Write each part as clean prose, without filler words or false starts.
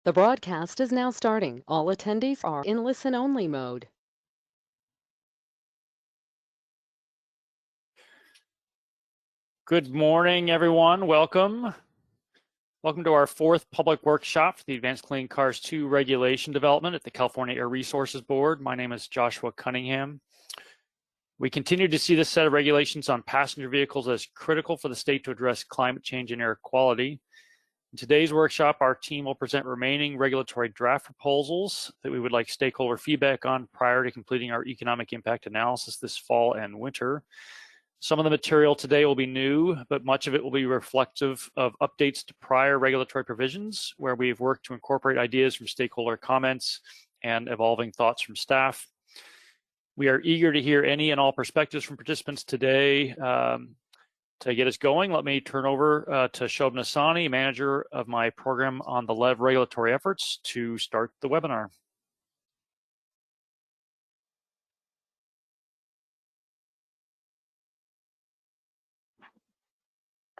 The broadcast is now starting. All attendees are in listen-only mode. Good morning, everyone. Welcome. Welcome to our fourth public workshop for the Advanced Clean Cars II regulation development at the California Air Resources Board. My name is Joshua Cunningham. We continue to see this set of regulations on passenger vehicles as critical for the state to address climate change and air quality. In today's workshop, our team will present remaining regulatory draft proposals that we would like stakeholder feedback on prior to completing our economic impact analysis this fall and winter. Some of the material today will be new, but much of it will be reflective of updates to prior regulatory provisions where we've worked to incorporate ideas from stakeholder comments and evolving thoughts from staff. We are eager to hear any and all perspectives from participants today. To get us going, let me turn over to Shobna Sani, manager of my program on the LEV regulatory efforts, to start the webinar.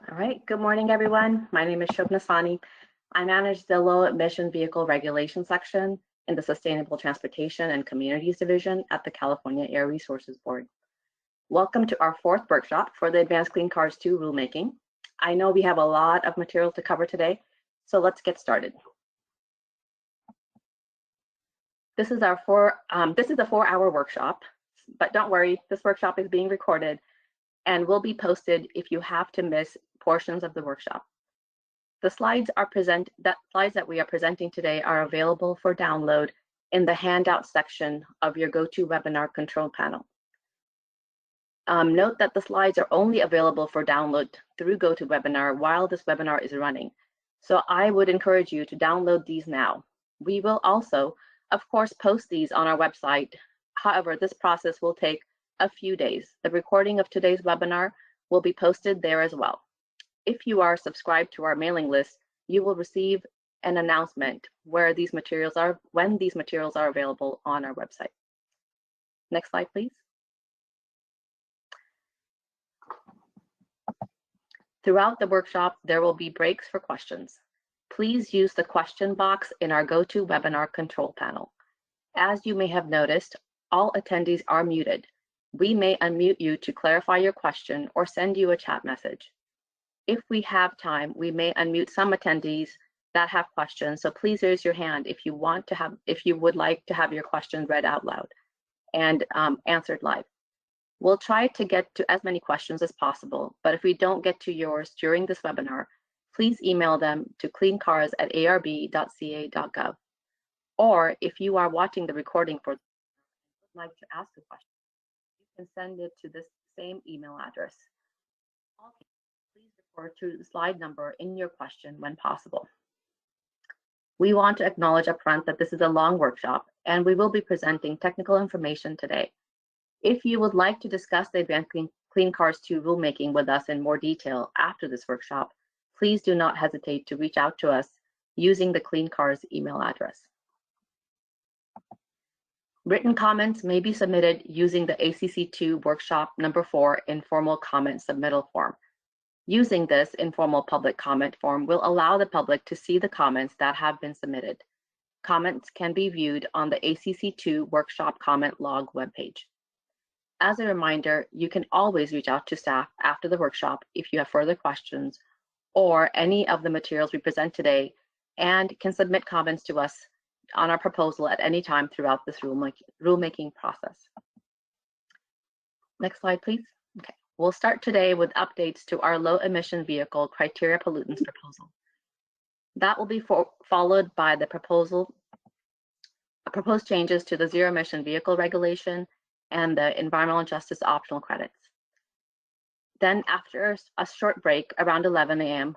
All right, good morning, everyone. My name is Shobna Sani. I manage the Low Emission Vehicle Regulation section in the Sustainable Transportation and Communities Division at the California Air Resources Board. Welcome to our fourth workshop for the Advanced Clean Cars II rulemaking. I know we have a lot of material to cover today, so let's get started. This is a 4-hour workshop, but don't worry, this workshop is being recorded and will be posted if you have to miss portions of the workshop. The slides that we are presenting today are available for download in the handout section of your GoToWebinar control panel. Note that the slides are only available for download through GoToWebinar while this webinar is running. So I would encourage you to download these now. We will also, of course, post these on our website. However, this process will take a few days. The recording of today's webinar will be posted there as well. If you are subscribed to our mailing list, you will receive an announcement when these materials are available on our website. Next slide, please. Throughout the workshop, there will be breaks for questions. Please use the question box in our GoToWebinar control panel. As you may have noticed, all attendees are muted. We may unmute you to clarify your question or send you a chat message. If we have time, we may unmute some attendees that have questions, so please raise your hand if you would like to have your question read out loud and answered live. We'll try to get to as many questions as possible, but if we don't get to yours during this webinar, please email them to cleancars@arb.ca.gov. Or if you are watching the recording for would like to ask a question, you can send it to this same email address. Please refer to the slide number in your question when possible. We want to acknowledge upfront that this is a long workshop and we will be presenting technical information today. If you would like to discuss the Advanced Clean Cars II rulemaking with us in more detail after this workshop, please do not hesitate to reach out to us using the Clean Cars email address. Written comments may be submitted using the ACC II workshop number 4 informal comment submittal form. Using this informal public comment form will allow the public to see the comments that have been submitted. Comments can be viewed on the ACC II workshop comment log webpage. As a reminder, you can always reach out to staff after the workshop if you have further questions or any of the materials we present today, and can submit comments to us on our proposal at any time throughout this rulemaking process. Next slide, please. Okay, we'll start today with updates to our low emission vehicle criteria pollutants proposal. That will be followed by the proposed changes to the zero emission vehicle regulation and the environmental justice optional credits. Then after a short break around 11 a.m.,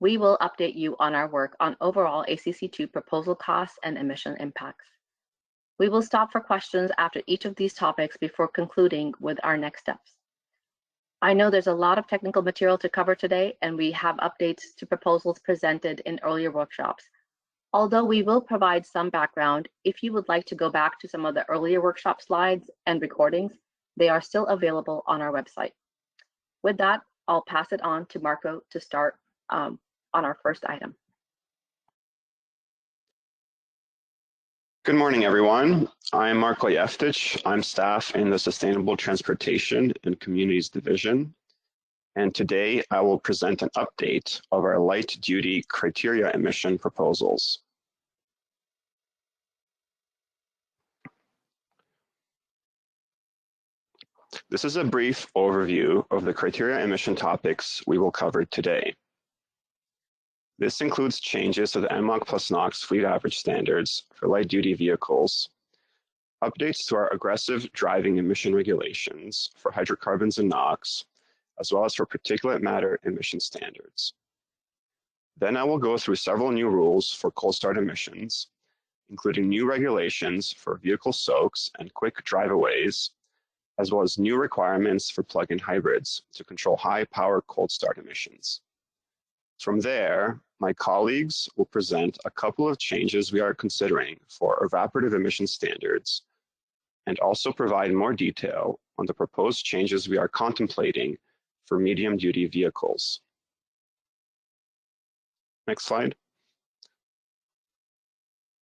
we will update you on our work on overall ACC II proposal costs and emission impacts. We will stop for questions after each of these topics before concluding with our next steps. I know there's a lot of technical material to cover today, and we have updates to proposals presented in earlier workshops. Although we will provide some background, if you would like to go back to some of the earlier workshop slides and recordings, they are still available on our website. With that, I'll pass it on to Marco to start on our first item. Good morning, everyone. I'm Marko Jeftich. I'm staff in the Sustainable Transportation and Communities Division. And today I will present an update of our light-duty criteria emission proposals. This is a brief overview of the criteria emission topics we will cover today. This includes changes to the nmoc plus NOx fleet average standards for light-duty vehicles, updates to our aggressive driving emission regulations for hydrocarbons and NOx, as well as for particulate matter emission standards. Then I will go through several new rules for cold start emissions, including new regulations for vehicle soaks and quick driveaways, as well as new requirements for plug-in hybrids to control high-power cold start emissions. From there, my colleagues will present a couple of changes we are considering for evaporative emission standards, and also provide more detail on the proposed changes we are contemplating for medium-duty vehicles. Next slide.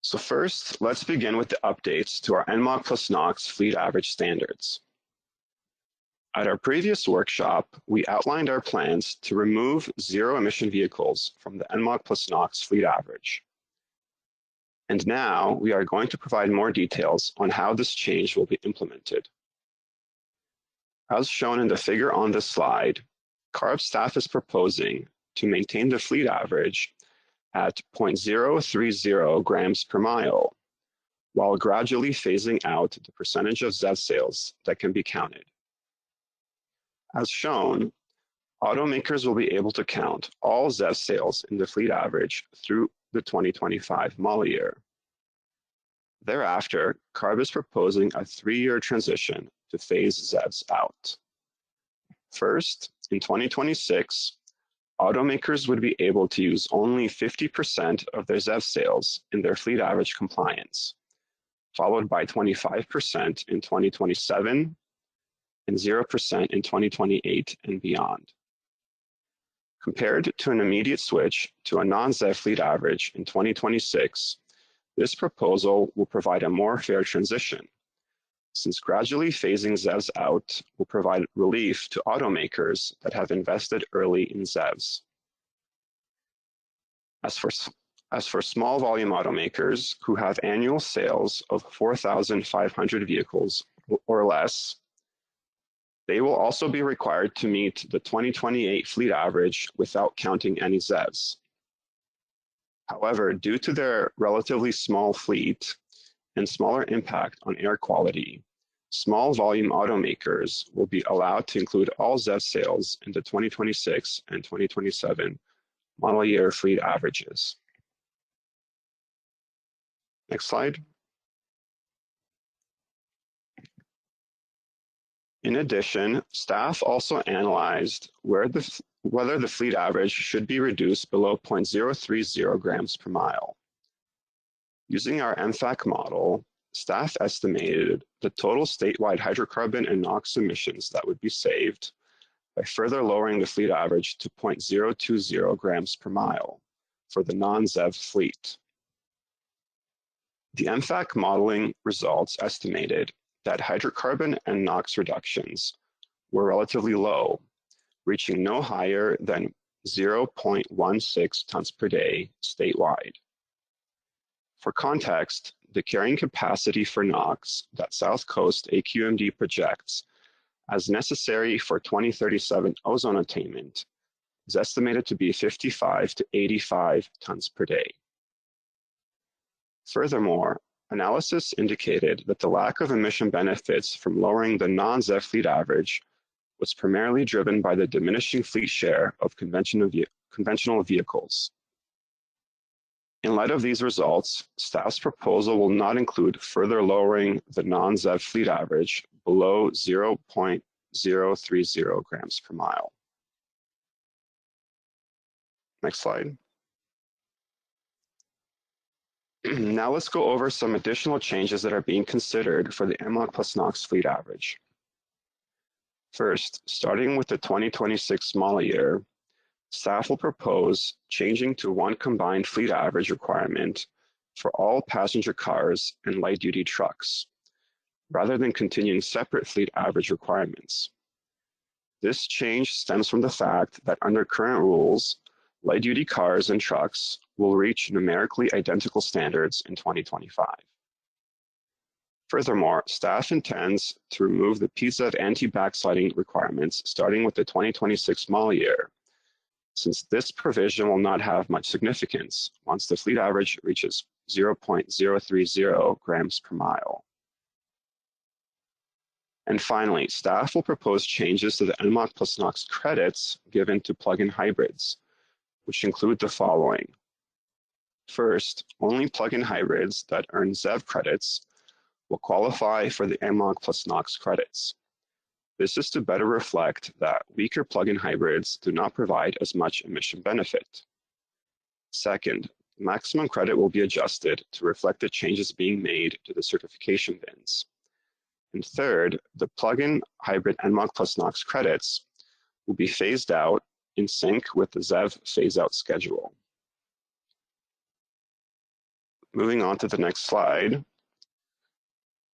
So first, let's begin with the updates to our nmoc plus NOx fleet average standards. At our previous workshop, we outlined our plans to remove zero-emission vehicles from the nmoc plus NOx fleet average. And now we are going to provide more details on how this change will be implemented. As shown in the figure on this slide, CARB staff is proposing to maintain the fleet average at 0.030 grams per mile, while gradually phasing out the percentage of ZEV sales that can be counted. As shown, automakers will be able to count all ZEV sales in the fleet average through the 2025 model year. Thereafter, CARB is proposing a 3-year transition to phase ZEVs out. First, in 2026, automakers would be able to use only 50% of their ZEV sales in their fleet average compliance, followed by 25% in 2027, and 0% in 2028 and beyond. Compared to an immediate switch to a non-ZEV fleet average in 2026, this proposal will provide a more fair transition, since gradually phasing ZEVs out will provide relief to automakers that have invested early in ZEVs. As for small volume automakers who have annual sales of 4,500 vehicles or less, they will also be required to meet the 2028 fleet average without counting any ZEVs. However, due to their relatively small fleet and smaller impact on air quality, small volume automakers will be allowed to include all ZEV sales in the 2026 and 2027 model year fleet averages. Next slide. In addition, staff also analyzed whether the fleet average should be reduced below 0.030 grams per mile. Using our MFAC model, staff estimated the total statewide hydrocarbon and NOx emissions that would be saved by further lowering the fleet average to 0.020 grams per mile for the non-ZEV fleet. The MFAC modeling results estimated that hydrocarbon and NOx reductions were relatively low, reaching no higher than 0.16 tons per day statewide. For context, the carrying capacity for NOx that South Coast AQMD projects as necessary for 2037 ozone attainment is estimated to be 55 to 85 tons per day. Furthermore, analysis indicated that the lack of emission benefits from lowering the non-ZEV fleet average was primarily driven by the diminishing fleet share of conventional vehicles. In light of these results, staff's proposal will not include further lowering the non-ZEV fleet average below 0.030 grams per mile. Next slide. Now let's go over some additional changes that are being considered for the nmoc plus NOx fleet average. First, starting with the 2026 model year, staff will propose changing to one combined fleet average requirement for all passenger cars and light-duty trucks, rather than continuing separate fleet average requirements. This change stems from the fact that under current rules, light-duty cars and trucks will reach numerically identical standards in 2025. Furthermore, staff intends to remove the PZEV anti-backsliding requirements starting with the 2026 model year, since this provision will not have much significance once the fleet average reaches 0.030 grams per mile. And finally, staff will propose changes to the nmoc plus NOx credits given to plug-in hybrids, which include the following. First, only plug-in hybrids that earn ZEV credits will qualify for the nmoc plus NOx credits. This is to better reflect that weaker plug-in hybrids do not provide as much emission benefit. Second, maximum credit will be adjusted to reflect the changes being made to the certification bins. And third, the plug-in hybrid nmoc plus NOx credits will be phased out in sync with the ZEV phase-out schedule. Moving on to the next slide.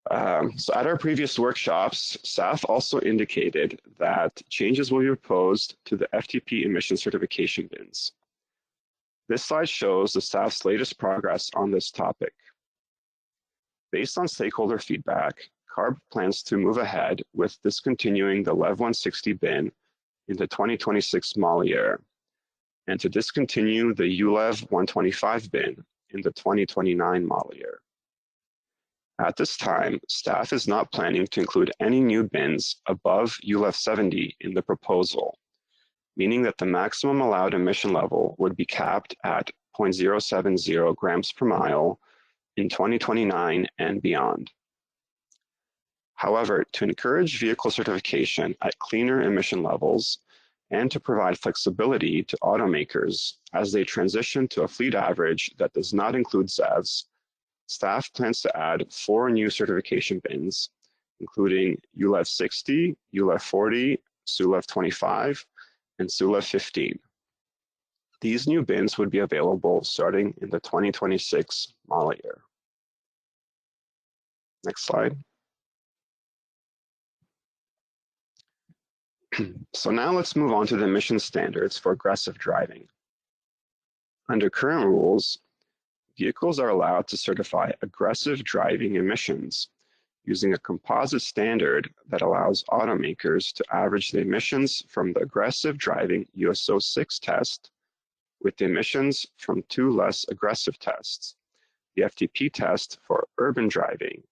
So at our previous workshops, staff also indicated that changes will be proposed to the FTP emission certification bins. This slide shows the staff's latest progress on this topic. Based on stakeholder feedback, CARB plans to move ahead with discontinuing the LEV 160 bin in the 2026 model year, and to discontinue the ULEV 125 bin in the 2029 model year. At this time, staff is not planning to include any new bins above ULEV 70 in the proposal, meaning that the maximum allowed emission level would be capped at 0.070 grams per mile in 2029 and beyond. However, to encourage vehicle certification at cleaner emission levels and to provide flexibility to automakers as they transition to a fleet average that does not include ZEVs, staff plans to add 4 new certification bins, including ULEV 60, ULEV 40, SULEV 25, and SULEV 15. These new bins would be available starting in the 2026 model year. Next slide. So now let's move on to the emission standards for aggressive driving. Under current rules, vehicles are allowed to certify aggressive driving emissions using a composite standard that allows automakers to average the emissions from the aggressive driving USo6 test with the emissions from 2 less aggressive tests, the FTP test for urban driving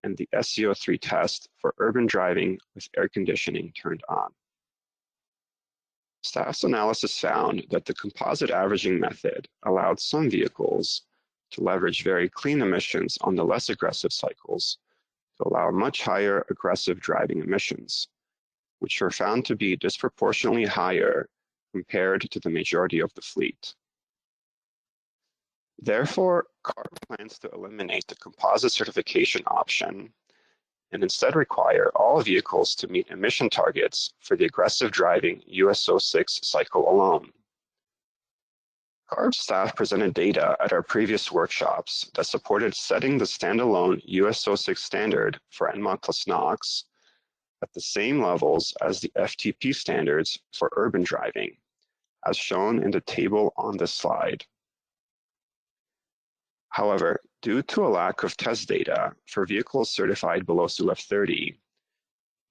and the SCO3 test for urban driving with air conditioning turned on. Staff's analysis found that the composite averaging method allowed some vehicles to leverage very clean emissions on the less aggressive cycles to allow much higher aggressive driving emissions, which were found to be disproportionately higher compared to the majority of the fleet. Therefore, CARB plans to eliminate the composite certification option and instead require all vehicles to meet emission targets for the aggressive driving USo6 cycle alone. CARB staff presented data at our previous workshops that supported setting the standalone USo6 standard for nmoc plus NOx at the same levels as the FTP standards for urban driving, as shown in the table on this slide. However, due to a lack of test data for vehicles certified below SULEV 30,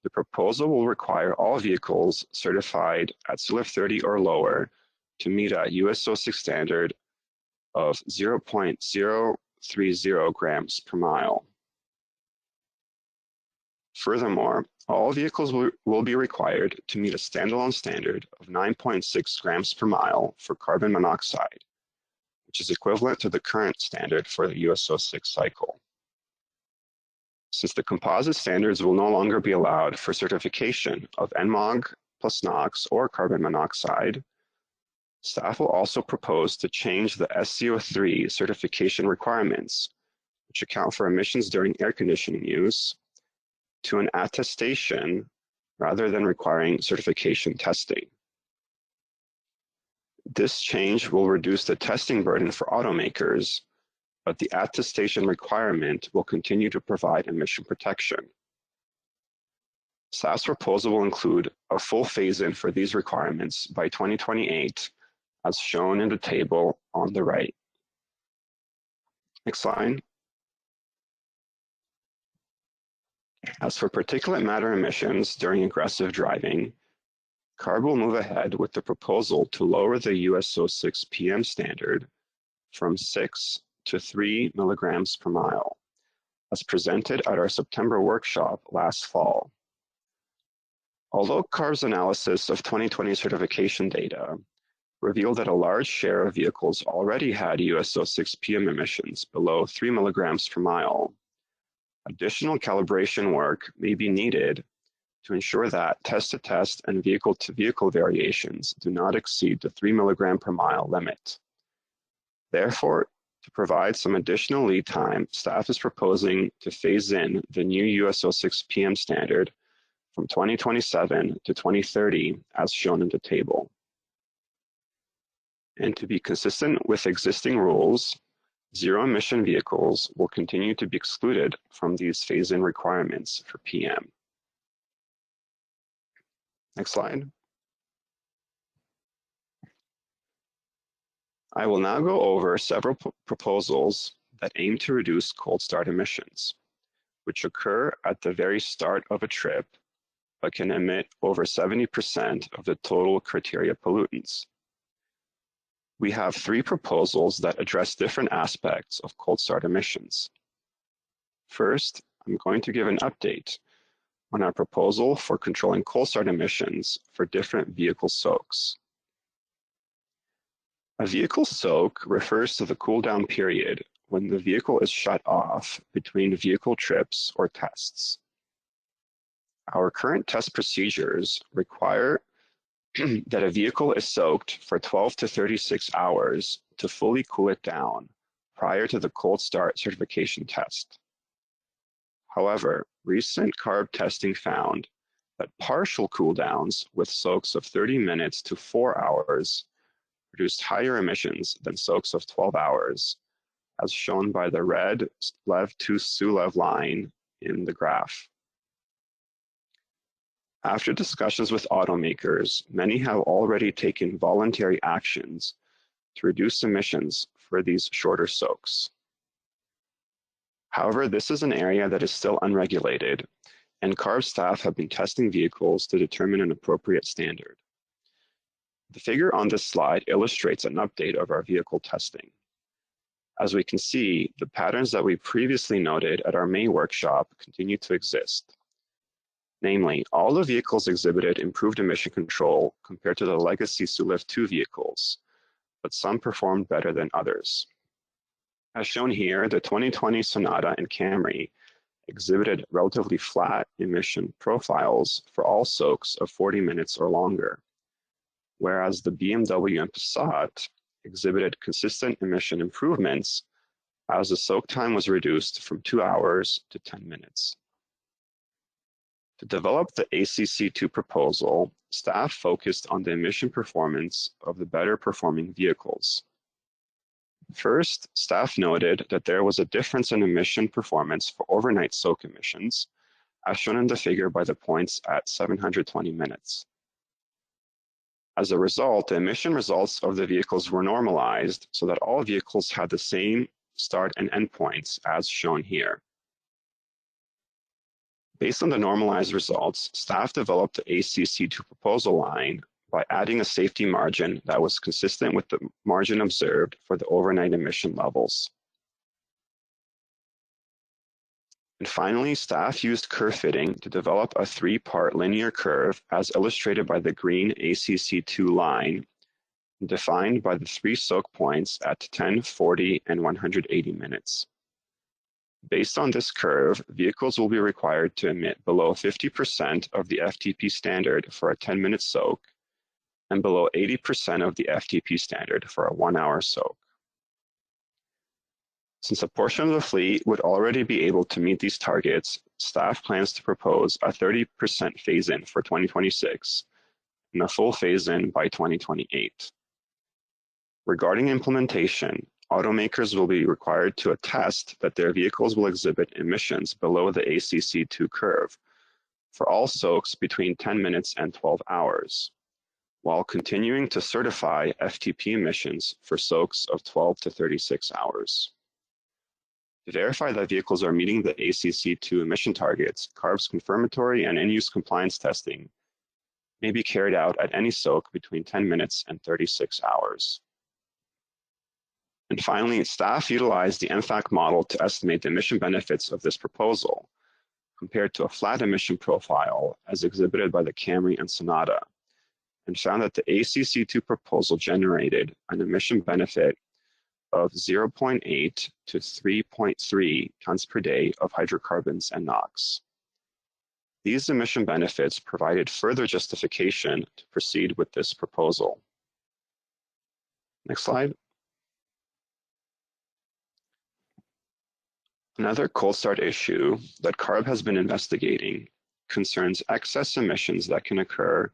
the proposal will require all vehicles certified at SULEV 30 or lower to meet a USo6 standard of 0.030 grams per mile. Furthermore, all vehicles will be required to meet a standalone standard of 9.6 grams per mile for carbon monoxide, which is equivalent to the current standard for the USo6 cycle. Since the composite standards will no longer be allowed for certification of nmoc plus NOx or carbon monoxide, staff will also propose to change the SCO3 certification requirements, which account for emissions during air conditioning use, to an attestation rather than requiring certification testing. This change will reduce the testing burden for automakers but the attestation requirement will continue to provide emission protection. Staff's proposal will include a full phase-in for these requirements by 2028, as shown in the table on the right. Next slide. As for particulate matter emissions during aggressive driving, CARB will move ahead with the proposal to lower the USo6 PM standard from 6 to 3 milligrams per mile, as presented at our September workshop last fall. Although CARB's analysis of 2020 certification data revealed that a large share of vehicles already had USo6 PM emissions below 3 milligrams per mile, additional calibration work may be needed to ensure that test-to-test and vehicle-to-vehicle variations do not exceed the 3 milligram per mile limit. Therefore, to provide some additional lead time, staff is proposing to phase in the new USo6 PM standard from 2027 to 2030, as shown in the table. And to be consistent with existing rules, zero-emission vehicles will continue to be excluded from these phase-in requirements for PM. Next slide. I will now go over several proposals that aim to reduce cold start emissions, which occur at the very start of a trip, but can emit over 70% of the total criteria pollutants. We have 3 proposals that address different aspects of cold start emissions. First, I'm going to give an update on our proposal for controlling cold start emissions for different vehicle soaks. A vehicle soak refers to the cool down period when the vehicle is shut off between vehicle trips or tests. Our current test procedures require that a vehicle is soaked for 12 to 36 hours to fully cool it down prior to the cold start certification test. However, recent CARB testing found that partial cool downs with soaks of 30 minutes to 4 hours produced higher emissions than soaks of 12 hours, as shown by the red LEV II SULEV line in the graph. After discussions with automakers, many have already taken voluntary actions to reduce emissions for these shorter soaks. However, this is an area that is still unregulated, and CARB staff have been testing vehicles to determine an appropriate standard. The figure on this slide illustrates an update of our vehicle testing. As we can see, the patterns that we previously noted at our May workshop continue to exist. Namely, all the vehicles exhibited improved emission control compared to the legacy SULEV II vehicles, but some performed better than others. As shown here, the 2020 Sonata and Camry exhibited relatively flat emission profiles for all soaks of 40 minutes or longer, whereas the BMW and Passat exhibited consistent emission improvements as the soak time was reduced from 2 hours to 10 minutes. To develop the ACC II proposal, staff focused on the emission performance of the better performing vehicles. First, staff noted that there was a difference in emission performance for overnight soak emissions, as shown in the figure by the points at 720 minutes. As a result, the emission results of the vehicles were normalized so that all vehicles had the same start and end points as shown here. Based on the normalized results, staff developed the ACC II proposal line by adding a safety margin that was consistent with the margin observed for the overnight emission levels. And finally, staff used curve fitting to develop a 3-part linear curve as illustrated by the green ACC II line, defined by the 3 soak points at 10, 40, and 180 minutes. Based on this curve, vehicles will be required to emit below 50% of the FTP standard for a 10-minute soak and below 80% of the FTP standard for a 1-hour soak. Since a portion of the fleet would already be able to meet these targets, staff plans to propose a 30% phase-in for 2026 and a full phase-in by 2028. Regarding implementation, automakers will be required to attest that their vehicles will exhibit emissions below the ACC II curve for all SOAKs between 10 minutes and 12 hours, while continuing to certify FTP emissions for SOAKs of 12 to 36 hours. To verify that vehicles are meeting the ACC II emission targets, CARB's confirmatory and in-use compliance testing may be carried out at any SOAK between 10 minutes and 36 hours. And finally, staff utilized the MFAC model to estimate the emission benefits of this proposal compared to a flat emission profile as exhibited by the Camry and Sonata, and found that the ACC II proposal generated an emission benefit of 0.8 to 3.3 tons per day of hydrocarbons and NOx. These emission benefits provided further justification to proceed with this proposal. Next slide. Another cold start issue that CARB has been investigating concerns excess emissions that can occur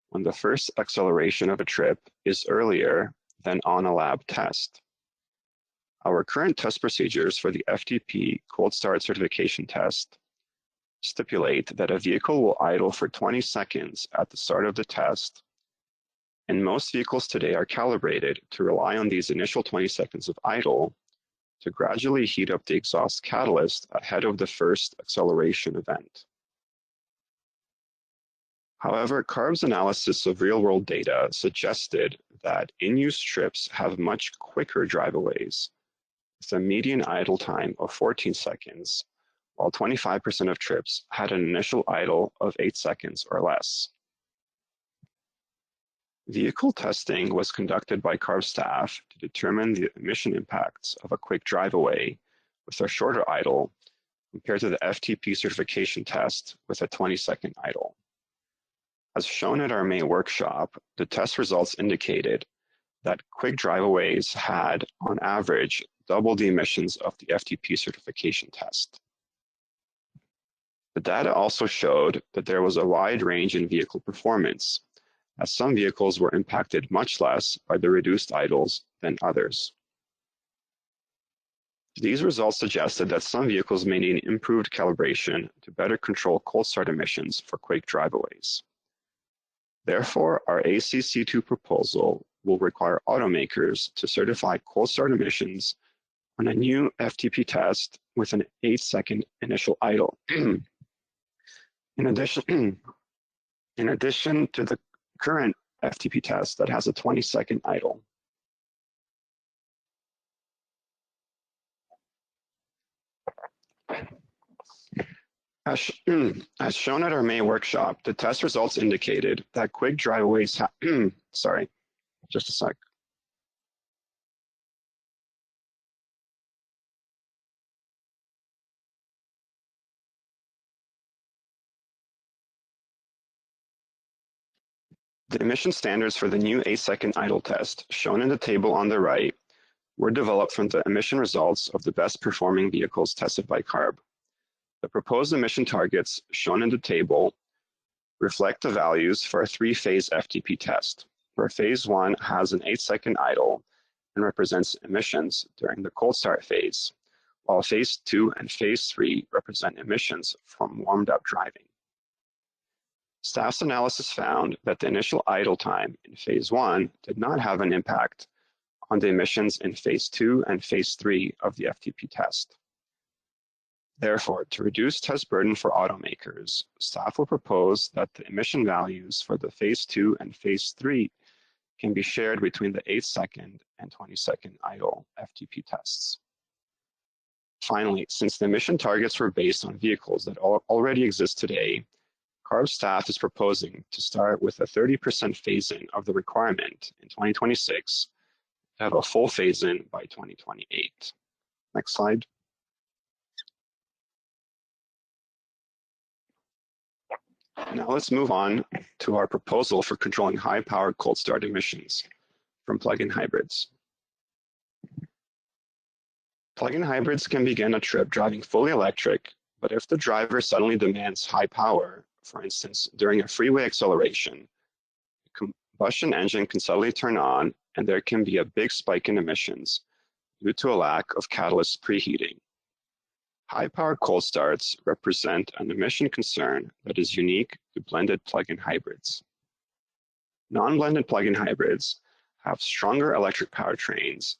when the first acceleration of a trip is earlier than on a lab test. Our current test procedures for the FTP cold start certification test stipulate that a vehicle will idle for 20 seconds at the start of the test, and most vehicles today are calibrated to rely on these initial 20 seconds of idle to gradually heat up the exhaust catalyst ahead of the first acceleration event. However, CARB's analysis of real-world data suggested that in-use trips have much quicker driveaways, with a median idle time of 14 seconds, while 25% of trips had an initial idle of 8 seconds or less. Vehicle testing was conducted by CARB staff to determine the emission impacts of a quick drive-away with a shorter idle compared to the FTP certification test with a 20-second idle. As shown at our May workshop, the test results indicated that quick drive-aways had, on average, double the emissions of the FTP certification test. The data also showed that there was a wide range in vehicle performance, as some vehicles were impacted much less by the reduced idles than others. These results suggested that some vehicles may need improved calibration to better control cold start emissions for quick driveaways. Therefore, our ACC II proposal will require automakers to certify cold start emissions on a new FTP test with an 8-second initial idle. In addition to the current FTP test that has a 20-second idle. As shown at our May workshop, the test results indicated that quick driveaways sorry, just a sec. The emission standards for the new 8-second idle test, shown in the table on the right, were developed from the emission results of the best performing vehicles tested by CARB. The proposed emission targets, shown in the table, reflect the values for a 3-phase FTP test, where phase 1 has an 8-second idle and represents emissions during the cold start phase, while phase 2 and phase 3 represent emissions from warmed up driving. Staff's analysis found that the initial idle time in phase 1 did not have an impact on the emissions in phase 2 and phase 3 of the FTP test. Therefore, to reduce test burden for automakers, staff will propose that the emission values for the phase 2 and phase 3 can be shared between the 8-second and 20-second idle FTP tests. Finally, since the emission targets were based on vehicles that already exist today, CARB staff is proposing to start with a 30% phase-in of the requirement in 2026 to have a full phase-in by 2028. Next slide. Now let's move on to our proposal for controlling high-powered cold start emissions from plug-in hybrids. Plug-in hybrids can begin a trip driving fully electric, but if the driver suddenly demands high power, for instance, during a freeway acceleration, the combustion engine can suddenly turn on and there can be a big spike in emissions due to a lack of catalyst preheating. High-power cold starts represent an emission concern that is unique to blended plug-in hybrids. Non-blended plug-in hybrids have stronger electric powertrains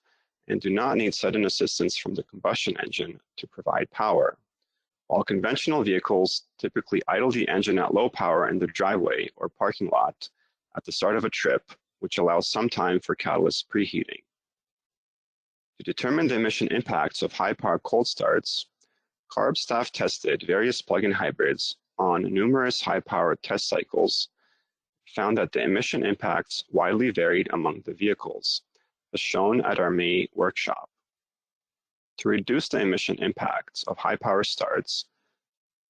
and do not need sudden assistance from the combustion engine to provide power, while conventional vehicles typically idle the engine at low power in the driveway or parking lot at the start of a trip, which allows some time for catalyst preheating. To determine the emission impacts of high-power cold starts, CARB staff tested various plug-in hybrids on numerous high-power test cycles, found that the emission impacts widely varied among the vehicles, as shown at our May workshop. To reduce the emission impacts of high-power starts,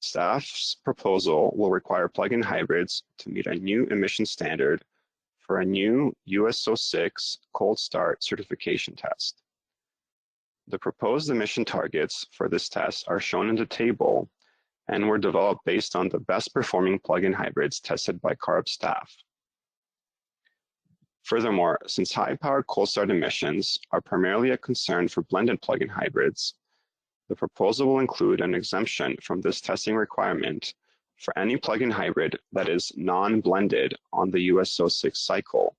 staff's proposal will require plug-in hybrids to meet a new emission standard for a new USo6 cold start certification test. The proposed emission targets for this test are shown in the table and were developed based on the best performing plug-in hybrids tested by CARB staff. Furthermore, since high-powered cold start emissions are primarily a concern for blended plug-in hybrids, the proposal will include an exemption from this testing requirement for any plug-in hybrid that is non-blended on the USo6 cycle,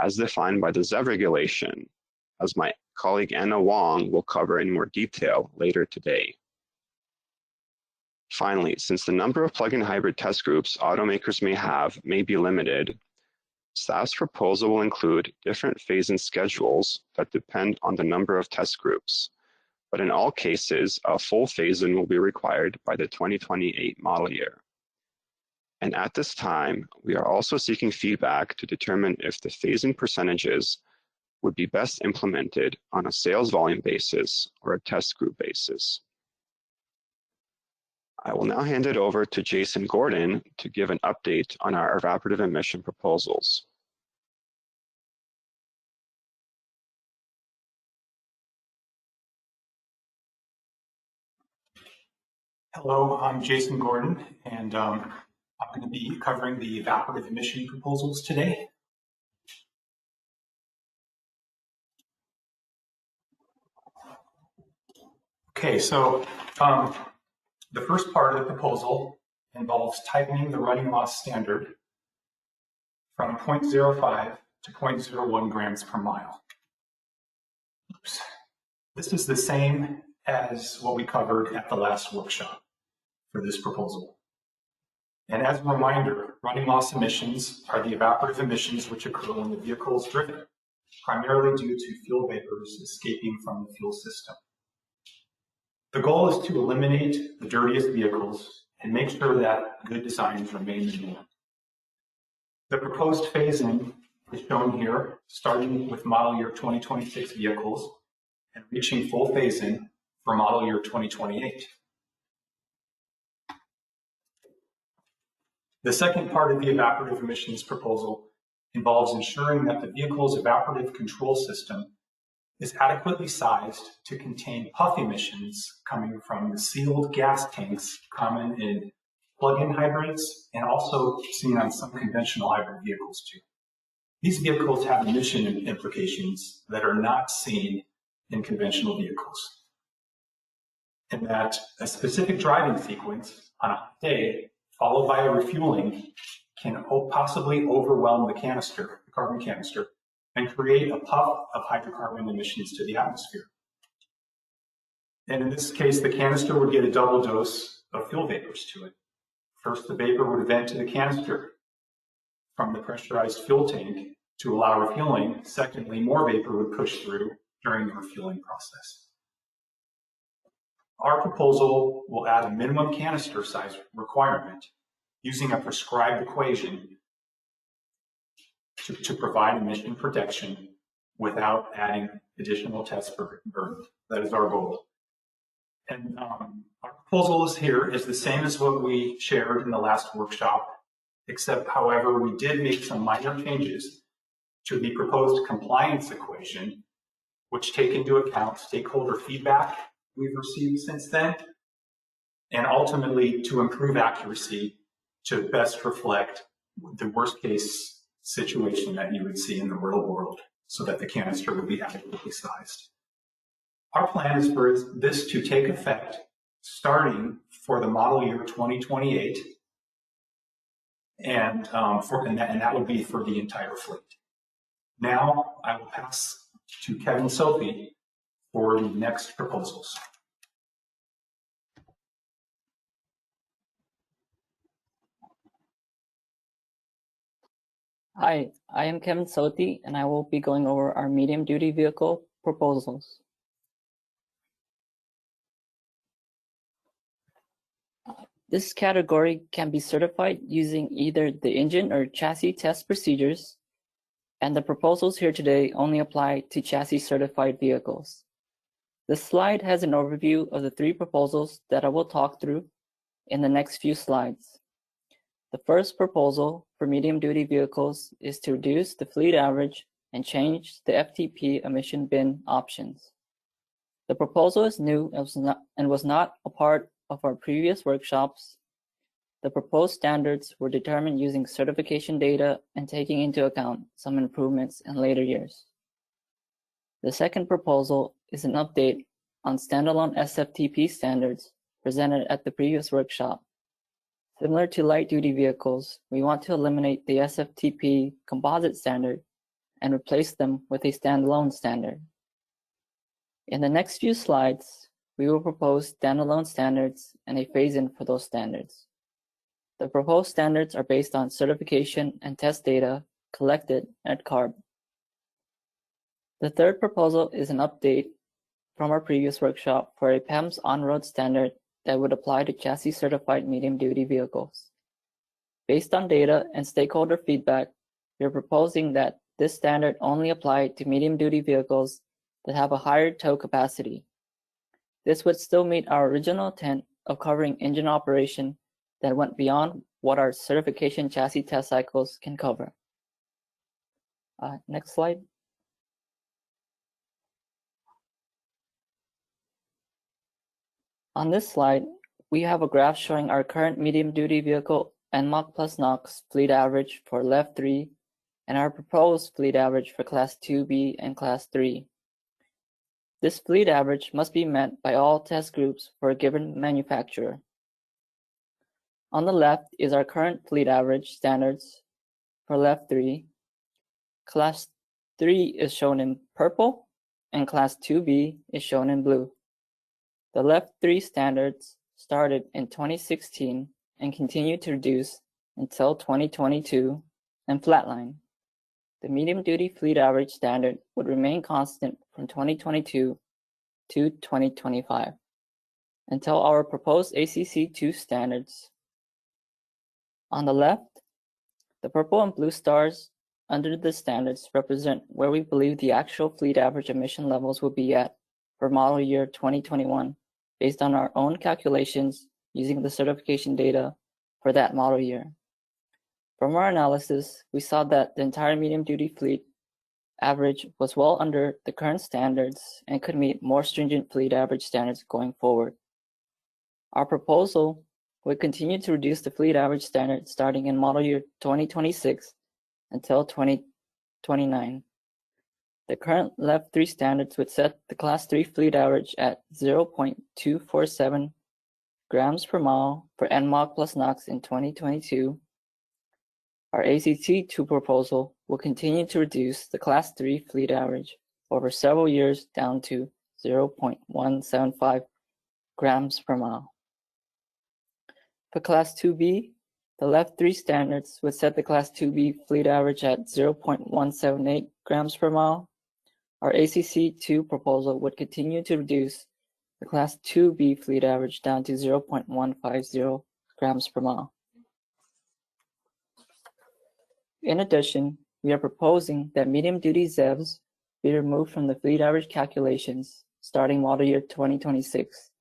as defined by the ZEV Regulation, as my colleague Anna Wong will cover in more detail later today. Finally, since the number of plug-in hybrid test groups automakers may have may be limited, staff's proposal will include different phase-in schedules that depend on the number of test groups, but in all cases, a full phase-in will be required by the 2028 model year. And at this time, we are also seeking feedback to determine if the phase-in percentages would be best implemented on a sales volume basis or a test group basis. I will now hand it over to Jason Gordon to give an update on our evaporative emission proposals. Hello, I'm Jason Gordon, and I'm going to be covering the evaporative emission proposals today. Okay, so the first part of the proposal involves tightening the running loss standard from 0.05 to 0.01 grams per mile. Oops. This is the same as what we covered at the last workshop for this proposal. And as a reminder, running loss emissions are the evaporative emissions which occur when the vehicle is driven, primarily due to fuel vapors escaping from the fuel system. The goal is to eliminate the dirtiest vehicles and make sure that good designs remain the norm. The proposed phase-in is shown here, starting with model year 2026 vehicles and reaching full phase-in for model year 2028. The second part of the evaporative emissions proposal involves ensuring that the vehicle's evaporative control system is adequately sized to contain puff emissions coming from the sealed gas tanks common in plug-in hybrids and also seen on some conventional hybrid vehicles too. These vehicles have emission implications that are not seen in conventional vehicles, and that a specific driving sequence on a hot day followed by a refueling can possibly overwhelm the canister, the carbon canister, and create a puff of hydrocarbon emissions to the atmosphere. And in this case, the canister would get a double dose of fuel vapors to it. First, the vapor would vent to the canister from the pressurized fuel tank to allow refueling. Secondly, more vapor would push through during the refueling process. Our proposal will add a minimum canister size requirement using a prescribed equation to provide emission protection without adding additional test burden. That is our goal. And our proposal is the same as what we shared in the last workshop, except, however, we did make some minor changes to the proposed compliance equation, which take into account stakeholder feedback we've received since then, and ultimately to improve accuracy to best reflect the worst case situation that you would see in the real world so that the canister would be adequately sized. Our plan is for this to take effect starting for the model year 2028, and that would be for the entire fleet. Now I will pass to Kevin Sophie for the next proposals. Hi, I am Kevin Soti, and I will be going over our medium-duty vehicle proposals. This category can be certified using either the engine or chassis test procedures, and the proposals here today only apply to chassis certified vehicles. This slide has an overview of the 3 proposals that I will talk through in the next few slides. The first proposal for medium-duty vehicles is to reduce the fleet average and change the FTP emission bin options. The proposal is new and was not a part of our previous workshops. The proposed standards were determined using certification data and taking into account some improvements in later years. The second proposal is an update on standalone SFTP standards presented at the previous workshop. Similar to light-duty vehicles, we want to eliminate the SFTP composite standard and replace them with a standalone standard. In the next few slides, we will propose standalone standards and a phase-in for those standards. The proposed standards are based on certification and test data collected at CARB. The third proposal is an update from our previous workshop for a PEMS on-road standard that would apply to chassis certified medium-duty vehicles. Based on data and stakeholder feedback, we are proposing that this standard only apply to medium-duty vehicles that have a higher tow capacity. This would still meet our original intent of covering engine operation that went beyond what our certification chassis test cycles can cover. Next slide. On this slide, we have a graph showing our current medium-duty vehicle nmoc plus NOx fleet average for LEV III and our proposed fleet average for Class 2B and Class 3. This fleet average must be met by all test groups for a given manufacturer. On the left is our current fleet average standards for LEV III. Class 3 is shown in purple and Class 2B is shown in blue. The LEV III standards started in 2016 and continued to reduce until 2022 and flatline. The medium-duty fleet average standard would remain constant from 2022 to 2025 until our proposed ACC II standards. On the left, the purple and blue stars under the standards represent where we believe the actual fleet average emission levels will be at for model year 2021 based on our own calculations using the certification data for that model year. From our analysis, we saw that the entire medium-duty fleet average was well under the current standards and could meet more stringent fleet average standards going forward. Our proposal would continue to reduce the fleet average standard starting in model year 2026 until 2029. The current LEV III standards would set the Class 3 fleet average at 0.247 grams per mile for nmoc plus NOx in 2022. Our ACC II proposal will continue to reduce the Class 3 fleet average over several years down to 0.175 grams per mile. For Class 2B, the LEV III standards would set the Class 2B fleet average at 0.178 grams per mile. Our ACC II proposal would continue to reduce the Class 2B fleet average down to 0.150 grams per mile. In addition, we are proposing that medium-duty ZEVs be removed from the fleet average calculations starting model year 2026.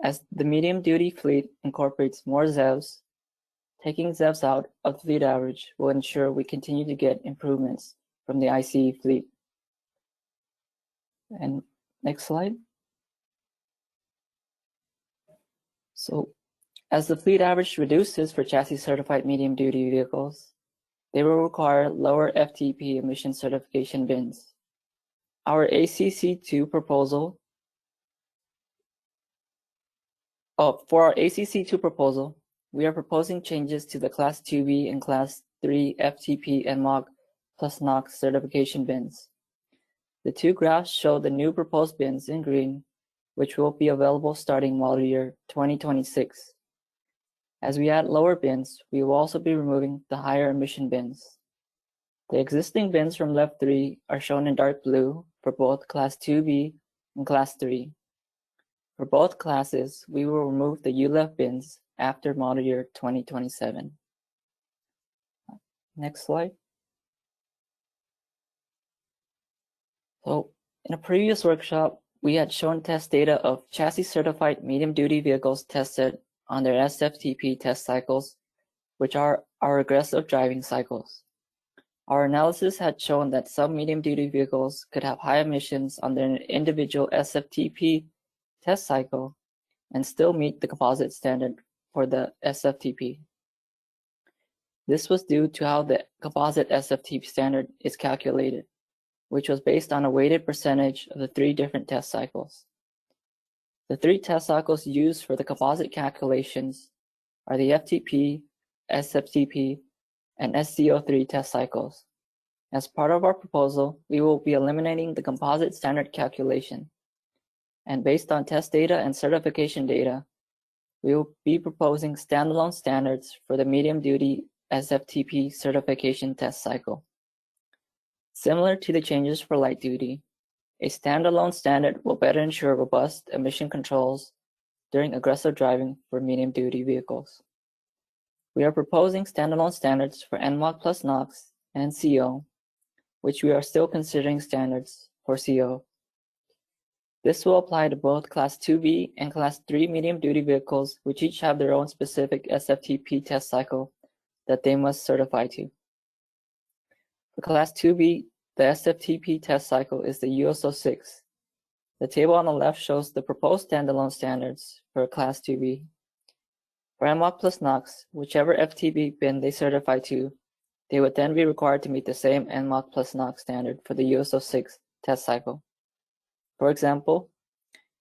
As the medium-duty fleet incorporates more ZEVs, taking ZEVs out of the fleet average will ensure we continue to get improvements from the ICE fleet. And next slide. So, as the fleet average reduces for chassis certified medium-duty vehicles, they will require lower FTP emission certification bins. Our ACC II proposal For our ACC II proposal, we are proposing changes to the Class 2B and Class 3 FTP nmoc plus NOx certification bins. The two graphs show the new proposed bins in green, which will be available starting model year 2026. As we add lower bins, we will also be removing the higher emission bins. The existing bins from LEV 3 are shown in dark blue for both Class 2B and Class 3. For both classes, we will remove the ULEV bins after model year 2027. Next slide. So in a previous workshop, we had shown test data of chassis certified medium duty vehicles tested on their SFTP test cycles, which are our aggressive driving cycles. Our analysis had shown that some medium duty vehicles could have high emissions on their individual SFTP test cycle and still meet the composite standard for the SFTP. This was due to how the composite SFTP standard is calculated, which was based on a weighted percentage of the three different test cycles. The three test cycles used for the composite calculations are the FTP, SFTP, and SCO3 test cycles. As part of our proposal, we will be eliminating the composite standard calculation. And based on test data and certification data, we will be proposing standalone standards for the medium-duty SFTP certification test cycle. Similar to the changes for light-duty, a standalone standard will better ensure robust emission controls during aggressive driving for medium-duty vehicles. We are proposing standalone standards for nmoc plus NOx and CO, which we are still considering standards for CO. This will apply to both Class 2B and Class 3 medium-duty vehicles, which each have their own specific SFTP test cycle that they must certify to. For Class 2B, the SFTP test cycle is the USo6. The table on the left shows the proposed standalone standards for Class 2B. For nmoc plus NOx, whichever FTP bin they certify to, they would then be required to meet the same nmoc plus NOx standard for the USo6 test cycle. For example,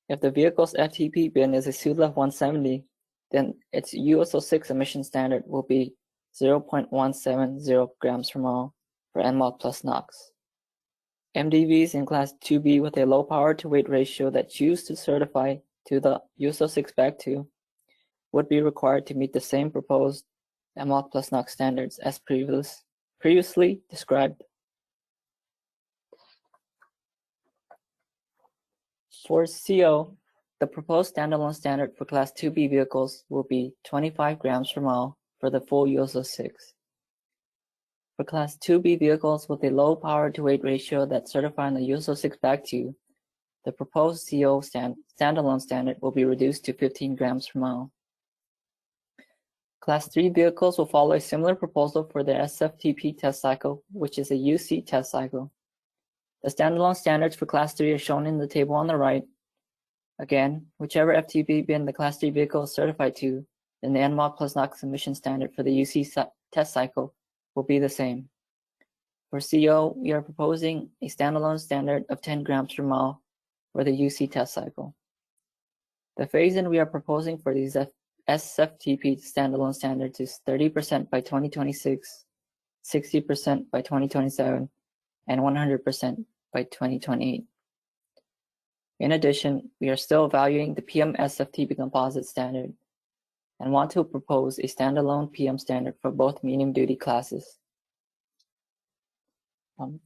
if the vehicle's FTP bin is a ZEV 170, then its USo6 emission standard will be 0.170 grams per mile for nmoc plus NOx. MDVs in Class 2B with a low power to weight ratio that choose to certify to the USo6 Back 2 would be required to meet the same proposed nmoc plus NOx standards as previously described. For CO, the proposed standalone standard for Class 2B vehicles will be 25 grams per mile for the full USo6. For Class 2B vehicles with a low power to weight ratio that certify on the USo6 Back 2, the proposed CO standalone standard will be reduced to 15 grams per mile. Class 3 vehicles will follow a similar proposal for the SFTP test cycle, which is a UC test cycle. The standalone standards for Class 3 are shown in the table on the right. Again, whichever FTP bin the Class 3 vehicle is certified to, then the nmoc plus NOx emission standard for the UC test cycle will be the same. For CO, we are proposing a standalone standard of 10 grams per mile for the UC test cycle. The phase-in we are proposing for these SFTP standalone standards is 30% by 2026, 60% by 2027, and 100% by 2028. In addition, we are still evaluating the PMS SFTP composite standard and want to propose a standalone PM standard for both medium-duty classes.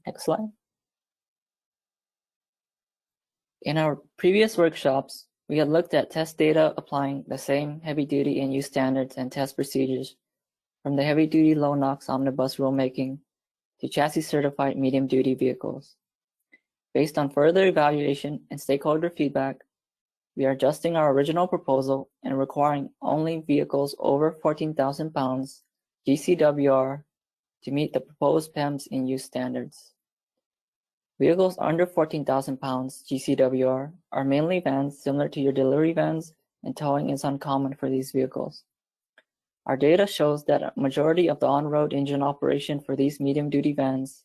Next slide. In our previous workshops, we had looked at test data applying the same heavy-duty InUse standards and test procedures from the heavy-duty low NOx omnibus rulemaking to chassis-certified medium-duty vehicles. Based on further evaluation and stakeholder feedback, we are adjusting our original proposal and requiring only vehicles over 14,000 pounds GCWR to meet the proposed PMS InUse standards. Vehicles under 14,000 pounds GCWR are mainly vans similar to your delivery vans, and towing is uncommon for these vehicles. Our data shows that a majority of the on-road engine operation for these medium-duty vans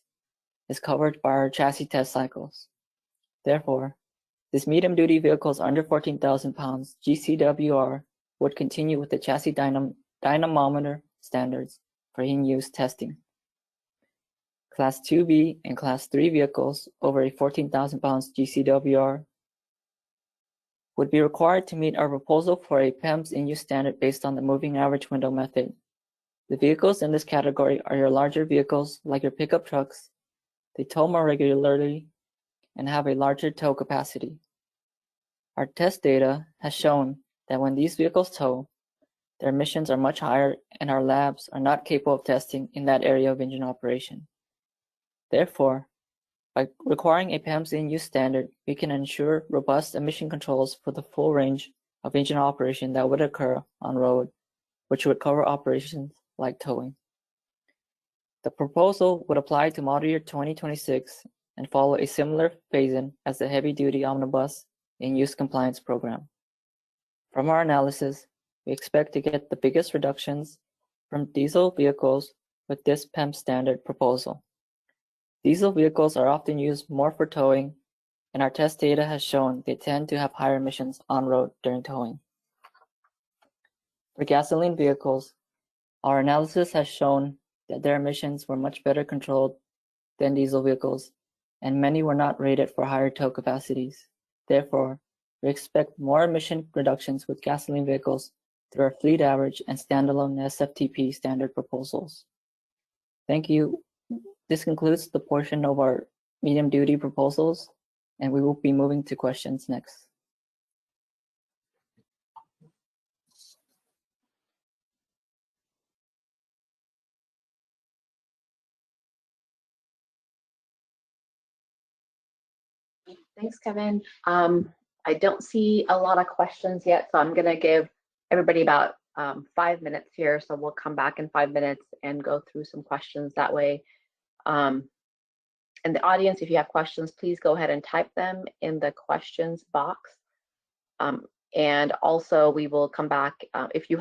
is covered by our chassis test cycles. Therefore, these medium-duty vehicles under 14,000 pounds GCWR would continue with the chassis dynamometer standards for in-use testing. Class 2B and Class 3 vehicles over a 14,000 pounds GCWR would be required to meet our proposal for a PMS InUse standard based on the moving average window method. The vehicles in this category are your larger vehicles like your pickup trucks. They tow more regularly and have a larger tow capacity. Our test data has shown that when these vehicles tow, their emissions are much higher and our labs are not capable of testing in that area of engine operation. Therefore, by requiring a PMS InUse standard, we can ensure robust emission controls for the full range of engine operation that would occur on road, which would cover operations like towing. The proposal would apply to model year 2026 and follow a similar phase-in as the heavy-duty omnibus in-use compliance program. From our analysis, we expect to get the biggest reductions from diesel vehicles with this PEMS standard proposal. Diesel vehicles are often used more for towing, and our test data has shown they tend to have higher emissions on road during towing. For gasoline vehicles, our analysis has shown that their emissions were much better controlled than diesel vehicles, and many were not rated for higher tow capacities. Therefore, we expect more emission reductions with gasoline vehicles through our fleet average and standalone SFTP standard proposals. Thank you. This concludes the portion of our medium-duty proposals, and we will be moving to questions next. Thanks, Kevin. I don't see a lot of questions yet, so I'm going to give everybody about 5 minutes here. So we'll come back in 5 minutes and go through some questions that way. In the audience, if you have questions, please go ahead and type them in the questions box. And also we will come back if you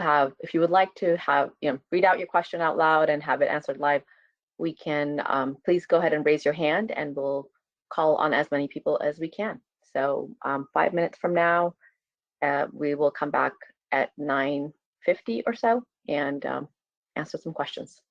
would like to have, read out your question out loud and have it answered live, we can please go ahead and raise your hand and we'll call on as many people as we can. So 5 minutes from now, we will come back at 9:50 or so and answer some questions.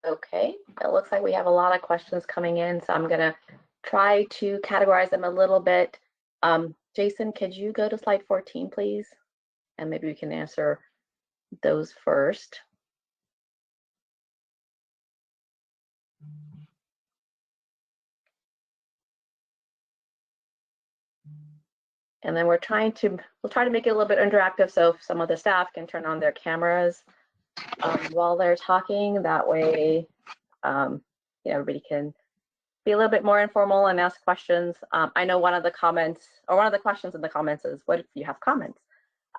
Okay, it looks like we have a lot of questions coming in, so I'm gonna try to categorize them a little bit. Jason, could you go to slide 14, please? And maybe we can answer those first. And then we'll try to make it a little bit interactive, so some of the staff can turn on their cameras while they're talking. That way, everybody can be a little bit more informal and ask questions. I know one of the comments, or one of the questions in the comments is, what if you have comments?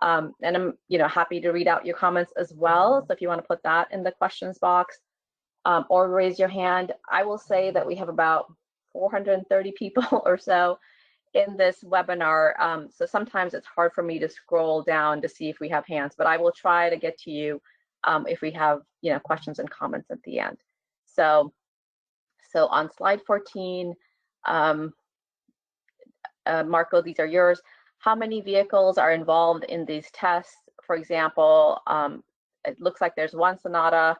And I'm happy to read out your comments as well. So if you want to put that in the questions box or raise your hand. I will say that we have about 430 people or so in this webinar. So sometimes it's hard for me to scroll down to see if we have hands, but I will try to get to you if we have questions and comments at the end. So on slide 14, Marco, these are yours. How many vehicles are involved in these tests? For example, it looks like there's one Sonata,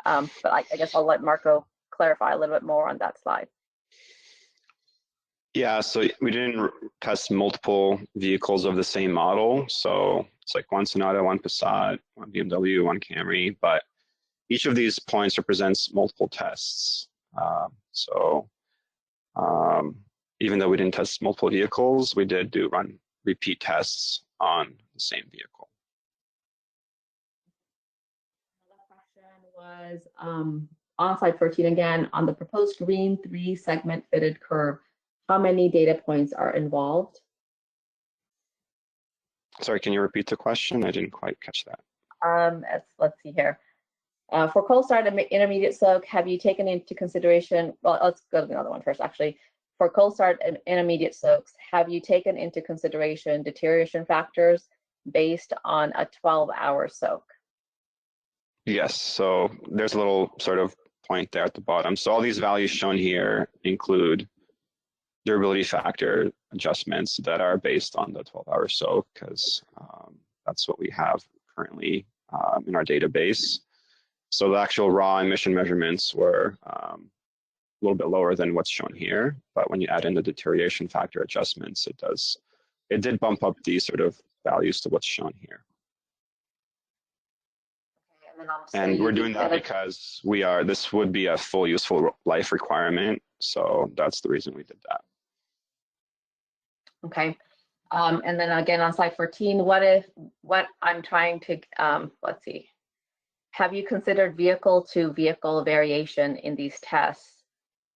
but I guess I'll let Marco clarify a little bit more on that slide. Yeah, so we didn't test multiple vehicles of the same model. So it's like one Sonata, one Passat, one BMW, one Camry, but each of these points represents multiple tests. Even though we didn't test multiple vehicles, we did run repeat tests on the same vehicle. Another question was on slide 14 again, on the proposed green 3-segment fitted curve, how many data points are involved? Sorry, can you repeat the question? I didn't quite catch that. Let's see here. For cold start and intermediate soak, have you taken into consideration, well, let's go to the other one first, actually. For cold start and intermediate soaks, have you taken into consideration deterioration factors based on a 12-hour soak? Yes, so there's a little sort of point there at the bottom. So all these values shown here include durability factor adjustments that are based on the 12-hour soak, because that's what we have currently in our database. So the actual raw emission measurements were a little bit lower than what's shown here, but when you add in the deterioration factor adjustments, it did bump up these sort of values to what's shown here. And we're doing that because this would be a full useful life requirement. So that's the reason we did that. Okay. And then again on slide 14, what I'm trying to, let's see. Have you considered vehicle-to-vehicle variation in these tests?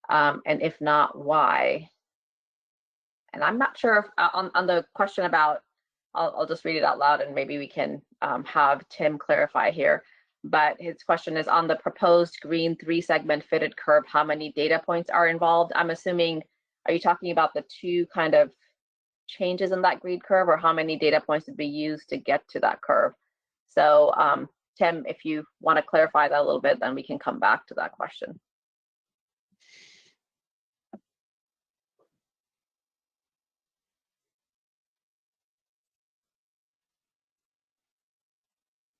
And if not, why? And I'm not sure if, on the question about, I'll just read it out loud and maybe we can have Tim clarify here. But his question is, on the proposed green 3-segment fitted curve, how many data points are involved? I'm assuming, are you talking about the two kind of changes in that green curve, or how many data points would be used to get to that curve? So Tim, if you want to clarify that a little bit, then we can come back to that question.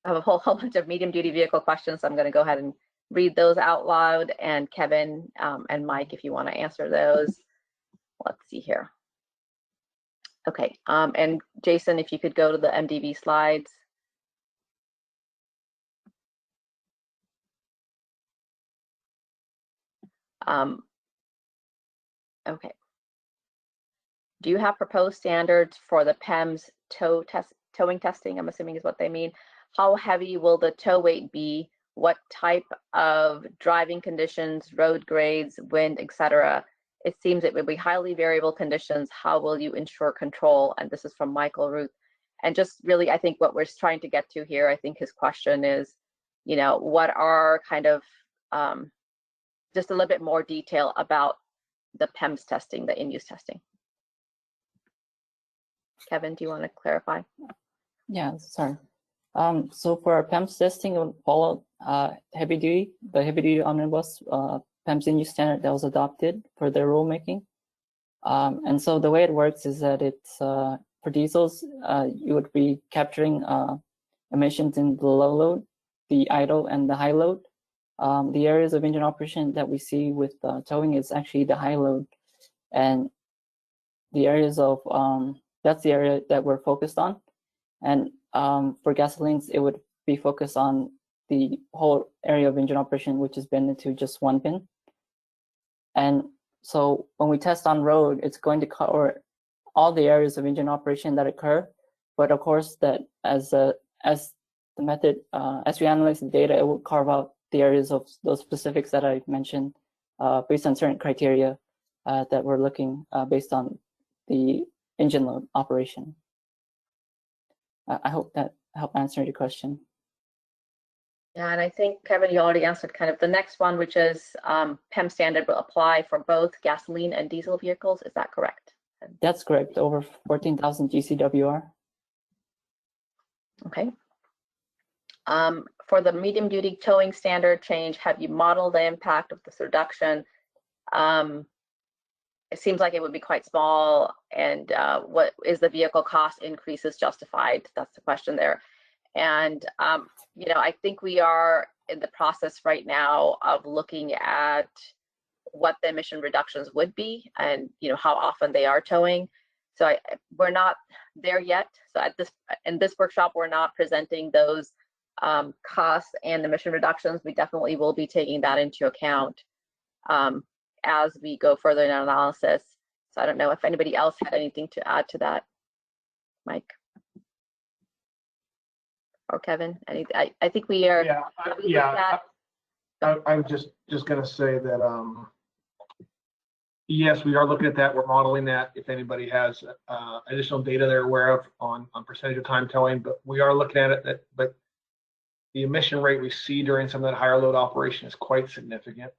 I have a whole bunch of medium duty vehicle questions, so I'm going to go ahead and read those out loud. And Kevin and Mike, if you want to answer those. Let's see here. Okay, and Jason, if you could go to the MDV slides. Okay. Do you have proposed standards for the PEMS towing testing? I'm assuming is what they mean. How heavy will the tow weight be? What type of driving conditions, road grades, wind, etc.? It seems it would be highly variable conditions. How will you ensure control? And this is from Michael Ruth. And just really, I think what we're trying to get to here, I think his question is, what are kind of just a little bit more detail about the PEMS testing, the InUse testing. Kevin, do you want to clarify? Yeah, sorry. So for our PEMS testing, it will follow the heavy duty omnibus PME InUse standard that was adopted for their rulemaking. And so the way it works is that it's for diesels, you would be capturing emissions in the low load, the idle, and the high load. The areas of engine operation that we see with towing is actually the high load, and the areas of that's the area that we're focused on. And for gasolines, it would be focused on the whole area of engine operation, which is bent into just one pin. And so when we test on road, it's going to cover all the areas of engine operation that occur. But of course, that as the method, as we analyze the data, it will carve out the areas of those specifics that I mentioned based on certain criteria that we're looking based on the engine load operation. I hope that helped answer your question. Yeah, and I think, Kevin, you already answered kind of the next one, which is PEM standard will apply for both gasoline and diesel vehicles. Is that correct? That's correct, over 14,000 GCWR. Okay. For the medium duty towing standard change, have you modeled the impact of this reduction? It seems like it would be quite small, and what is the vehicle cost increases justified? That's the question there. And you know, I think we are in the process right now of looking at what the emission reductions would be, and you know how often they are towing. So we're not there yet. So in this workshop, we're not presenting those costs and emission reductions. We definitely will be taking that into account as we go further in analysis. So I don't know if anybody else had anything to add to that, Mike or Kevin. I think we are. I'm just going to say that yes, we are looking at that. We're modeling that. If anybody has additional data they're aware of on percentage of time towing, but we are looking at it. But the emission rate we see during some of that higher load operation is quite significant.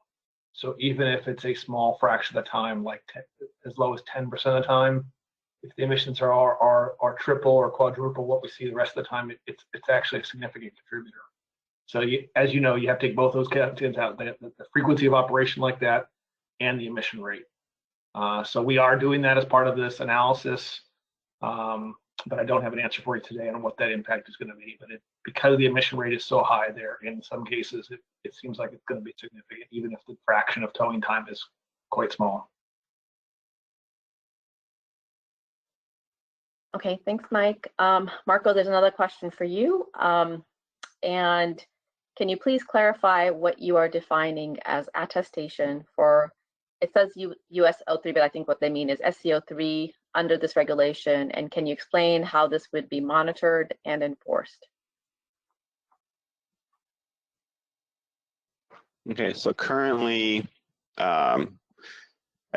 So even if it's a small fraction of the time, like as low as 10% of the time, if the emissions are triple or quadruple what we see the rest of the time, it's actually a significant contributor. So as you know, you have to take both those categories out, the frequency of operation like that and the emission rate. So we are doing that as part of this analysis, but I don't have an answer for you today on what that impact is going to be. But because the emission rate is so high there, in some cases, it seems like it's going to be significant, even if the fraction of towing time is quite small. Okay, thanks, Mike. Marco, there's another question for you. And can you please clarify what you are defining as attestation for, it says USo 3, but I think what they mean is SCO 3 under this regulation. And can you explain how this would be monitored and enforced? Okay, so currently, the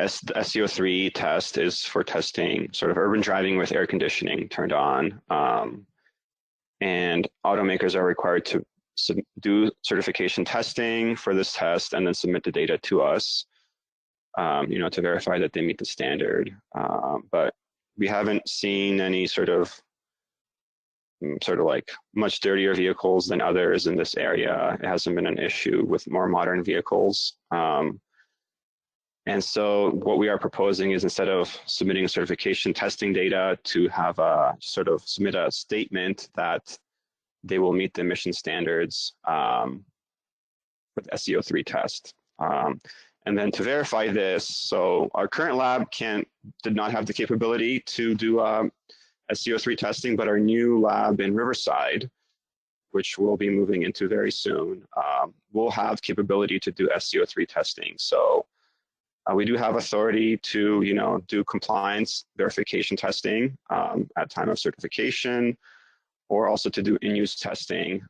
SCO 3 test is for testing sort of urban driving with air conditioning turned on. And automakers are required to do certification testing for this test and then submit the data to us, you know, to verify that they meet the standard. But we haven't seen any sort of like much dirtier vehicles than others in this area. It hasn't been an issue with more modern vehicles. And so what we are proposing is, instead of submitting certification testing data, to have a sort of submit a statement that they will meet the emission standards for the SCO 3 test. And then to verify this, so our current lab did not have the capability to do SCO 3 testing, but our new lab in Riverside, which we'll be moving into very soon, will have capability to do SCO 3 testing. So we do have authority to, you know, do compliance verification testing at time of certification, or also to do in-use testing.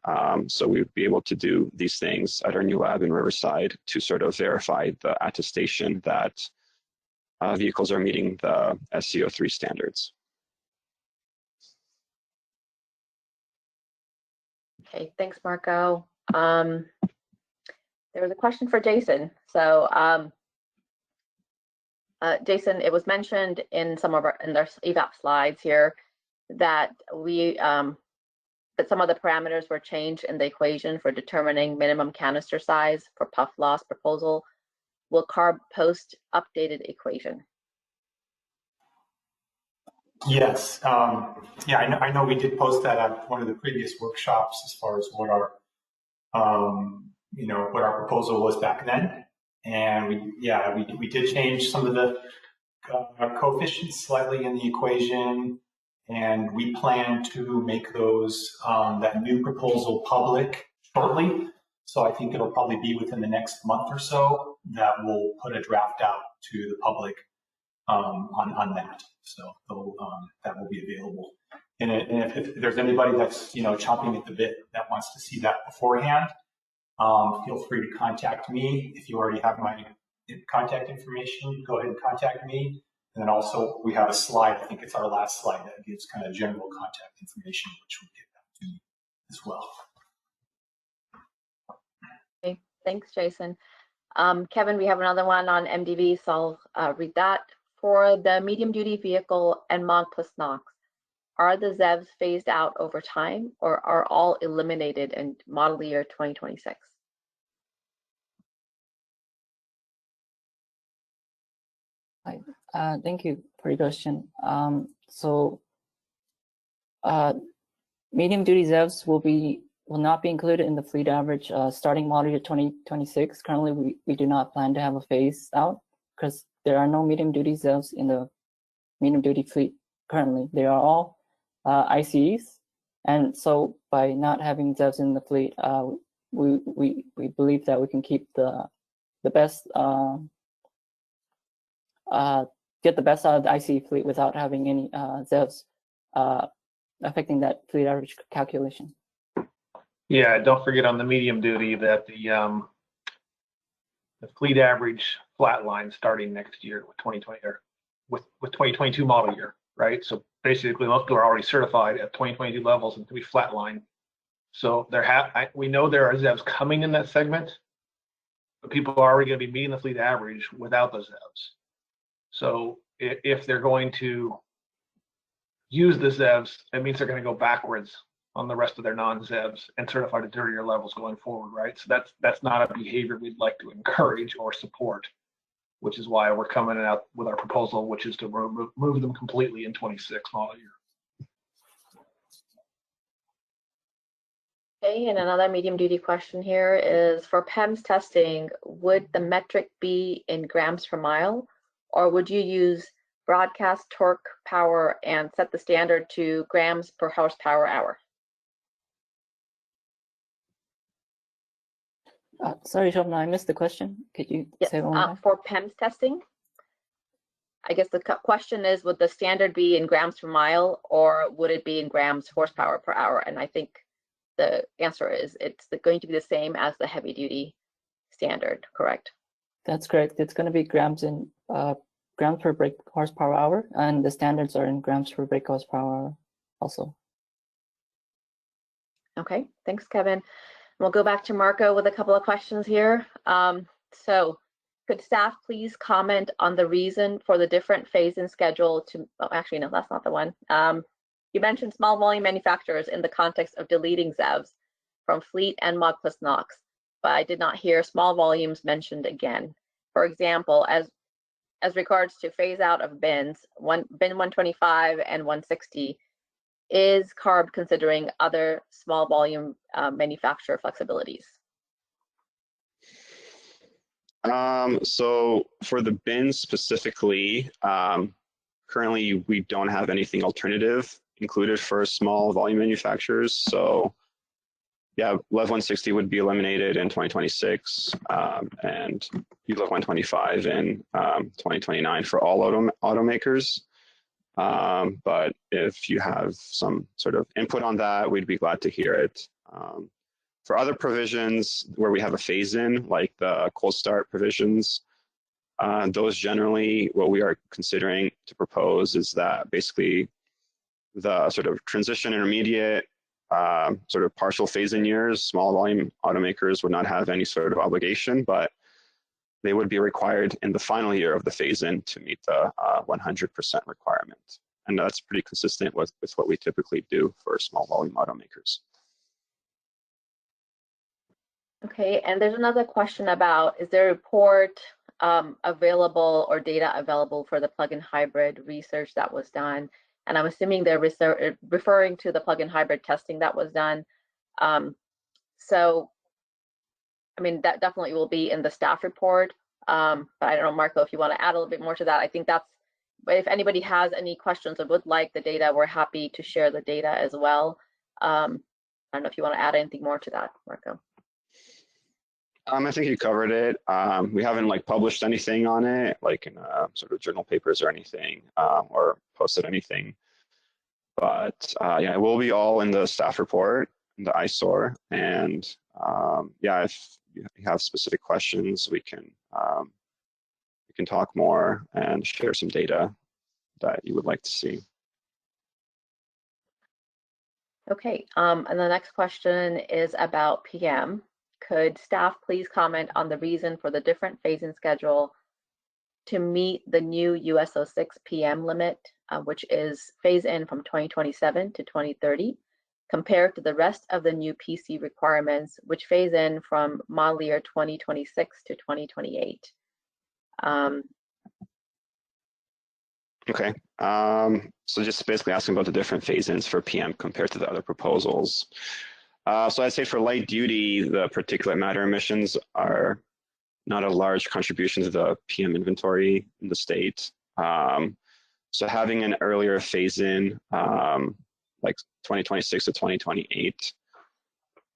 So we'd be able to do these things at our new lab in Riverside to sort of verify the attestation that vehicles are meeting the SCO 3 standards. Okay, thanks, Marco. There was a question for Jason. So Jason, it was mentioned in some of our evap slides here that that some of the parameters were changed in the equation for determining minimum canister size for puff loss proposal. Will CARB post updated equation? Yes, yeah, I know we did post that at one of the previous workshops as far as what our what our proposal was back then. And we did change some of the coefficients slightly in the equation, and we plan to make those that new proposal public shortly. So I think it'll probably be within the next month or so that we'll put a draft out to the public on that. So that will be available. And if there's anybody that's chomping at the bit that wants to see that beforehand, feel free to contact me. If you already have my contact information, go ahead and contact me. And then also we have a slide, I think it's our last slide, that gives kind of general contact information, which will get back to you as well. Okay, thanks, Jason. Kevin, we have another one on MDV, so I'll read that. For the medium duty vehicle NMOC plus NOx, are the ZEVs phased out over time, or are all eliminated in model year 2026? Thank you for your question. Medium duty ZEVs will not be included in the fleet average starting model year 2026. Currently, we do not plan to have a phase out because there are no medium duty ZEVs in the medium duty fleet currently. They are all ICEs, and so by not having ZEVs in the fleet, we believe that we can keep the best get the best out of the ICE fleet without having any ZEVs affecting that fleet average calculation. Yeah, don't forget on the medium duty that the fleet average flatline starting next year with 2020 or with 2022 model year, right? So basically, most people are already certified at 2022 levels and we flatline. So we know there are ZEVs coming in that segment, but people are already going to be meeting the fleet average without those ZEVs. So if they're going to use the ZEVs, it means they're going to go backwards on the rest of their non-ZEVs and certified at dirtier levels going forward, right? So that's not a behavior we'd like to encourage or support, which is why we're coming out with our proposal, which is to remove them completely in 26 model year. Okay, and another medium duty question here is for PEMS testing, would the metric be in grams per mile, or would you use broadcast torque power and set the standard to grams per horsepower hour? Sorry, Shobna, I missed the question. Could you say one more time? For PEMS testing, I guess the question is, would the standard be in grams per mile, or would it be in grams horsepower per hour? And I think the answer is it's going to be the same as the heavy duty standard, correct? That's correct. It's going to be grams per brake horsepower hour, and the standards are in grams per brake horsepower hour also. Okay, thanks, Kevin. We'll go back to Marco with a couple of questions here. So could staff please comment on the reason for the different phase-in schedule to, oh, actually, no, that's not the one. You mentioned small volume manufacturers in the context of deleting ZEVs from fleet NMOC plus NOx, but I did not hear small volumes mentioned again. For example, as regards to phase out of bins, bin 125 and 160, is CARB considering other small volume manufacturer flexibilities? So for the bins specifically, currently we don't have anything alternative included for small volume manufacturers. So yeah, LEV 160 would be eliminated in 2026 and ULEV 125 in 2029 for all automakers. But if you have some sort of input on that, we'd be glad to hear it. For other provisions where we have a phase-in, like the cold start provisions, those generally, what we are considering to propose is that basically the sort of transition intermediate, sort of partial phase-in years, small volume automakers would not have any sort of obligation, but they would be required in the final year of the phase-in to meet the 100% requirement. And that's pretty consistent with what we typically do for small volume automakers. Okay, and there's another question about, is there a report available or data available for the plug-in hybrid research that was done? And I'm assuming they're referring to the plug-in hybrid testing that was done. So I mean, that definitely will be in the staff report. But I don't know, Marco, if you want to add a little bit more to that. I think that's, but if anybody has any questions or would like the data, we're happy to share the data as well. I don't know if you want to add anything more to that, Marco. I think you covered it. We haven't like published anything on it, like in sort of journal papers or anything, or posted anything. But yeah, it will be all in the staff report, in the ISOR. And yeah, if you have specific questions, we can talk more and share some data that you would like to see. Okay, and the next question is about PM. Could staff please comment on the reason for the different phase-in schedule to meet the new USo6 PM limit, which is phase-in from 2027 to 2030, compared to the rest of the new PC requirements, which phase in from model year 2026 to 2028? Okay, so just basically asking about the different phase-ins for PM compared to the other proposals. So I'd say for light duty, the particulate matter emissions are not a large contribution to the PM inventory in the state. So having an earlier phase-in, like 2026 to 2028,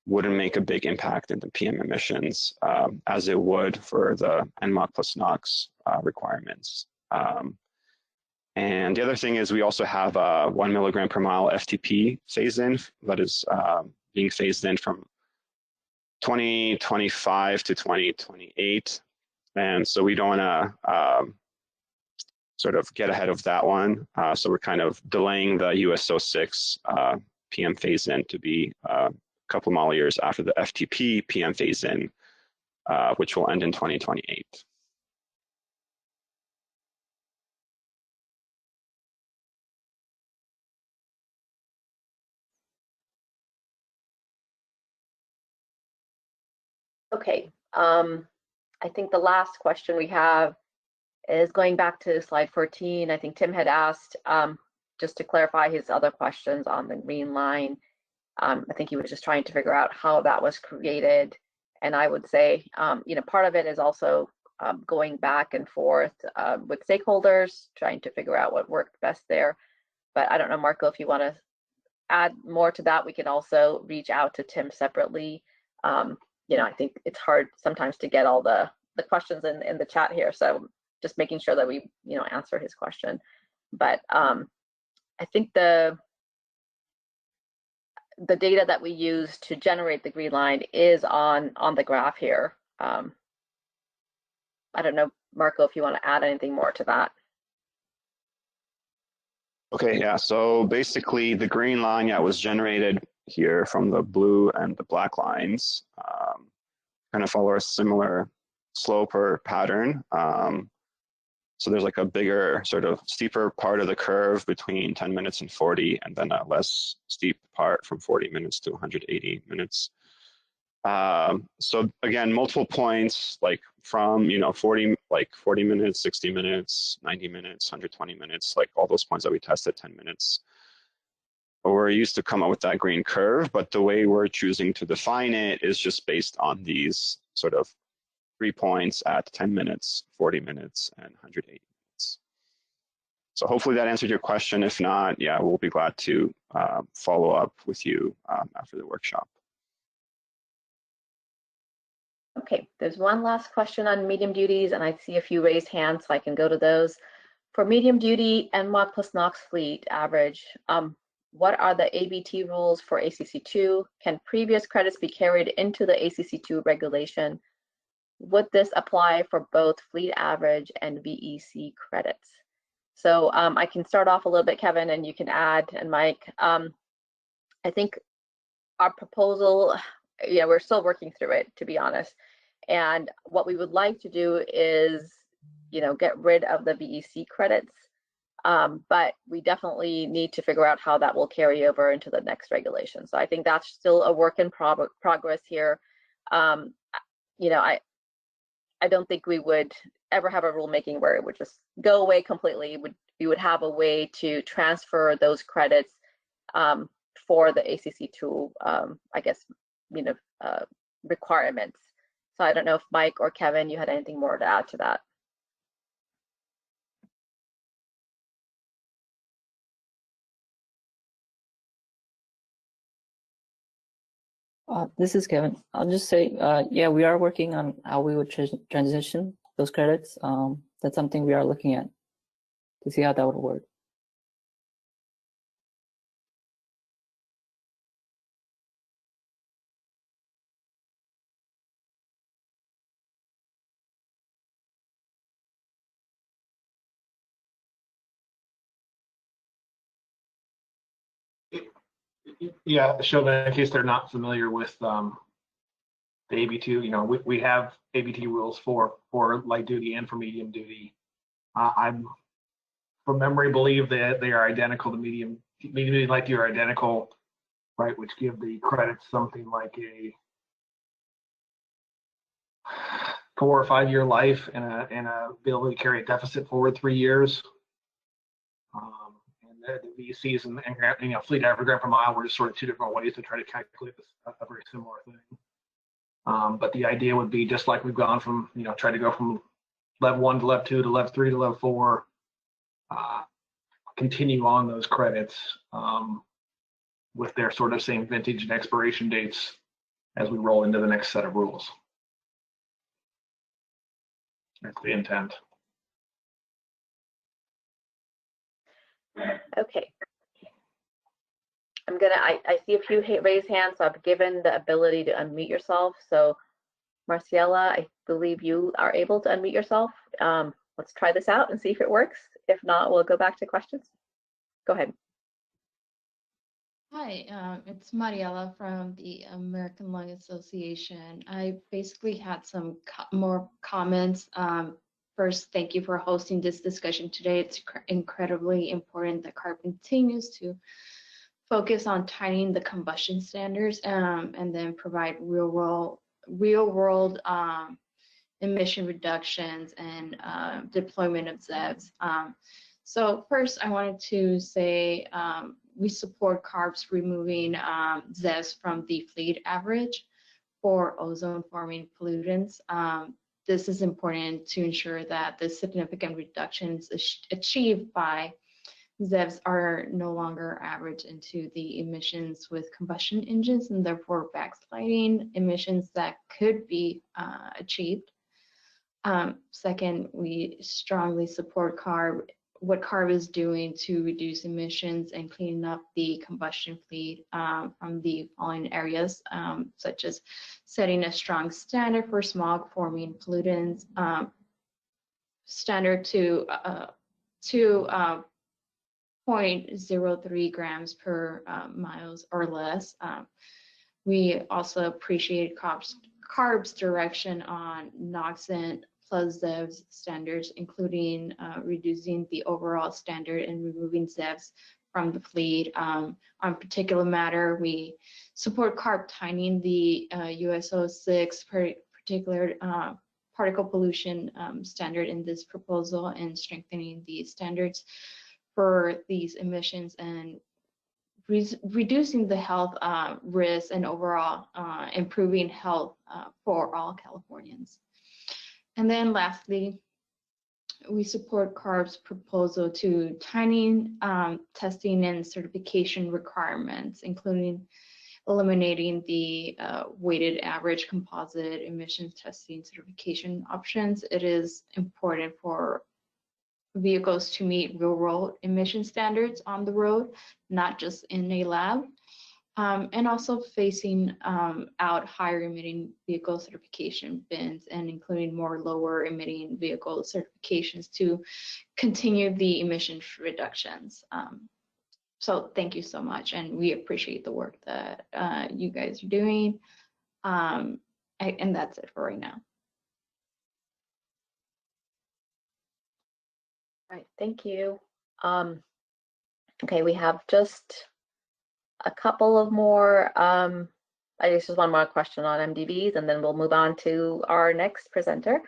wouldn't make a big impact in the PM emissions as it would for the nmoc plus NOx requirements. And the other thing is we also have a 1 milligram per mile FTP phase-in that is being phased in from 2025 to 2028. And so we don't want to sort of get ahead of that one. So we're kind of delaying the USo6 PM phase-in to be a couple model years after the FTP PM phase-in, which will end in 2028. Okay, I think the last question we have is going back to slide 14. I think Tim had asked, just to clarify his other questions on the green line. I think he was just trying to figure out how that was created. And I would say, you know, part of it is also going back and forth with stakeholders, trying to figure out what worked best there. But I don't know, Marco, if you want to add more to that, we can also reach out to Tim separately. You know, I think it's hard sometimes to get all the questions in the chat here. So just making sure that we, you know, answer his question. But I think the data that we use to generate the green line is on the graph here. I don't know, Marco, if you want to add anything more to that. Okay, yeah, so basically the green line, yeah, was generated here from the blue and the black lines, kind of follow a similar slope or pattern. So there's like a bigger sort of steeper part of the curve between 10 minutes and 40, and then a less steep part from 40 minutes to 180 minutes. So again, multiple points, like from, you know, 40 minutes, 60 minutes, 90 minutes, 120 minutes, like all those points that we tested, 10 minutes. We're used to come up with that green curve, but the way we're choosing to define it is just based on these sort of 3 points at 10 minutes, 40 minutes, and 180 minutes. So hopefully that answered your question. If not, yeah, we'll be glad to follow up with you after the workshop. Okay, there's one last question on medium duties, and I see a few raised hands, so I can go to those. For medium duty nmoc plus NOx fleet average, what are the ABT rules for ACC II? Can previous credits be carried into the ACC II regulation? Would this apply for both fleet average and VEC credits? So I can start off a little bit, Kevin, and you can add, and Mike. I think our proposal, yeah, we're still working through it, to be honest. And what we would like to do is, you know, get rid of the VEC credits. But we definitely need to figure out how that will carry over into the next regulation. So I think that's still a work in progress here. You know, I don't think we would ever have a rulemaking where it would just go away completely. We would have a way to transfer those credits for the ACC II, I guess, you know, requirements. So I don't know if Mike or Kevin, you had anything more to add to that. This is Kevin. I'll just say, yeah, we are working on how we would transition those credits. That's something we are looking at to see how that would work. Yeah, Chauvin, in case they're not familiar with the AB2, we have ABT rules for light duty and for medium duty. I'm from memory believe that they are identical to medium duty, light duty are identical, right? Which give the credits something like a 4 or 5 year life and a ability to carry a deficit forward 3 years. And the VCs and fleet average gram per mile were just sort of two different ways to try to calculate a very similar thing. But the idea would be just like we've gone from, try to go from LEV 1 to LEV 2 to LEV 3 to LEV 4, continue on those credits with their sort of same vintage and expiration dates as we roll into the next set of rules. That's the intent. Okay. I see a few raised hands, so I've given the ability to unmute yourself. So Marciela, I believe you are able to unmute yourself. Let's try this out and see if it works. If not, we'll go back to questions. Go ahead. Hi, it's Mariela from the American Lung Association. I basically had some more comments. First, thank you for hosting this discussion today. It's incredibly important that CARB continues to focus on tightening the combustion standards and then provide real world emission reductions and deployment of ZEVs. So first, I wanted to say we support CARB's removing ZEVs from the fleet average for ozone-forming pollutants. This is important to ensure that the significant reductions achieved by ZEVs are no longer averaged into the emissions with combustion engines and therefore backsliding emissions that could be achieved. Second, we strongly support what CARB is doing to reduce emissions and cleaning up the combustion fleet from the following areas, such as setting a strong standard for smog-forming pollutants, standard to 0.03 grams per miles or less. We also appreciate CARB's direction on NOx and plus ZEVs standards, including reducing the overall standard and removing ZEVs from the fleet. On particular matter, we support CARB tightening the USo6 particular particle pollution standard in this proposal and strengthening the standards for these emissions and reducing the health risks and overall improving health for all Californians. And then lastly, we support CARB's proposal to tightening testing and certification requirements, including eliminating the weighted average composite emissions testing certification options. It is important for vehicles to meet real-world emission standards on the road, not just in a lab. And also phasing out higher emitting vehicle certification bins and including more lower emitting vehicle certifications to continue the emission reductions. So thank you so much, and we appreciate the work that you guys are doing. And that's it for right now. All right, thank you. Okay, we have just a couple of more, I guess just one more question on MDVs, and then we'll move on to our next presenter.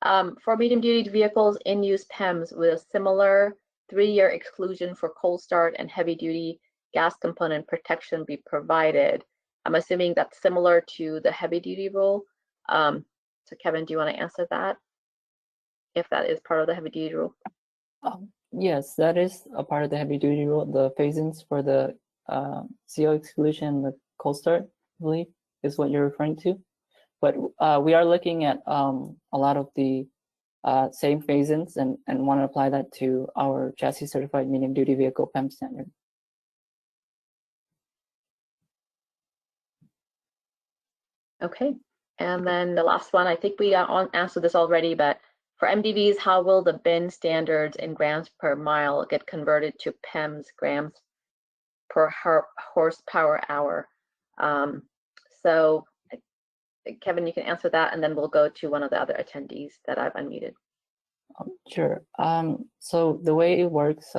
For medium duty vehicles in use PEMs with a similar 3-year exclusion for cold start and heavy duty gas component protection be provided. I'm assuming that's similar to the heavy duty rule. So Kevin, do you want to answer that? If that is part of the heavy duty rule? Yes, that is a part of the heavy duty rule. The phase-ins for the CO exclusion, the cold start, I believe, is what you're referring to. But we are looking at a lot of the same phase-ins and want to apply that to our chassis certified medium duty vehicle PEM standard. Okay, and then the last one, I think we answered this already, but for MDVs, how will the bin standards in grams per mile get converted to PEMS, grams per horsepower hour? So Kevin, you can answer that, and then we'll go to one of the other attendees that I've unmuted. Sure. So the way it works,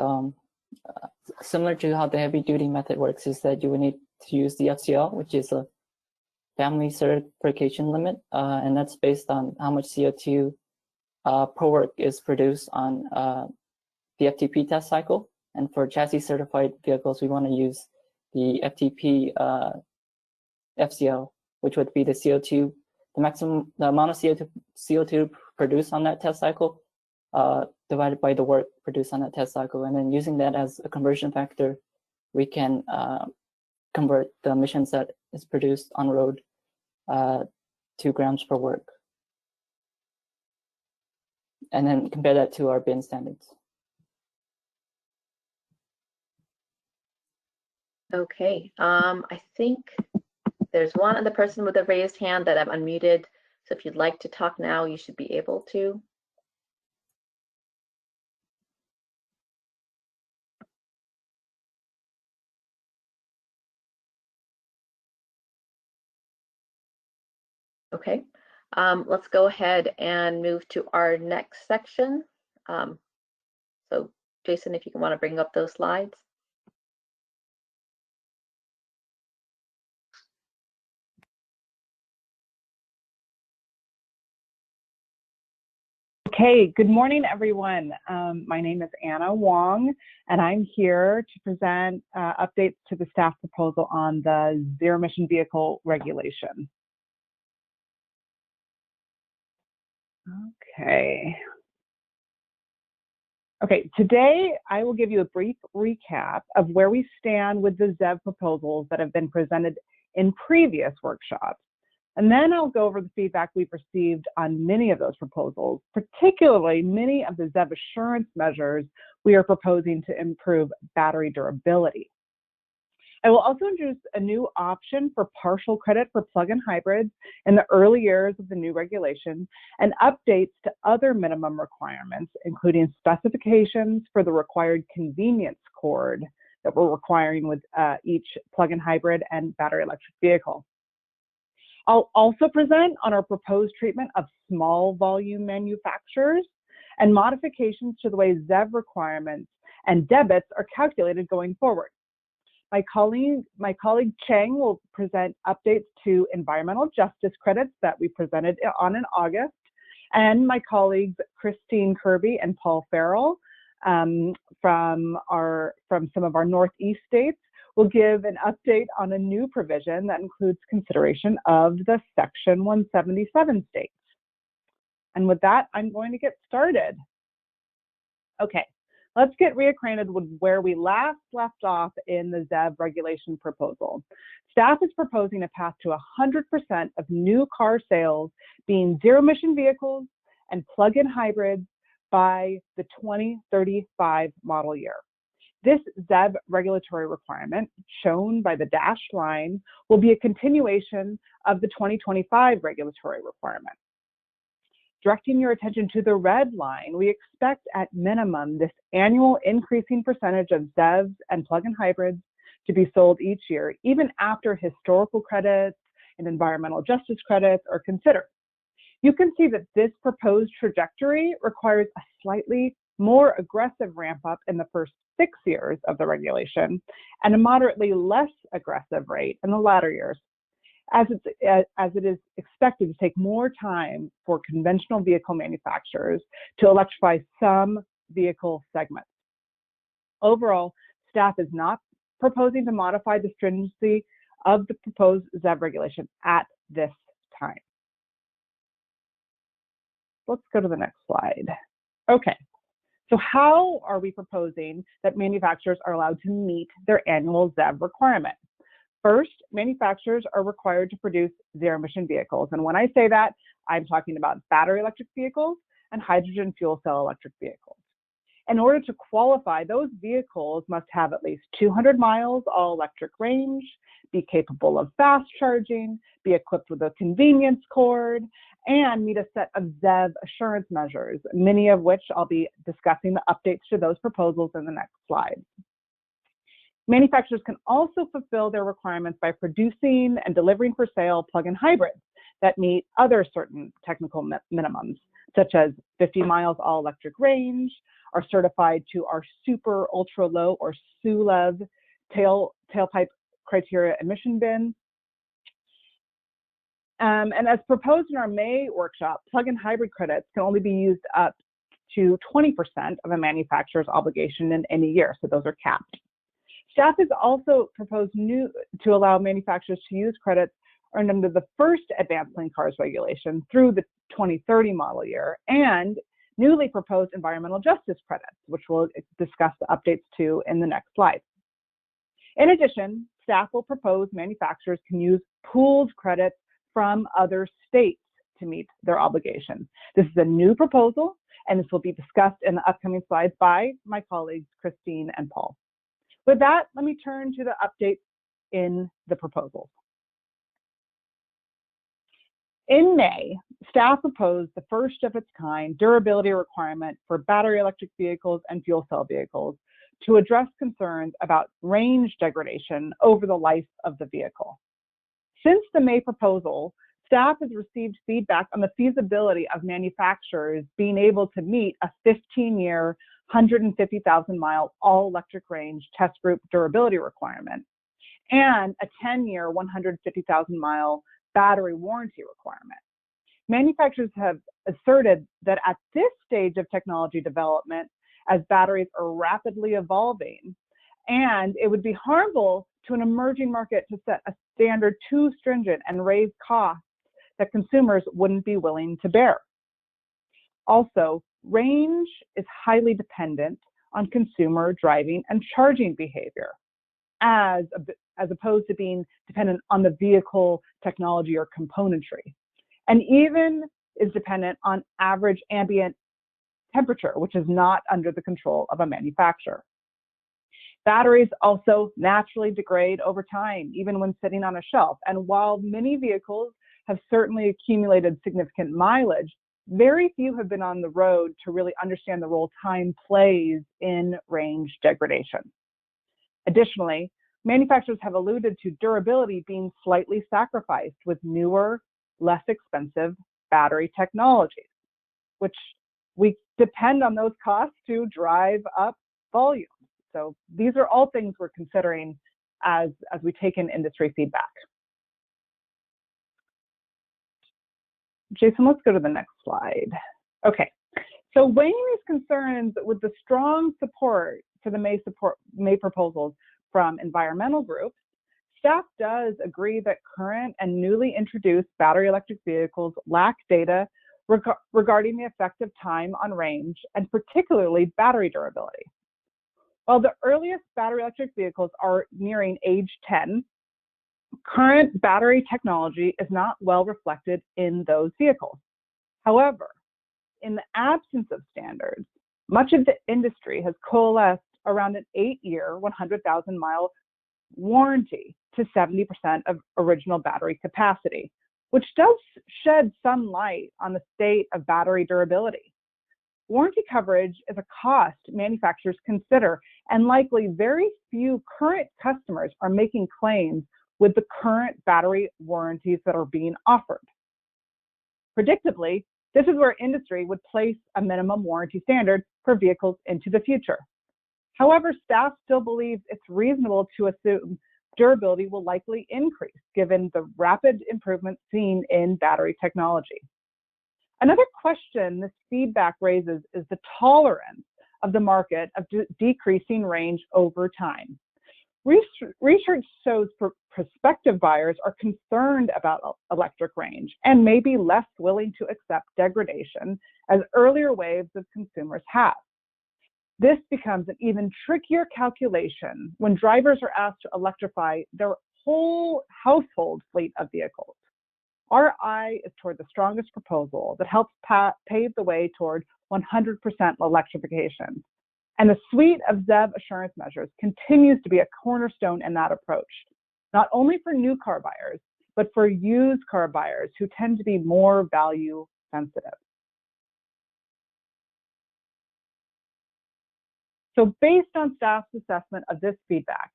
similar to how the heavy duty method works, is that you will need to use the FCL, which is a family certification limit, and that's based on how much CO2 per work is produced on the FTP test cycle. And for chassis certified vehicles, we want to use the FTP FCL, which would be the CO2, the amount of CO2 produced on that test cycle divided by the work produced on that test cycle. And then using that as a conversion factor, we can convert the emissions that is produced on road to grams per work. And then compare that to our bin standards. Okay, I think there's one other person with a raised hand that I've unmuted. So if you'd like to talk now, you should be able to. Okay, let's go ahead and move to our next section. So Jason, if you want to bring up those slides. Okay, good morning, everyone. My name is Anna Wong, and I'm here to present updates to the staff proposal on the zero-emission vehicle regulation. Okay, today I will give you a brief recap of where we stand with the ZEV proposals that have been presented in previous workshops. And then I'll go over the feedback we've received on many of those proposals, particularly many of the ZEV assurance measures we are proposing to improve battery durability. I will also introduce a new option for partial credit for plug-in hybrids in the early years of the new regulation and updates to other minimum requirements, including specifications for the required convenience cord that we're requiring with each plug-in hybrid and battery electric vehicle. I'll also present on our proposed treatment of small volume manufacturers and modifications to the way ZEV requirements and debits are calculated going forward. My colleague Cheng will present updates to environmental justice credits that we presented on in August, and my colleagues Christine Kirby and Paul Farrell from some of our Northeast states will give an update on a new provision that includes consideration of the Section 177 states. And with that, I'm going to get started. Okay. Let's get reacquainted with where we last left off in the ZEV regulation proposal. Staff is proposing a path to 100% of new car sales being zero-emission vehicles and plug-in hybrids by the 2035 model year. This ZEV regulatory requirement, shown by the dashed line, will be a continuation of the 2025 regulatory requirement. Directing your attention to the red line, we expect at minimum this annual increasing percentage of ZEVs and plug-in hybrids to be sold each year, even after historical credits and environmental justice credits are considered. You can see that this proposed trajectory requires a slightly more aggressive ramp up in the first 6 years of the regulation and a moderately less aggressive rate in the latter years, as it is expected to take more time for conventional vehicle manufacturers to electrify some vehicle segments. Overall, staff is not proposing to modify the stringency of the proposed ZEV regulation at this time. let's go to the next slide. Okay, so how are we proposing that manufacturers are allowed to meet their annual ZEV requirement? First, manufacturers are required to produce zero-emission vehicles. And when I say that, I'm talking about battery electric vehicles and hydrogen fuel cell electric vehicles. In order to qualify, those vehicles must have at least 200 miles all-electric range, be capable of fast charging, be equipped with a convenience cord, and meet a set of ZEV assurance measures, many of which I'll be discussing the updates to those proposals in the next slide. Manufacturers can also fulfill their requirements by producing and delivering for sale plug-in hybrids that meet other certain technical minimums, such as 50 miles all-electric range, are certified to our super ultra low or SULEV tailpipe criteria emission bin. And as proposed in our May workshop, plug-in hybrid credits can only be used up to 20% of a manufacturer's obligation in any year, so those are capped. Staff has also proposed to allow manufacturers to use credits earned under the first Advanced Clean Cars regulation through the 2030 model year, and newly proposed environmental justice credits, which we'll discuss the updates to in the next slide. In addition, staff will propose manufacturers can use pooled credits from other states to meet their obligations. This is a new proposal, and this will be discussed in the upcoming slides by my colleagues, Christine and Paul. With that, let me turn to the updates in the proposals. In May, staff proposed the first of its kind durability requirement for battery electric vehicles and fuel cell vehicles to address concerns about range degradation over the life of the vehicle. Since the May proposal, staff has received feedback on the feasibility of manufacturers being able to meet a 15-year, 150,000-mile all-electric range test group durability requirement and a 10-year, 150,000-mile battery warranty requirement. Manufacturers have asserted that at this stage of technology development, as batteries are rapidly evolving, and it would be harmful to an emerging market to set a standard too stringent and raise costs that consumers wouldn't be willing to bear. Also, range is highly dependent on consumer driving and charging behavior, as opposed to being dependent on the vehicle technology or componentry, and even is dependent on average ambient temperature, which is not under the control of a manufacturer. Batteries also naturally degrade over time, even when sitting on a shelf. And while many vehicles have certainly accumulated significant mileage, very few have been on the road to really understand the role time plays in range degradation. Additionally, manufacturers have alluded to durability being slightly sacrificed with newer, less expensive battery technologies, which we depend on those costs to drive up volume. So these are all things we're considering as we take in industry feedback. Jason, let's go to the next slide. Okay, so weighing these concerns with the strong support for the May proposals from environmental groups, staff does agree that current and newly introduced battery electric vehicles lack data regarding the effective time on range and particularly battery durability. While the earliest battery electric vehicles are nearing age 10, current battery technology is not well reflected in those vehicles. However, in the absence of standards, much of the industry has coalesced around an 8-year, 100,000-mile warranty to 70% of original battery capacity, which does shed some light on the state of battery durability. Warranty coverage is a cost manufacturers consider, and likely very few current customers are making claims with the current battery warranties that are being offered. Predictably, this is where industry would place a minimum warranty standard for vehicles into the future. However, staff still believes it's reasonable to assume durability will likely increase given the rapid improvements seen in battery technology. Another question this feedback raises is the tolerance of the market of decreasing range over time. Research shows prospective buyers are concerned about electric range and may be less willing to accept degradation as earlier waves of consumers have. This becomes an even trickier calculation when drivers are asked to electrify their whole household fleet of vehicles. Our eye is toward the strongest proposal that helps pave the way toward 100% electrification. And the suite of ZEV assurance measures continues to be a cornerstone in that approach, not only for new car buyers, but for used car buyers who tend to be more value sensitive. So based on staff's assessment of this feedback,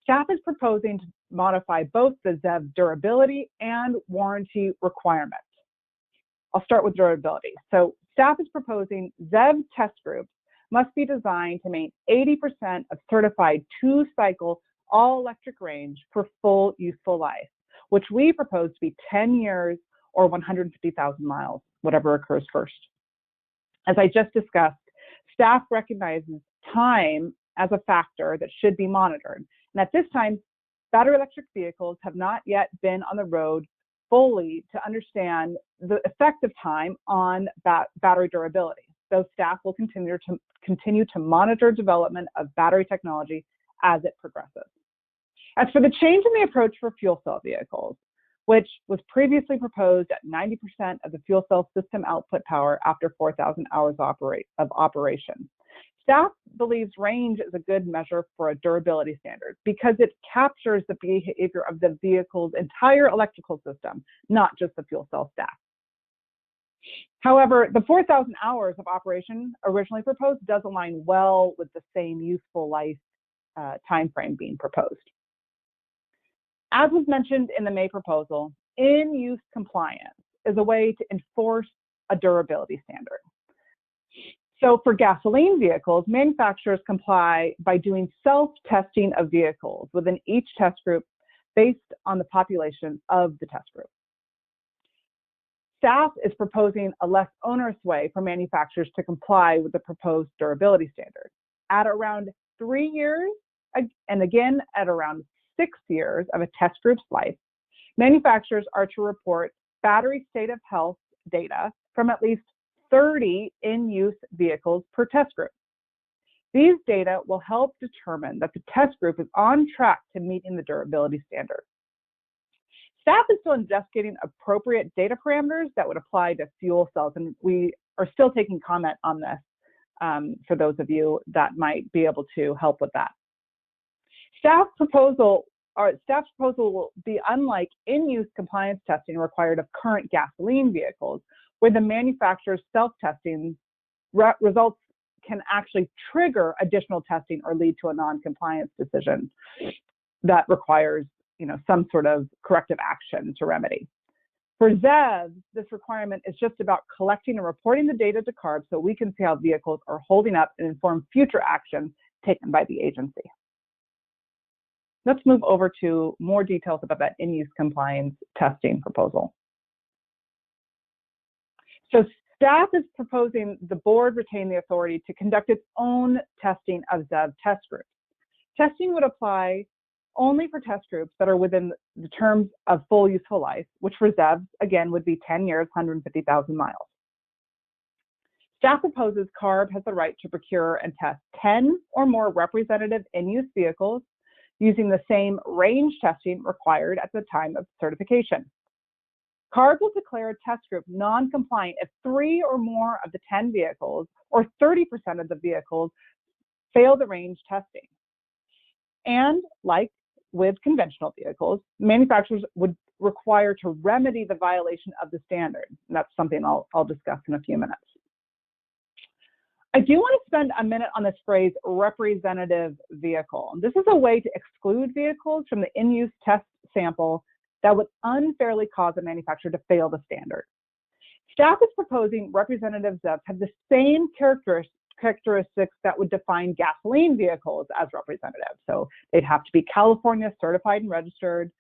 staff is proposing to modify both the ZEV durability and warranty requirements. I'll start with durability. So staff is proposing ZEV test groups must be designed to maintain 80% of certified 2-cycle all-electric range for full useful life, which we propose to be 10 years or 150,000 miles, whatever occurs first. As I just discussed, staff recognizes time as a factor that should be monitored. And at this time, battery electric vehicles have not yet been on the road fully to understand the effect of time on battery durability. So staff will continue to monitor development of battery technology as it progresses. As for the change in the approach for fuel cell vehicles, which was previously proposed at 90% of the fuel cell system output power after 4,000 hours of operation, staff believes range is a good measure for a durability standard because it captures the behavior of the vehicle's entire electrical system, not just the fuel cell stack. However, the 4,000 hours of operation originally proposed does align well with the same useful life timeframe being proposed. As was mentioned in the May proposal, in-use compliance is a way to enforce a durability standard. So for gasoline vehicles, manufacturers comply by doing self-testing of vehicles within each test group based on the population of the test group. Staff is proposing a less onerous way for manufacturers to comply with the proposed durability standard. At around 3 years, and again at around 6 years of a test group's life, manufacturers are to report battery state of health data from at least 30 in-use vehicles per test group. These data will help determine that the test group is on track to meeting the durability standard. Staff is still investigating appropriate data parameters that would apply to fuel cells, and we are still taking comment on this for those of you that might be able to help with that. Staff's proposal will be unlike in-use compliance testing required of current gasoline vehicles, where the manufacturer's self-testing results can actually trigger additional testing or lead to a non-compliance decision that requires some sort of corrective action to remedy. For ZEVs, this requirement is just about collecting and reporting the data to CARB so we can see how vehicles are holding up and inform future actions taken by the agency. Let's move over to more details about that in-use compliance testing proposal. So staff is proposing the board retain the authority to conduct its own testing of ZEV test groups. Testing would apply only for test groups that are within the terms of full useful life, which for ZEVs, again, would be 10 years, 150,000 miles. Staff proposes CARB has the right to procure and test 10 or more representative in-use vehicles using the same range testing required at the time of certification. CARB will declare a test group non-compliant if 3 or more of the 10 vehicles or 30% of the vehicles fail the range testing. And like with conventional vehicles, manufacturers would require to remedy the violation of the standard. And that's something I'll discuss in a few minutes. I do want to spend a minute on this phrase, representative vehicle. This is a way to exclude vehicles from the in-use test sample that would unfairly cause a manufacturer to fail the standard. Staff is proposing representative ZEVs have the same characteristics that would define gasoline vehicles as representative. So they'd have to be California certified and registered,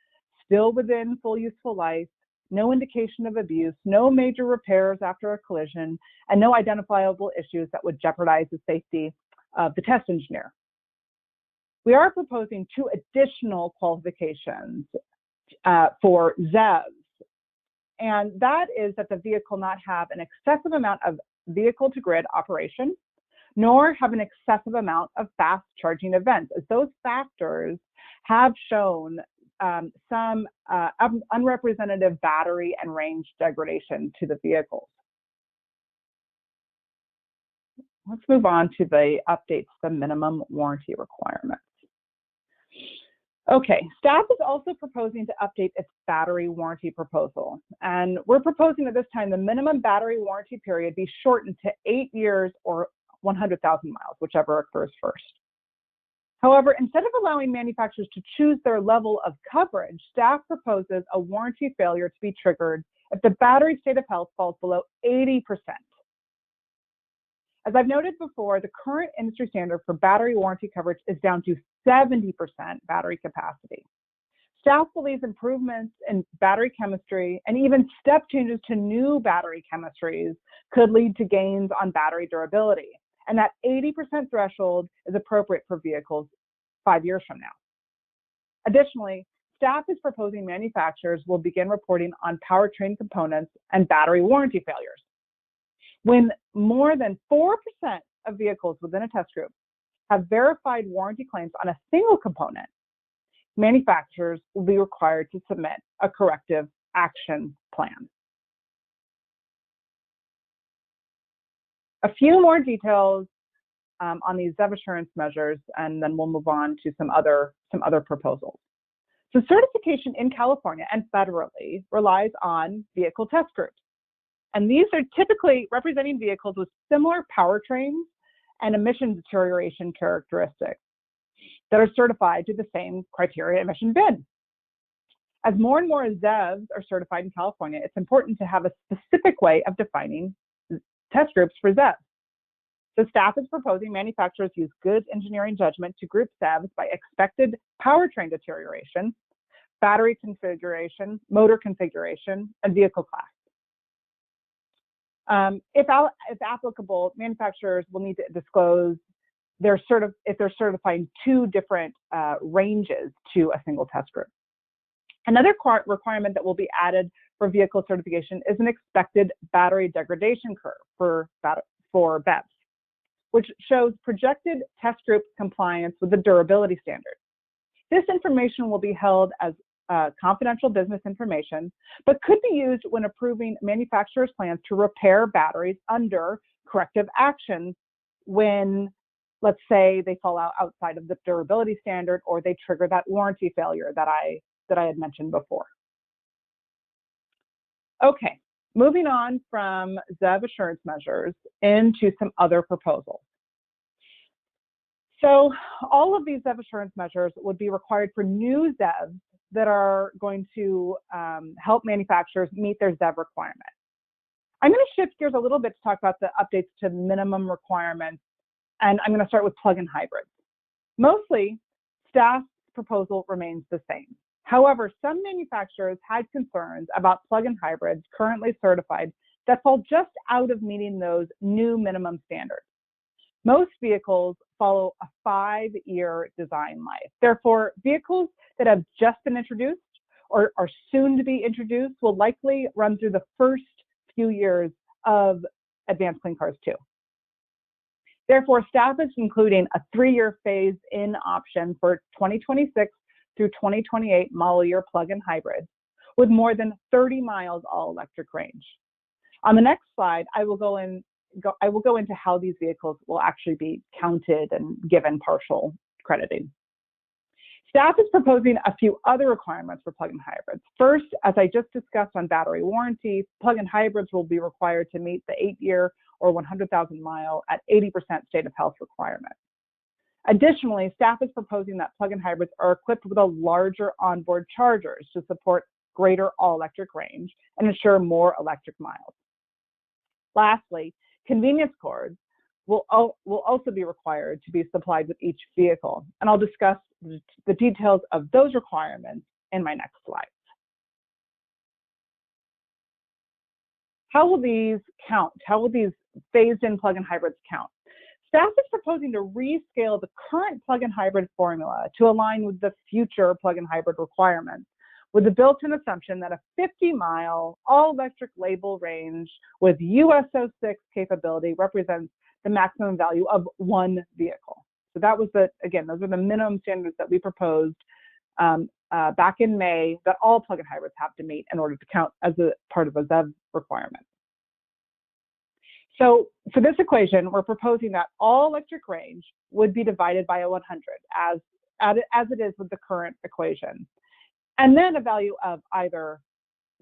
still within full useful life, no indication of abuse, no major repairs after a collision, and no identifiable issues that would jeopardize the safety of the test engineer. we are proposing 2 additional qualifications for ZEVs. And that is that the vehicle not have an excessive amount of vehicle-to-grid operation, nor have an excessive amount of fast charging events, as those factors have shown some unrepresentative battery and range degradation to the vehicles. Let's move on to the updates to the minimum warranty requirements. Okay, staff is also proposing to update its battery warranty proposal. And we're proposing at this time the minimum battery warranty period be shortened to 8 years or 100,000 miles, whichever occurs first. However, instead of allowing manufacturers to choose their level of coverage, staff proposes a warranty failure to be triggered if the battery state of health falls below 80%. As I've noted before, the current industry standard for battery warranty coverage is down to 70% battery capacity. Staff believes improvements in battery chemistry and even step changes to new battery chemistries could lead to gains on battery durability, and that 80% threshold is appropriate for vehicles 5 years from now. Additionally, staff is proposing manufacturers will begin reporting on powertrain components and battery warranty failures. When more than 4% of vehicles within a test group have verified warranty claims on a single component, manufacturers will be required to submit a corrective action plan. A few more details on these ZEV assurance measures, and then we'll move on to some other proposals. So certification in California and federally relies on vehicle test groups. And these are typically representing vehicles with similar powertrains and emission deterioration characteristics that are certified to the same criteria emission bin. As more and more ZEVs are certified in California, it's important to have a specific way of defining test groups for ZEVs. So staff is proposing manufacturers use good engineering judgment to group ZEVs by expected powertrain deterioration, battery configuration, motor configuration, and vehicle class. If applicable, manufacturers will need to disclose if they're certifying 2 different ranges to a single test group. Another requirement that will be added for vehicle certification is an expected battery degradation curve for BEVs, which shows projected test group compliance with the durability standard. This information will be held as confidential business information, but could be used when approving manufacturers' plans to repair batteries under corrective actions when, let's say, they fall outside of the durability standard or they trigger that warranty failure that I had mentioned before. Okay, moving on from ZEV assurance measures into some other proposals. So all of these ZEV assurance measures would be required for new ZEVs that are going to help manufacturers meet their ZEV requirement. I'm going to shift gears a little bit to talk about the updates to minimum requirements, and I'm going to start with plug-in hybrids. Mostly, staff's proposal remains the same. However, some manufacturers had concerns about plug-in hybrids currently certified that fall just out of meeting those new minimum standards. Most vehicles follow a 5-year design life. Therefore, vehicles that have just been introduced or are soon to be introduced will likely run through the first few years of Advanced Clean Cars 2. Therefore, staff is including a 3-year phase-in option for 2026 through 2028 model year plug-in hybrids with more than 30 miles all-electric range. On the next slide, I will go into how these vehicles will actually be counted and given partial crediting. Staff is proposing a few other requirements for plug-in hybrids. First, as I just discussed on battery warranty, plug-in hybrids will be required to meet the 8-year or 100,000 mile at 80% state of health requirement. Additionally, staff is proposing that plug-in hybrids are equipped with a larger onboard chargers to support greater all-electric range and ensure more electric miles. Lastly, convenience cords will also be required to be supplied with each vehicle, and I'll discuss the details of those requirements in my next slide. How will these count? How will these phased-in plug-in hybrids count? Staff is proposing to rescale the current plug-in hybrid formula to align with the future plug-in hybrid requirements, with the built-in assumption that a 50-mile all-electric label range with USo6 capability represents the maximum value of one vehicle. So that was again, those are the minimum standards that we proposed back in May that all plug-in hybrids have to meet in order to count as a part of a ZEV requirement. So for this equation, we're proposing that all electric range would be divided by 100 as it is with the current equation. And then a value of either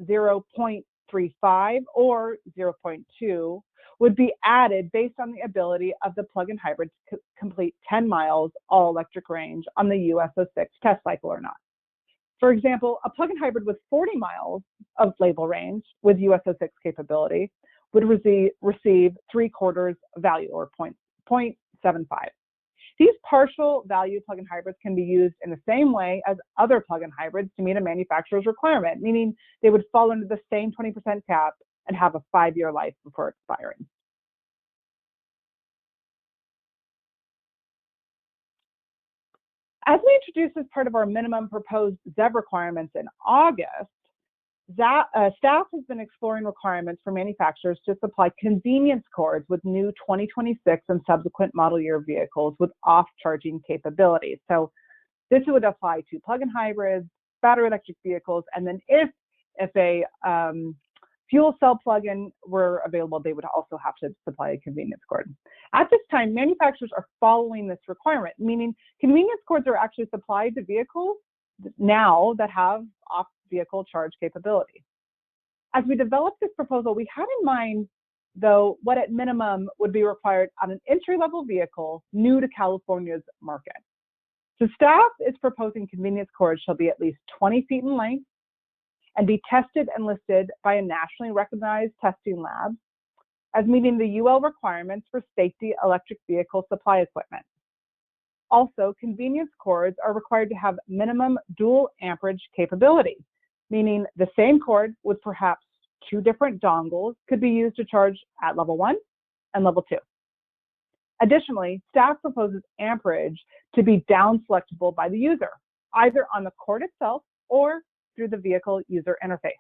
0.35 or 0.2 would be added based on the ability of the plug-in hybrid to complete 10 miles all electric range on the USo6 test cycle or not. For example, a plug-in hybrid with 40 miles of label range with USo6 capability would receive 3/4 value or 0.75. These partial value plug-in hybrids can be used in the same way as other plug-in hybrids to meet a manufacturer's requirement, meaning they would fall under the same 20% cap and have a 5-year life before expiring. As we introduced as part of our minimum proposed ZEV requirements in August, staff has been exploring requirements for manufacturers to supply convenience cords with new 2026 and subsequent model year vehicles with off-charging capabilities. So this would apply to plug-in hybrids, battery electric vehicles, and then if a fuel cell plug-in were available, they would also have to supply a convenience cord. At this time, manufacturers are following this requirement, meaning convenience cords are actually supplied to vehicles now that have off-vehicle charge capability. As we developed this proposal, we had in mind, though, what at minimum would be required on an entry-level vehicle new to California's market. So staff is proposing convenience cords shall be at least 20 feet in length and be tested and listed by a nationally recognized testing lab as meeting the UL requirements for safety electric vehicle supply equipment. Also, convenience cords are required to have minimum dual amperage capability, meaning the same cord with perhaps 2 different dongles could be used to charge at level 1 and level 2. Additionally, staff proposes amperage to be down selectable by the user, either on the cord itself or through the vehicle user interface.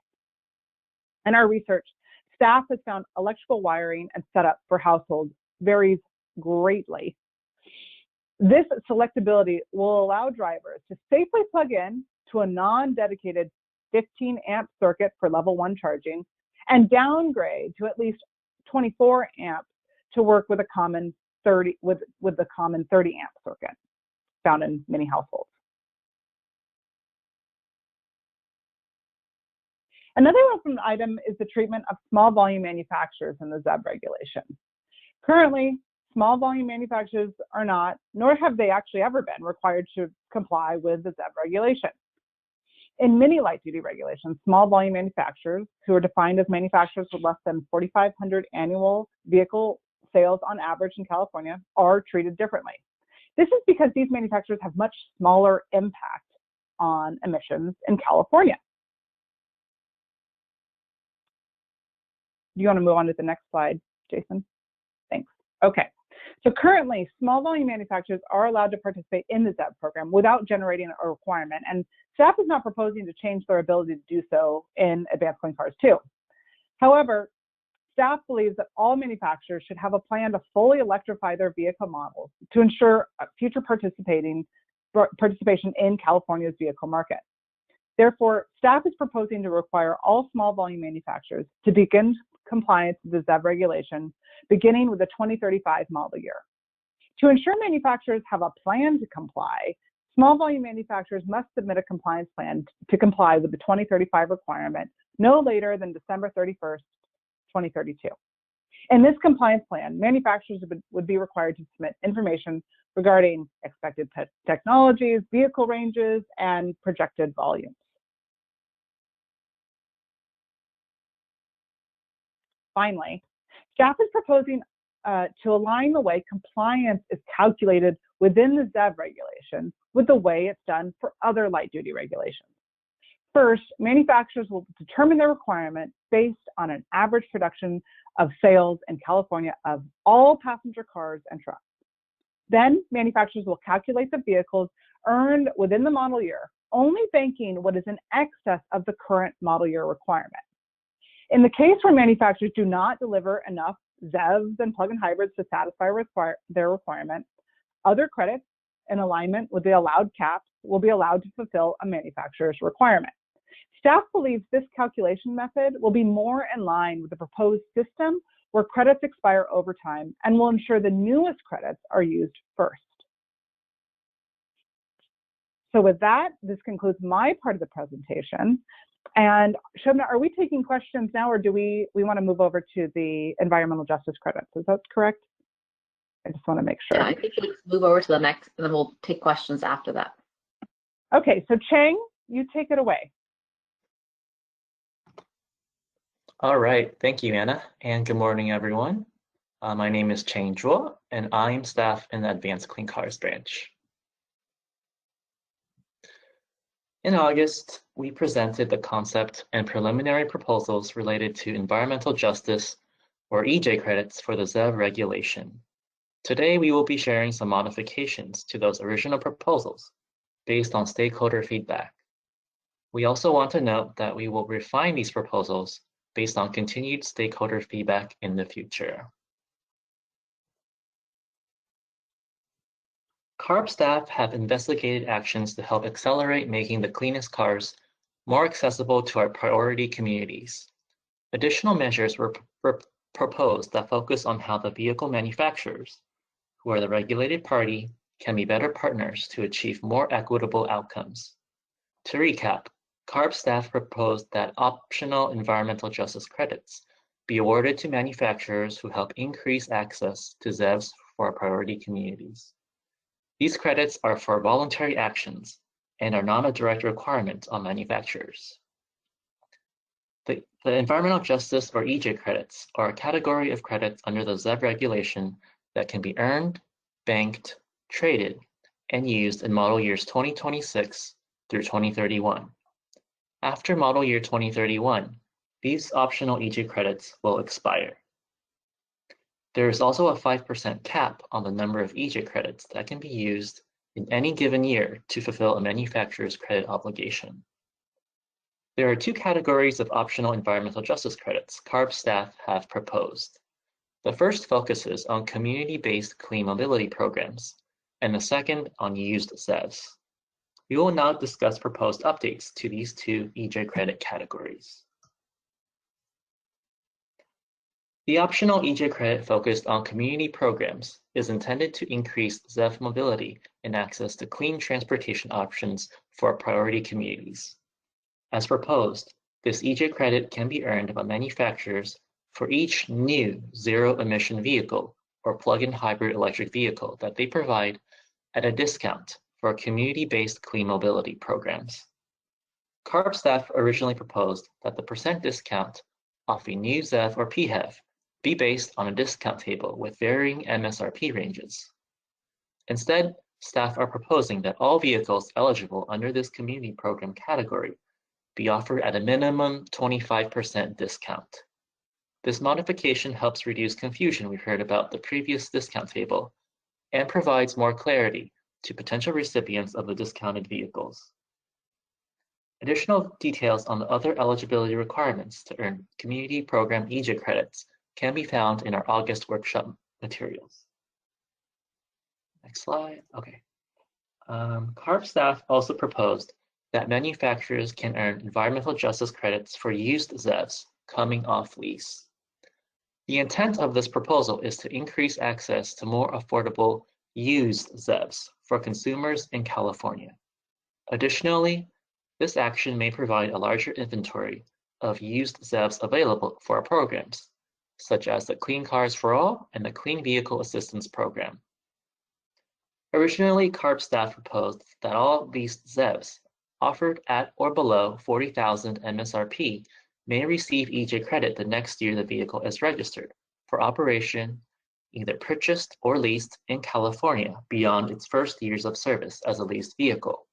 In our research, staff has found electrical wiring and setup for households varies greatly. This selectability will allow drivers to safely plug in to a non-dedicated 15 amp circuit for level 1 charging and downgrade to at least 24 amp to work with a common 30 with the common 30 amp circuit found in many households. Another welcome item is the treatment of small volume manufacturers in the ZEV regulation. Currently, small volume manufacturers are not, nor have they actually ever been, required to comply with the ZEV regulation. In many light-duty regulations, small volume manufacturers, who are defined as manufacturers with less than 4,500 annual vehicle sales on average in California, are treated differently. This is because these manufacturers have much smaller impact on emissions in California. Do you want to move on to the next slide, Jason? Thanks. Okay. So currently, small volume manufacturers are allowed to participate in the ZEV program without generating a requirement, and staff is not proposing to change their ability to do so in Advanced Clean Cars 2. However, staff believes that all manufacturers should have a plan to fully electrify their vehicle models to ensure future participation in California's vehicle market. Therefore, staff is proposing to require all small volume manufacturers to begin compliance with the ZEV regulation, beginning with the 2035 model year. To ensure manufacturers have a plan to comply, small volume manufacturers must submit a compliance plan to comply with the 2035 requirement no later than December 31st, 2032. In this compliance plan, manufacturers would be required to submit information regarding expected technologies, vehicle ranges, and projected volumes. Finally, staff is proposing to align the way compliance is calculated within the ZEV regulation with the way it's done for other light-duty regulations. First, manufacturers will determine their requirement based on an average production of sales in California of all passenger cars and trucks. Then manufacturers will calculate the vehicles earned within the model year, only banking what is in excess of the current model year requirement. In the case where manufacturers do not deliver enough ZEVs and plug-in hybrids to satisfy their requirement, other credits in alignment with the allowed caps will be allowed to fulfill a manufacturer's requirement. Staff believes this calculation method will be more in line with the proposed system where credits expire over time and will ensure the newest credits are used first. So with that, this concludes my part of the presentation. And Shobna, are we taking questions now, or do we want to move over to the environmental justice credits? Is that correct? I just want to make sure. Yeah, I think let's move over to the next, and then we'll take questions after that. Okay, so Chang, you take it away. All right, thank you, Anna, and good morning, everyone. My name is Chang Zhuo, and I am staff in the Advanced Clean Cars branch. In August, we presented the concept and preliminary proposals related to environmental justice, or EJ credits, for the ZEV regulation. Today, we will be sharing some modifications to those original proposals based on stakeholder feedback. We also want to note that we will refine these proposals based on continued stakeholder feedback in the future. CARB staff have investigated actions to help accelerate making the cleanest cars more accessible to our priority communities. Additional measures were proposed that focus on how the vehicle manufacturers, who are the regulated party, can be better partners to achieve more equitable outcomes. To recap, CARB staff proposed that optional environmental justice credits be awarded to manufacturers who help increase access to ZEVs for our priority communities. These credits are for voluntary actions and are not a direct requirement on manufacturers. The environmental justice, or EJ credits, are a category of credits under the ZEV regulation that can be earned, banked, traded, and used in model years 2026 through 2031. After model year 2031, these optional EJ credits will expire. There is also a 5% cap on the number of EJ credits that can be used in any given year to fulfill a manufacturer's credit obligation. There are two categories of optional environmental justice credits CARB staff have proposed. The first focuses on community-based clean mobility programs, and the second on used ZEVs. We will now discuss proposed updates to these two EJ credit categories. The optional EJ credit focused on community programs is intended to increase ZEV mobility and access to clean transportation options for priority communities. As proposed, this EJ credit can be earned by manufacturers for each new zero-emission vehicle or plug-in hybrid electric vehicle that they provide at a discount for community-based clean mobility programs. CARB staff originally proposed that the percent discount off a new ZEV or PHEV be based on a discount table with varying MSRP ranges. Instead, staff are proposing that all vehicles eligible under this community program category be offered at a minimum 25% discount. This modification helps reduce confusion we heard about the previous discount table and provides more clarity to potential recipients of the discounted vehicles. Additional details on the other eligibility requirements to earn community program EJ credits can be found in our August workshop materials. Next slide. Okay. CARB staff also proposed that manufacturers can earn environmental justice credits for used ZEVs coming off lease. The intent of this proposal is to increase access to more affordable used ZEVs for consumers in California. Additionally, this action may provide a larger inventory of used ZEVs available for our programs, such as the Clean Cars for All and the Clean Vehicle Assistance Program. Originally, CARB staff proposed that all these ZEVs offered at or below 40,000 MSRP may receive EJ credit the next year the vehicle is registered for operation, either purchased or leased in California beyond its first years of service as a leased vehicle.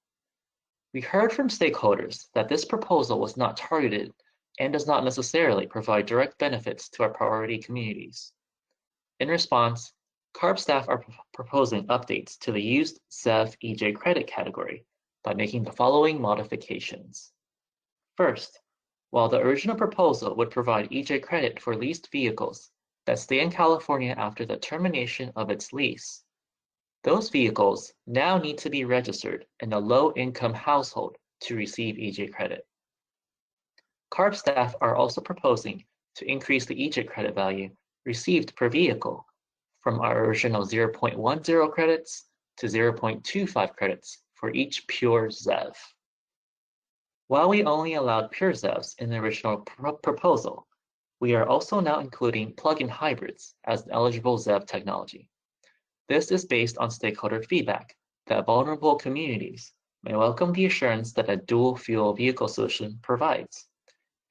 We heard from stakeholders that this proposal was not targeted and does not necessarily provide direct benefits to our priority communities. In response, CARB staff are proposing updates to the used ZEV EJ credit category by making the following modifications. First, while the original proposal would provide EJ credit for leased vehicles that stay in California after the termination of its lease, those vehicles now need to be registered in a low-income household to receive EJ credit. CARB staff are also proposing to increase the EJ credit value received per vehicle from our original 0.10 credits to 0.25 credits for each pure ZEV. While we only allowed pure ZEVs in the original proposal, we are also now including plug-in hybrids as eligible ZEV technology. This is based on stakeholder feedback that vulnerable communities may welcome the assurance that a dual fuel vehicle solution provides,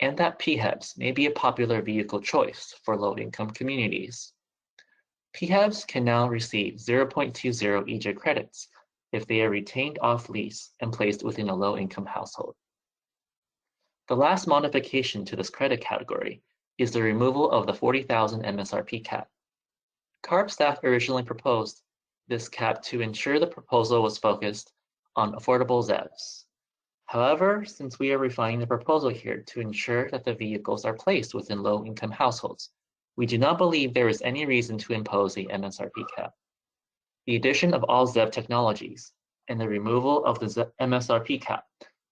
and that PHEVs may be a popular vehicle choice for low-income communities. PHEVs can now receive 0.20 EJ credits if they are retained off lease and placed within a low-income household. The last modification to this credit category is the removal of the 40,000 MSRP cap. CARB staff originally proposed this cap to ensure the proposal was focused on affordable ZEVs. However, since we are refining the proposal here to ensure that the vehicles are placed within low-income households, we do not believe there is any reason to impose a MSRP cap. The addition of all ZEV technologies and the removal of the MSRP cap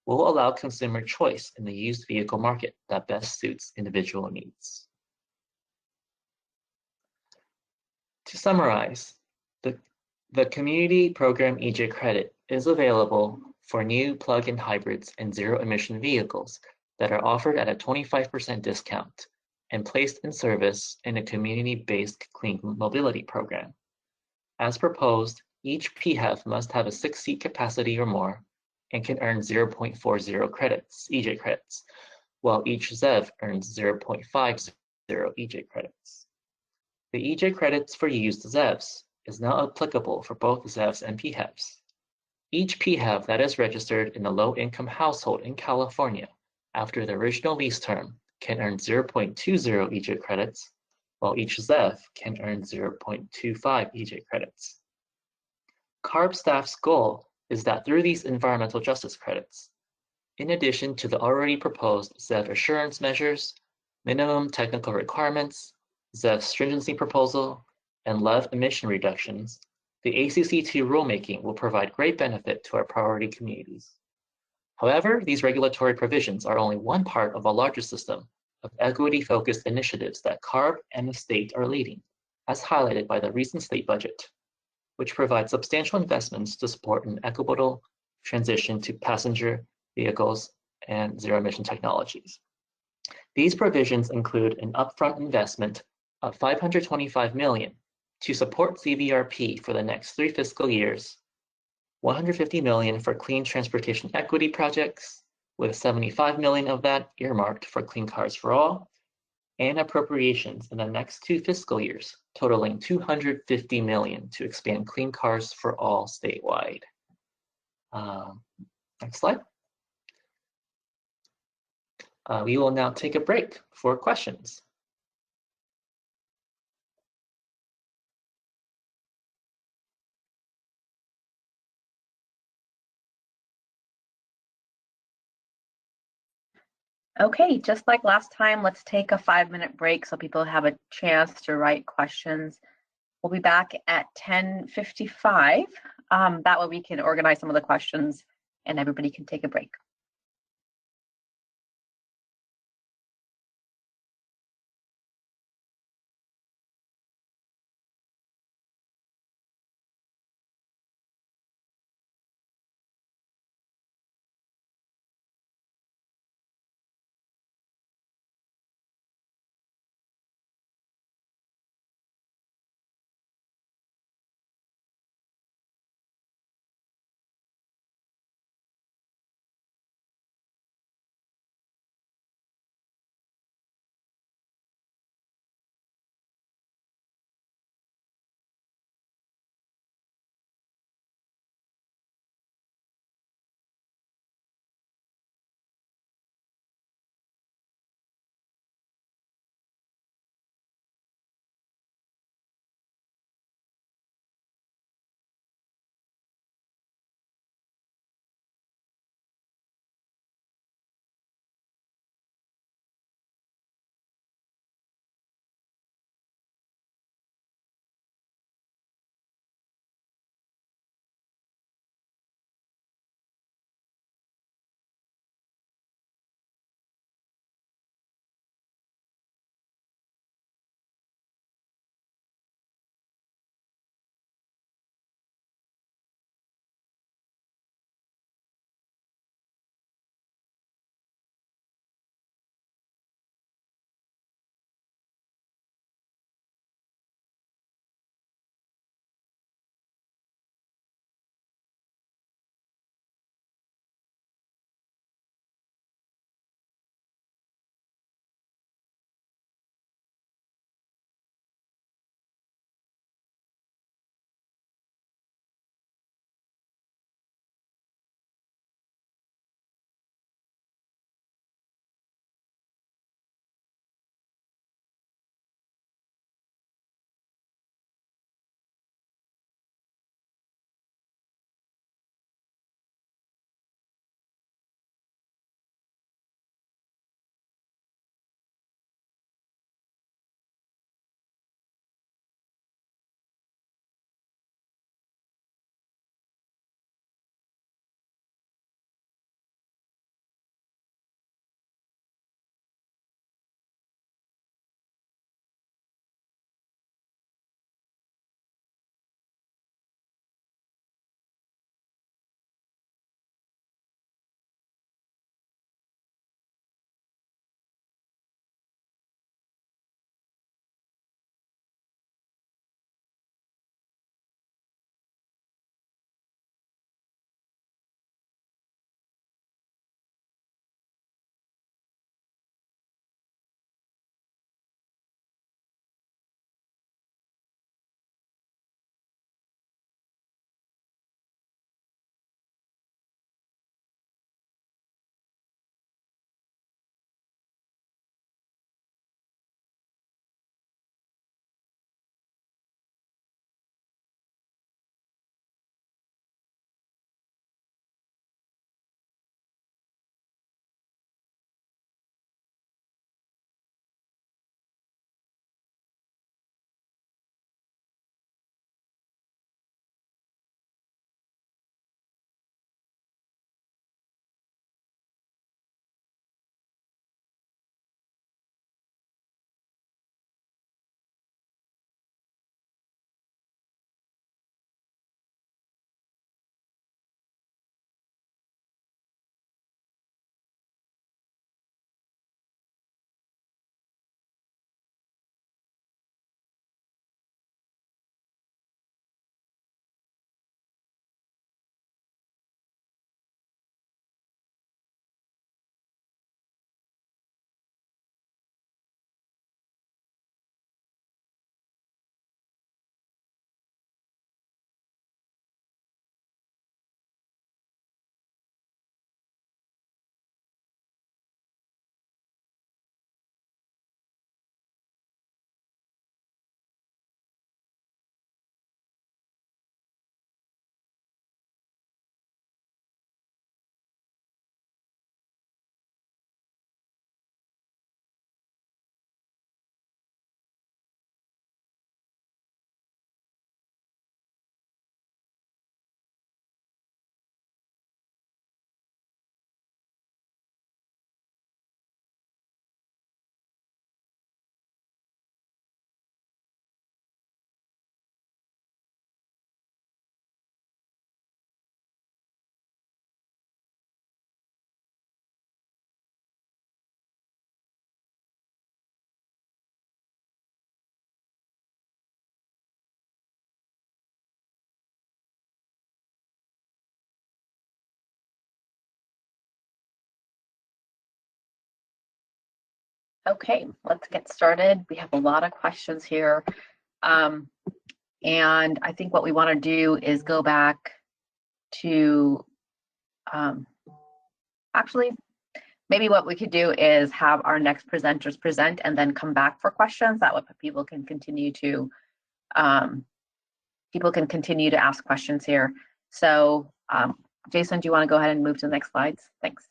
will allow consumer choice in the used vehicle market that best suits individual needs. To summarize, the community program EJ credit is available for new plug-in hybrids and zero-emission vehicles that are offered at a 25% discount and placed in service in a community-based clean mobility program. As proposed, each PHEV must have a 6-seat capacity or more and can earn 0.40 credits, EJ credits, while each ZEV earns 0.50 EJ credits. The EJ credits for used ZEVs is now applicable for both ZEVs and PHEVs. Each PHEV that is registered in a low-income household in California after the original lease term can earn 0.20 EJ credits, while each ZEV can earn 0.25 EJ credits. CARB staff's goal is that through these environmental justice credits, in addition to the already proposed ZEV assurance measures, minimum technical requirements, ZEV stringency proposal, and LEV emission reductions, the ACC II rulemaking will provide great benefit to our priority communities. However, these regulatory provisions are only one part of a larger system of equity-focused initiatives that CARB and the state are leading, as highlighted by the recent state budget, which provides substantial investments to support an equitable transition to passenger vehicles and zero-emission technologies. These provisions include an upfront investment of $525 million to support CVRP for the next 3 fiscal years, $150 million for clean transportation equity projects, with $75 million of that earmarked for Clean Cars for All, and appropriations in the next 2 fiscal years, totaling $250 million to expand Clean Cars for All statewide. Next slide. We will now take a break for questions. Okay, just like last time, let's take a 5-minute break so people have a chance to write questions. We'll be back at 10:55. That way we can organize some of the questions and everybody can take a break. Okay, let's get started. We have a lot of questions here. And I think what we want to do is go back to, actually, maybe what we could do is have our next presenters present and then come back for questions. That way people can continue to ask questions here. So Jason, do you want to go ahead and move to the next slides? Thanks.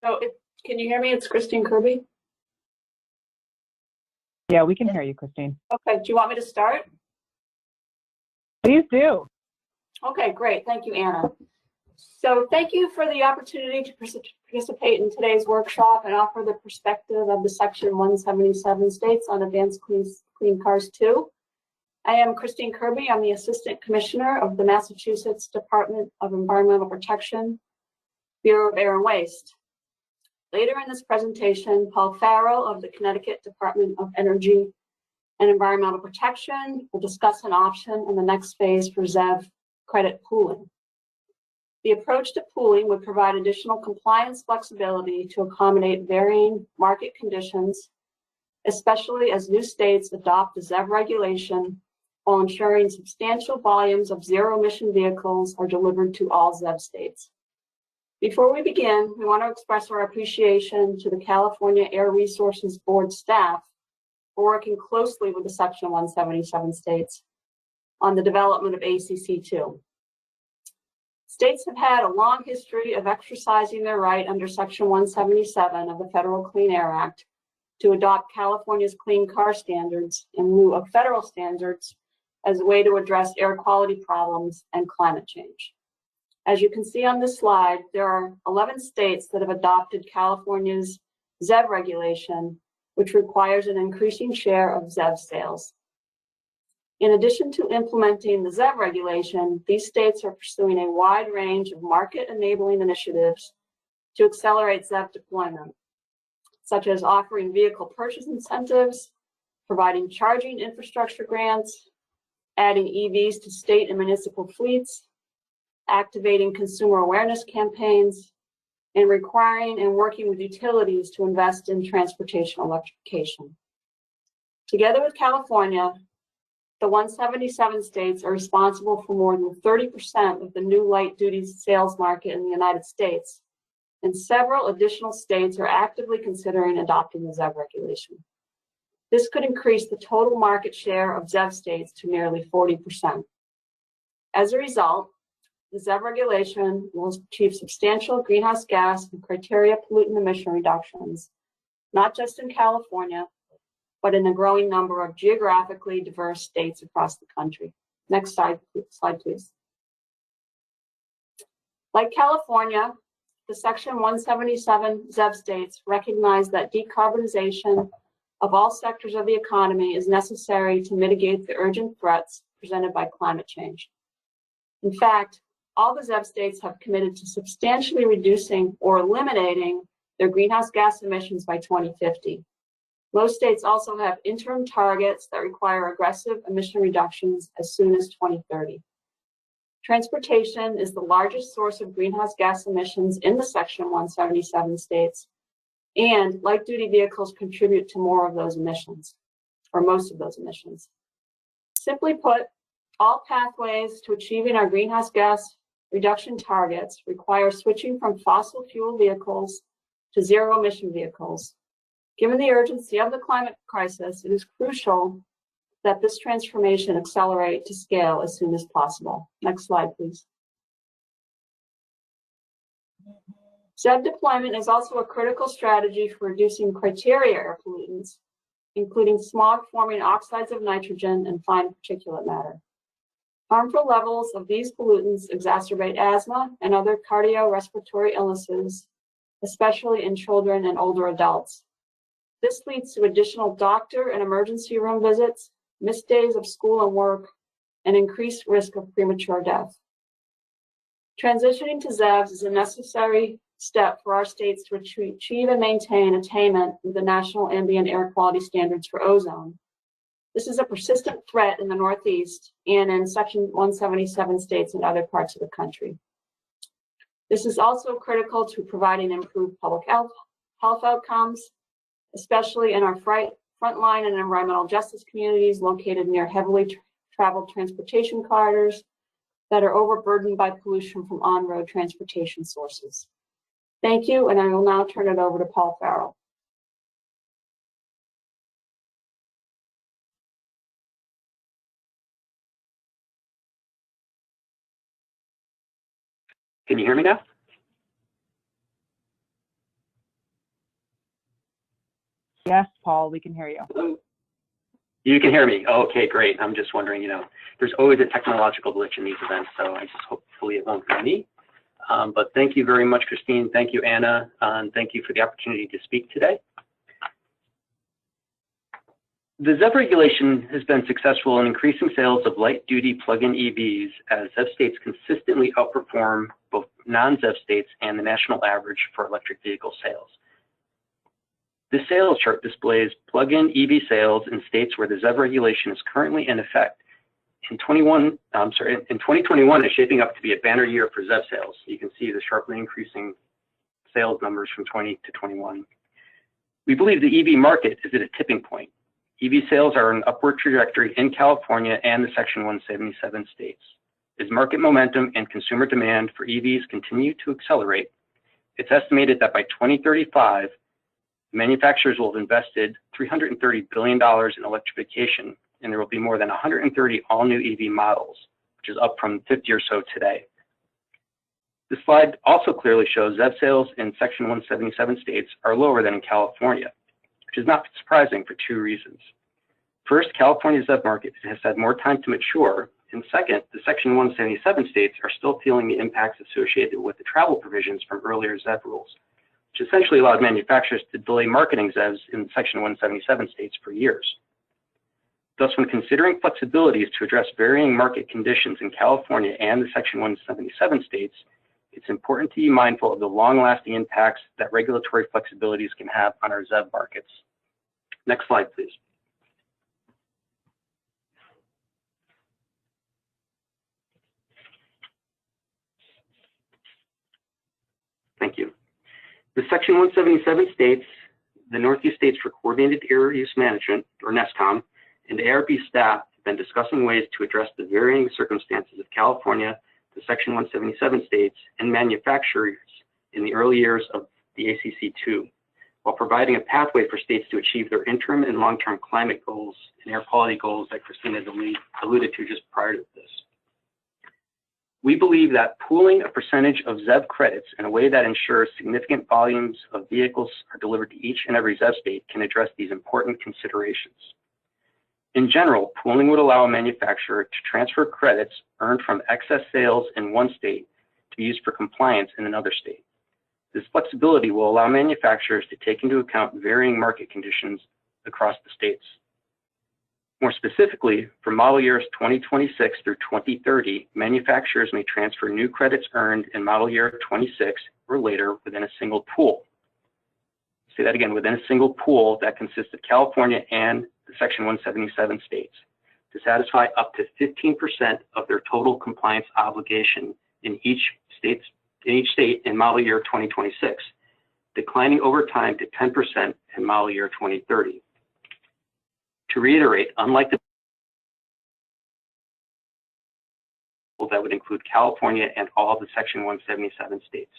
So can you hear me? It's Christine Kirby. Yeah, we can hear you, Christine. Okay, do you want me to start? Please do. Okay, great. Thank you, Anna. So thank you for the opportunity to participate in today's workshop and offer the perspective of the Section 177 states on Advanced Clean Cars 2. I am Christine Kirby. I'm the Assistant Commissioner of the Massachusetts Department of Environmental Protection, Bureau of Air and Waste. Later in this presentation, Paul Farrell of the Connecticut Department of Energy and Environmental Protection will discuss an option in the next phase for ZEV credit pooling. The approach to pooling would provide additional compliance flexibility to accommodate varying market conditions, especially as new states adopt the ZEV regulation while ensuring substantial volumes of zero-emission vehicles are delivered to all ZEV states. Before we begin, we want to express our appreciation to the California Air Resources Board staff for working closely with the Section 177 states on the development of ACC II. States have had a long history of exercising their right under Section 177 of the Federal Clean Air Act to adopt California's clean car standards in lieu of federal standards as a way to address air quality problems and climate change. As you can see on this slide, there are 11 states that have adopted California's ZEV regulation, which requires an increasing share of ZEV sales. In addition to implementing the ZEV regulation, these states are pursuing a wide range of market-enabling initiatives to accelerate ZEV deployment, such as offering vehicle purchase incentives, providing charging infrastructure grants, adding EVs to state and municipal fleets, activating consumer awareness campaigns, and requiring and working with utilities to invest in transportation electrification. Together with California, the 177 states are responsible for more than 30% of the new light-duty sales market in the United States, and several additional states are actively considering adopting the ZEV regulation. This could increase the total market share of ZEV states to nearly 40%. As a result, the ZEV regulation will achieve substantial greenhouse gas and criteria pollutant emission reductions, not just in California, but in a growing number of geographically diverse states across the country. Next slide, please. Like California, the Section 177 ZEV states recognize that decarbonization of all sectors of the economy is necessary to mitigate the urgent threats presented by climate change. In fact, all the ZEV states have committed to substantially reducing or eliminating their greenhouse gas emissions by 2050. Most states also have interim targets that require aggressive emission reductions as soon as 2030. Transportation is the largest source of greenhouse gas emissions in the Section 177 states, and light-duty vehicles contribute to more of those emissions, or most of those emissions. Simply put, all pathways to achieving our greenhouse gas reduction targets require switching from fossil fuel vehicles to zero-emission vehicles. Given the urgency of the climate crisis, it is crucial that this transformation accelerate to scale as soon as possible. Next slide, please. ZEV deployment is also a critical strategy for reducing criteria air pollutants, including smog-forming oxides of nitrogen and fine particulate matter. Harmful levels of these pollutants exacerbate asthma and other cardiorespiratory illnesses, especially in children and older adults. This leads to additional doctor and emergency room visits, missed days of school and work, and increased risk of premature death. Transitioning to ZEVs is a necessary step for our states to achieve and maintain attainment with the National Ambient Air Quality Standards for ozone. This is a persistent threat in the Northeast and in Section 177 states and other parts of the country. This is also critical to providing improved public health outcomes, especially in our frontline and environmental justice communities located near heavily traveled transportation corridors that are overburdened by pollution from on-road transportation sources. Thank you, and I will now turn it over to Paul Farrell. Can you hear me now? Yes, Paul, we can hear you. Hello? You can hear me. Oh, okay, great. I'm just wondering, there's always a technological glitch in these events, so I just hopefully it won't be me. But thank you very much, Christine. Thank you, Anna, and thank you for the opportunity to speak today. The ZEV regulation has been successful in increasing sales of light-duty plug-in EVs as ZEV states consistently outperform both non-ZEV states and the national average for electric vehicle sales. This sales chart displays plug-in EV sales in states where the ZEV regulation is currently in effect. In 2021 is shaping up to be a banner year for ZEV sales. You can see the sharply increasing sales numbers from 20 to 21. We believe the EV market is at a tipping point. EV sales are an upward trajectory in California and the Section 177 states. As market momentum and consumer demand for EVs continue to accelerate, it's estimated that by 2035, manufacturers will have invested $330 billion in electrification, and there will be more than 130 all-new EV models, which is up from 50 or so today. This slide also clearly shows ZEV sales in Section 177 states are lower than in California, which is not surprising for two reasons. First, California's ZEV market has had more time to mature, and second, the Section 177 states are still feeling the impacts associated with the travel provisions from earlier ZEV rules, which essentially allowed manufacturers to delay marketing ZEVs in Section 177 states for years. Thus, when considering flexibilities to address varying market conditions in California and the Section 177 states, it's important to be mindful of the long-lasting impacts that regulatory flexibilities can have on our ZEV markets. Next slide, please. Thank you. The Section 177 states, the Northeast States for Coordinated Air Use Management, or NESCOM, and ARB staff have been discussing ways to address the varying circumstances of California, the Section 177 states, and manufacturers in the early years of the ACC II, while providing a pathway for states to achieve their interim and long-term climate goals and air quality goals that Christina alluded to just prior to this. We believe that pooling a percentage of ZEV credits in a way that ensures significant volumes of vehicles are delivered to each and every ZEV state can address these important considerations. In general, pooling would allow a manufacturer to transfer credits earned from excess sales in one state to be used for compliance in another state. This flexibility will allow manufacturers to take into account varying market conditions across the states. More specifically, for model years 2026 through 2030, manufacturers may transfer new credits earned in model year 26 or later within a single pool. Say that again, within a single pool that consists of California and the Section 177 states to satisfy up to 15% of their total compliance obligation in each state in model year 2026, declining over time to 10% in model year 2030. To reiterate, unlike the that would include California and all of the Section 177 states.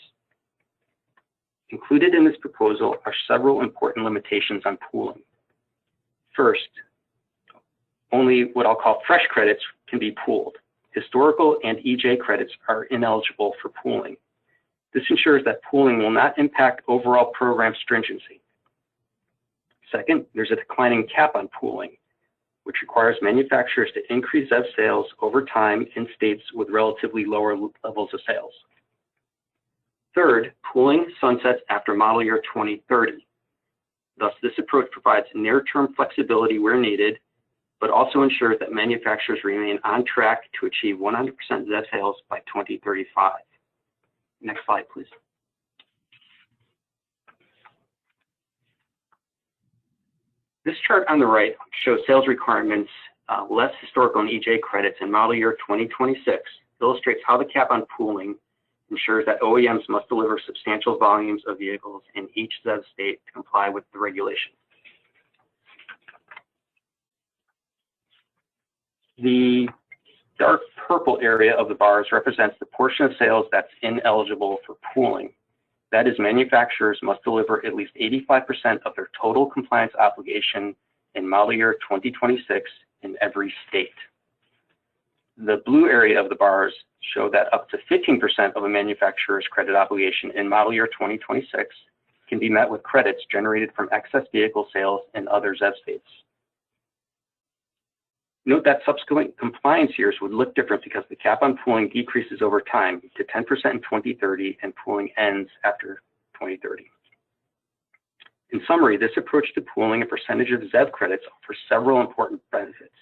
Included in this proposal are several important limitations on pooling. First, only what I'll call fresh credits can be pooled. Historical and EJ credits are ineligible for pooling. This ensures that pooling will not impact overall program stringency. Second, there's a declining cap on pooling, which requires manufacturers to increase ZEV sales over time in states with relatively lower levels of sales. Third, pooling sunsets after model year 2030. Thus, this approach provides near-term flexibility where needed, but also ensures that manufacturers remain on track to achieve 100% ZEV sales by 2035. Next slide, please. This chart on the right shows sales requirements less historical and EJ credits in model year 2026, illustrates how the cap on pooling ensures that OEMs must deliver substantial volumes of vehicles in each ZEV state to comply with the regulation. The dark purple area of the bars represents the portion of sales that's ineligible for pooling. That is, manufacturers must deliver at least 85% of their total compliance obligation in model year 2026 in every state. The blue area of the bars show that up to 15% of a manufacturer's credit obligation in model year 2026 can be met with credits generated from excess vehicle sales in other ZEV states. Note that subsequent compliance years would look different because the cap on pooling decreases over time to 10% in 2030 and pooling ends after 2030. In summary, this approach to pooling a percentage of ZEV credits offers several important benefits.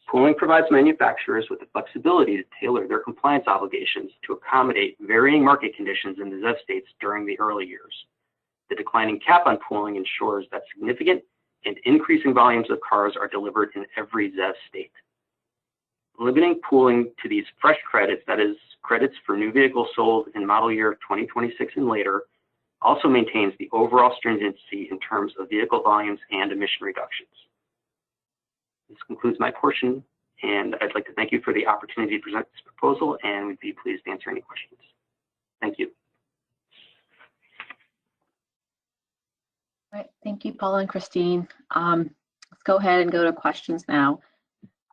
Pooling provides manufacturers with the flexibility to tailor their compliance obligations to accommodate varying market conditions in the ZEV states during the early years. The declining cap on pooling ensures that significant and increasing volumes of cars are delivered in every ZEV state. Limiting pooling to these fresh credits, that is, credits for new vehicles sold in model year 2026 and later, also maintains the overall stringency in terms of vehicle volumes and emission reductions. This concludes my portion, and I'd like to thank you for the opportunity to present this proposal, and we'd be pleased to answer any questions. Thank you. All right, thank you, Paula and Christine. Let's go ahead and go to questions now.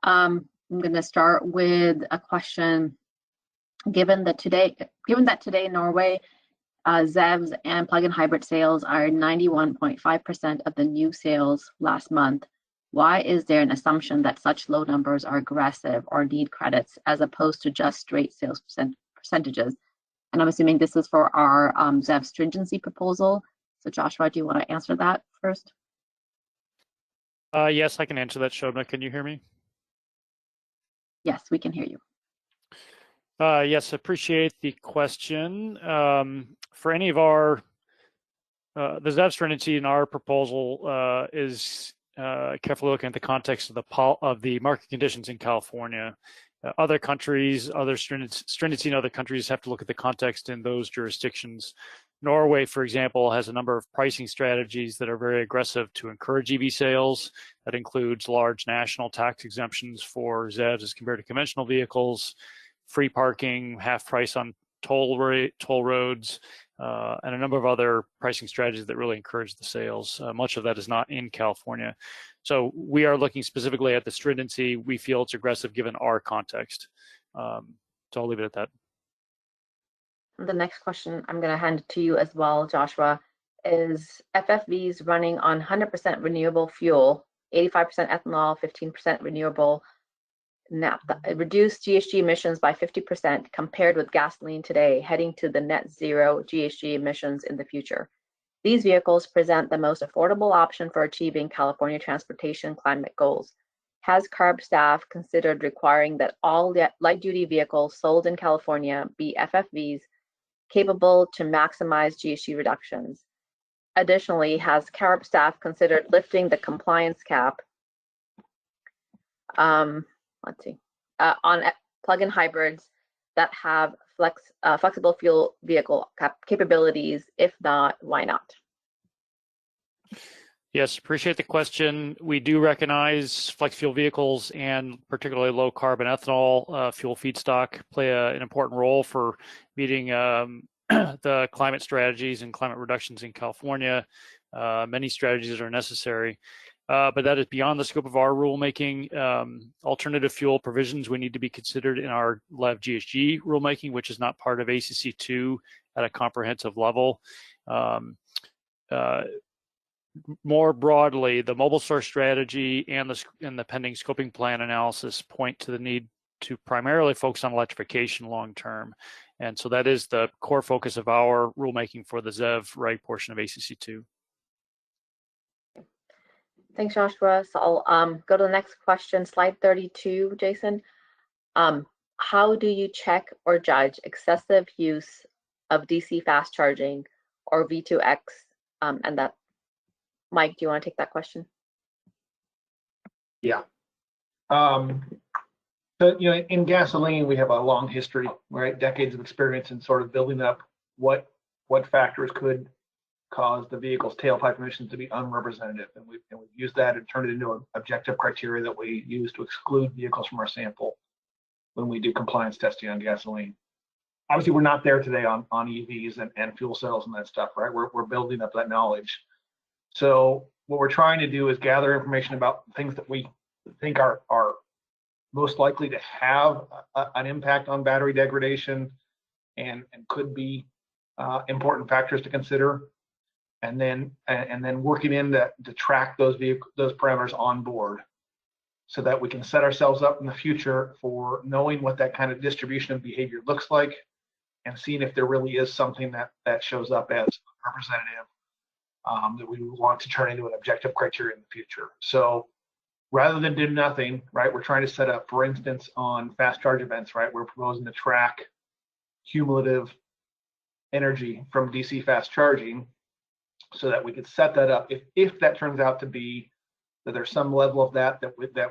I'm going to start with a question. Given that today in Norway, ZEVs and plug-in hybrid sales are 91.5% of the new sales last month, why is there an assumption that such low numbers are aggressive or need credits as opposed to just straight sales percentages? And I'm assuming this is for our ZEV stringency proposal. So Joshua, do you want to answer that first? Yes, I can answer that, Shobna. Can you hear me? Yes, we can hear you. Yes, appreciate the question. For any of our, the ZEV stringency in our proposal is carefully looking at the context of the market conditions in California. Other countries, other stringency in other countries have to look at the context in those jurisdictions. Norway, for example, has a number of pricing strategies that are very aggressive to encourage EV sales. That includes large national tax exemptions for ZEVs as compared to conventional vehicles, free parking, half price on toll roads, and a number of other pricing strategies that really encourage the sales. Much of that is not in California. So we are looking specifically at the stringency. We feel it's aggressive given our context. So I'll leave it at that. The next question I'm going to hand to you as well, Joshua, is FFVs running on 100% renewable fuel, 85% ethanol, 15% renewable naphtha, reduced GHG emissions by 50% compared with gasoline today, heading to the net zero GHG emissions in the future. These vehicles present the most affordable option for achieving California transportation climate goals. Has CARB staff considered requiring that all light-duty vehicles sold in California be FFVs capable to maximize GHG reductions? Additionally, has CARB staff considered lifting the compliance cap on plug-in hybrids that have flexible fuel vehicle capabilities? If not, why not? Yes, appreciate the question. We do recognize flex fuel vehicles and particularly low carbon ethanol fuel feedstock play an important role for meeting the climate strategies and climate reductions in California. Many strategies are necessary, but that is beyond the scope of our rulemaking. Alternative fuel provisions we need to be considered in our LEV GHG rulemaking, which is not part of ACC II at a comprehensive level. More broadly, the mobile source strategy and the pending scoping plan analysis point to the need to primarily focus on electrification long term. And so that is the core focus of our rulemaking for the ZEV reg portion of ACC II. Thanks, Joshua. So I'll go to the next question, slide 32, Jason. How do you check or judge excessive use of DC fast charging or V2X? And that, Mike, do you want to take that question? Yeah. So, you know, in gasoline, we have a long history, right? Decades of experience in sort of building up what factors could cause the vehicle's tailpipe emissions to be unrepresentative. And we've used that and turned it into an objective criteria that we use to exclude vehicles from our sample when we do compliance testing on gasoline. Obviously, we're not there today on EVs and fuel cells and that stuff, right? We're building up that knowledge. So what we're trying to do is gather information about things that we think are most likely to have an impact on battery degradation and could be important factors to consider, and then working in to track those parameters on board, so that we can set ourselves up in the future for knowing what that kind of distribution of behavior looks like, and seeing if there really is something that shows up as representative that we want to turn into an objective criteria in the future. So rather than do nothing, right, we're trying to set up, for instance, on fast charge events, right, we're proposing to track cumulative energy from DC fast charging, so that we could set that up. If that turns out to be that there's some level of that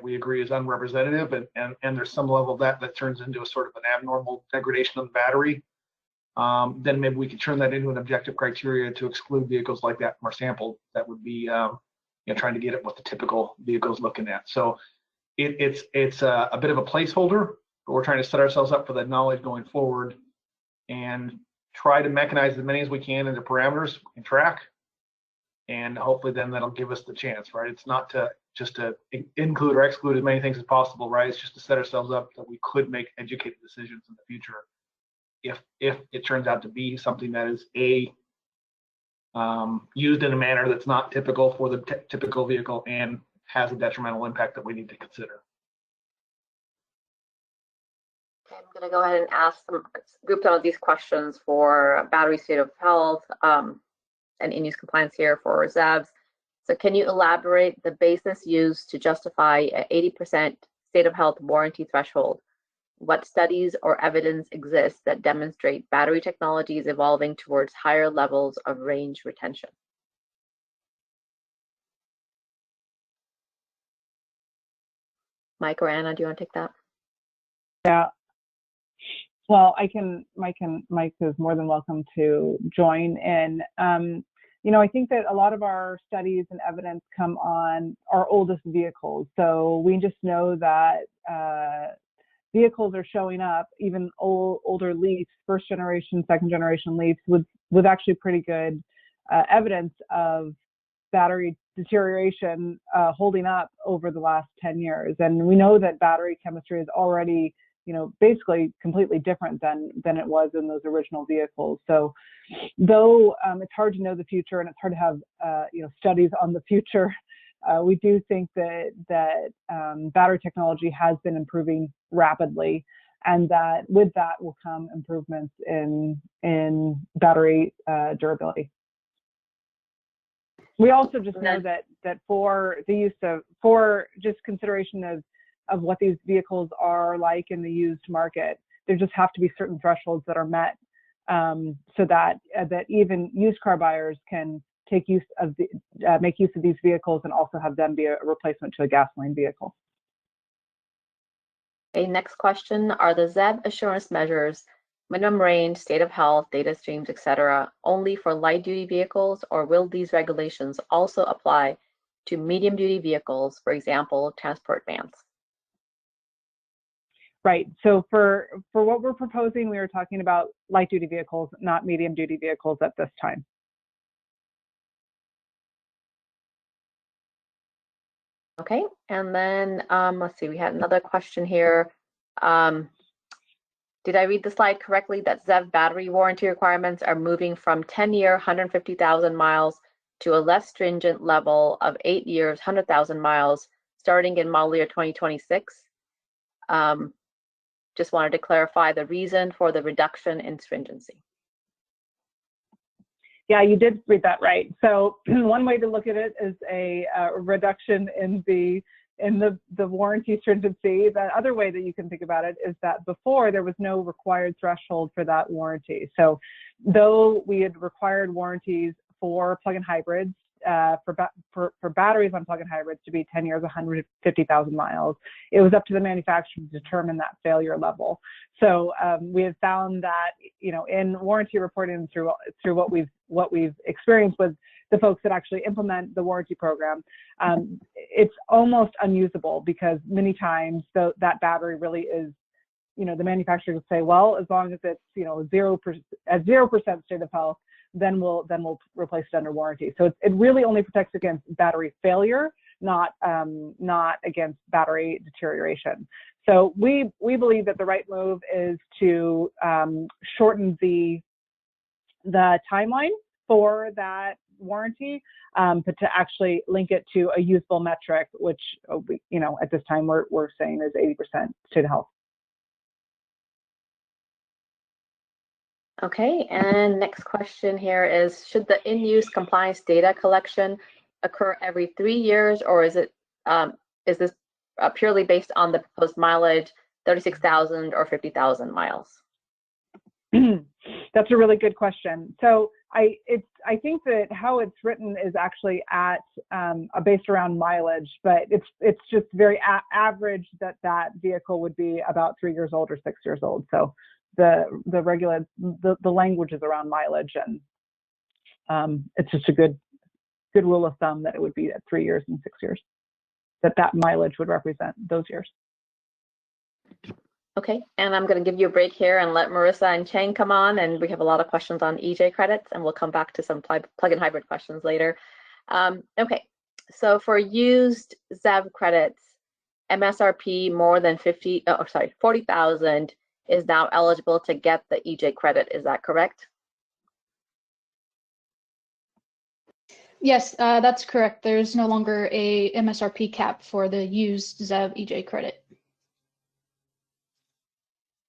we agree is unrepresentative, and there's some level of that turns into a sort of an abnormal degradation of the battery, then maybe we could turn that into an objective criteria to exclude vehicles like that from our sample. That would be trying to get at what the typical vehicle is looking at. So it's a bit of a placeholder, but we're trying to set ourselves up for that knowledge going forward and try to mechanize as many as we can into parameters we can track. And hopefully then that'll give us the chance, right? It's not just to include or exclude as many things as possible, right? It's just to set ourselves up that we could make educated decisions in the future if it turns out to be something that is used in a manner that's not typical for the typical vehicle and has a detrimental impact that we need to consider. Okay, I'm going to go ahead and group some of these questions for battery state of health and in-use compliance here for ZEVs. So can you elaborate the basis used to justify an 80% state of health warranty threshold? What studies or evidence exists that demonstrate battery technology is evolving towards higher levels of range retention? Mike or Anna, do you want to take that? Yeah. Well, Mike is more than welcome to join in. You know, I think that a lot of our studies and evidence come on our oldest vehicles. So we just know that vehicles are showing up, even older Leafs, first generation, second generation Leafs, with actually pretty good evidence of battery deterioration holding up over the last 10 years. And we know that battery chemistry is already, you know, basically completely different than it was in those original vehicles. So though it's hard to know the future and it's hard to have studies on the future, we do think that battery technology has been improving rapidly, and that with that will come improvements in battery durability. We also just know that for the use of, for just consideration of what these vehicles are like in the used market, there just have to be certain thresholds that are met, so that even used car buyers can make use of these vehicles and also have them be a replacement to a gasoline vehicle. Okay, next question. Are the ZEV assurance measures, minimum range, state of health, data streams, etc., only for light-duty vehicles, or will these regulations also apply to medium-duty vehicles, for example, transport vans? Right. So for what we're proposing, we are talking about light-duty vehicles, not medium-duty vehicles at this time. Okay, and then let's see, we had another question here. Did I read the slide correctly that ZEV battery warranty requirements are moving from 10-year, 150,000 miles to a less stringent level of 8 years, 100,000 miles, starting in model year 2026? Just wanted to clarify the reason for the reduction in stringency. Yeah, you did read that right. So one way to look at it is a reduction in the warranty stringency. The other way that you can think about it is that before there was no required threshold for that warranty. So though we had required warranties for plug-in hybrids for batteries on plug-in hybrids to be 10 years, 150,000 miles. It was up to the manufacturer to determine that failure level. So we have found that, you know, in warranty reporting through what we've experienced with the folks that actually implement the warranty program, it's almost unusable because many times that battery really is, you know, the manufacturer will say, well, as long as it's, you know, 0% state of health, then we'll replace it under warranty. So it really only protects against battery failure, not against battery deterioration. So we believe that the right move is to shorten the timeline for that warranty, but to actually link it to a useful metric, which you know, at this time we're saying is 80% state of health. Okay, and next question here is, should the in-use compliance data collection occur every 3 years, or is this purely based on the proposed mileage, 36,000 or 50,000 miles? That's a really good question. So I think that how it's written is actually based around mileage, but it's just very average that vehicle would be about 3 years old or 6 years old. So the language is around mileage, and it's just a good rule of thumb that it would be at 3 years and 6 years, that mileage would represent those years. Okay, and I'm going to give you a break here and let Marissa and Chang come on, and we have a lot of questions on EJ credits, and we'll come back to some plug-in hybrid questions later. Okay, so for used ZEV credits, MSRP more than 40,000 is now eligible to get the EJ credit. Is that correct? Yes, that's correct. There's no longer a MSRP cap for the used ZEV EJ credit.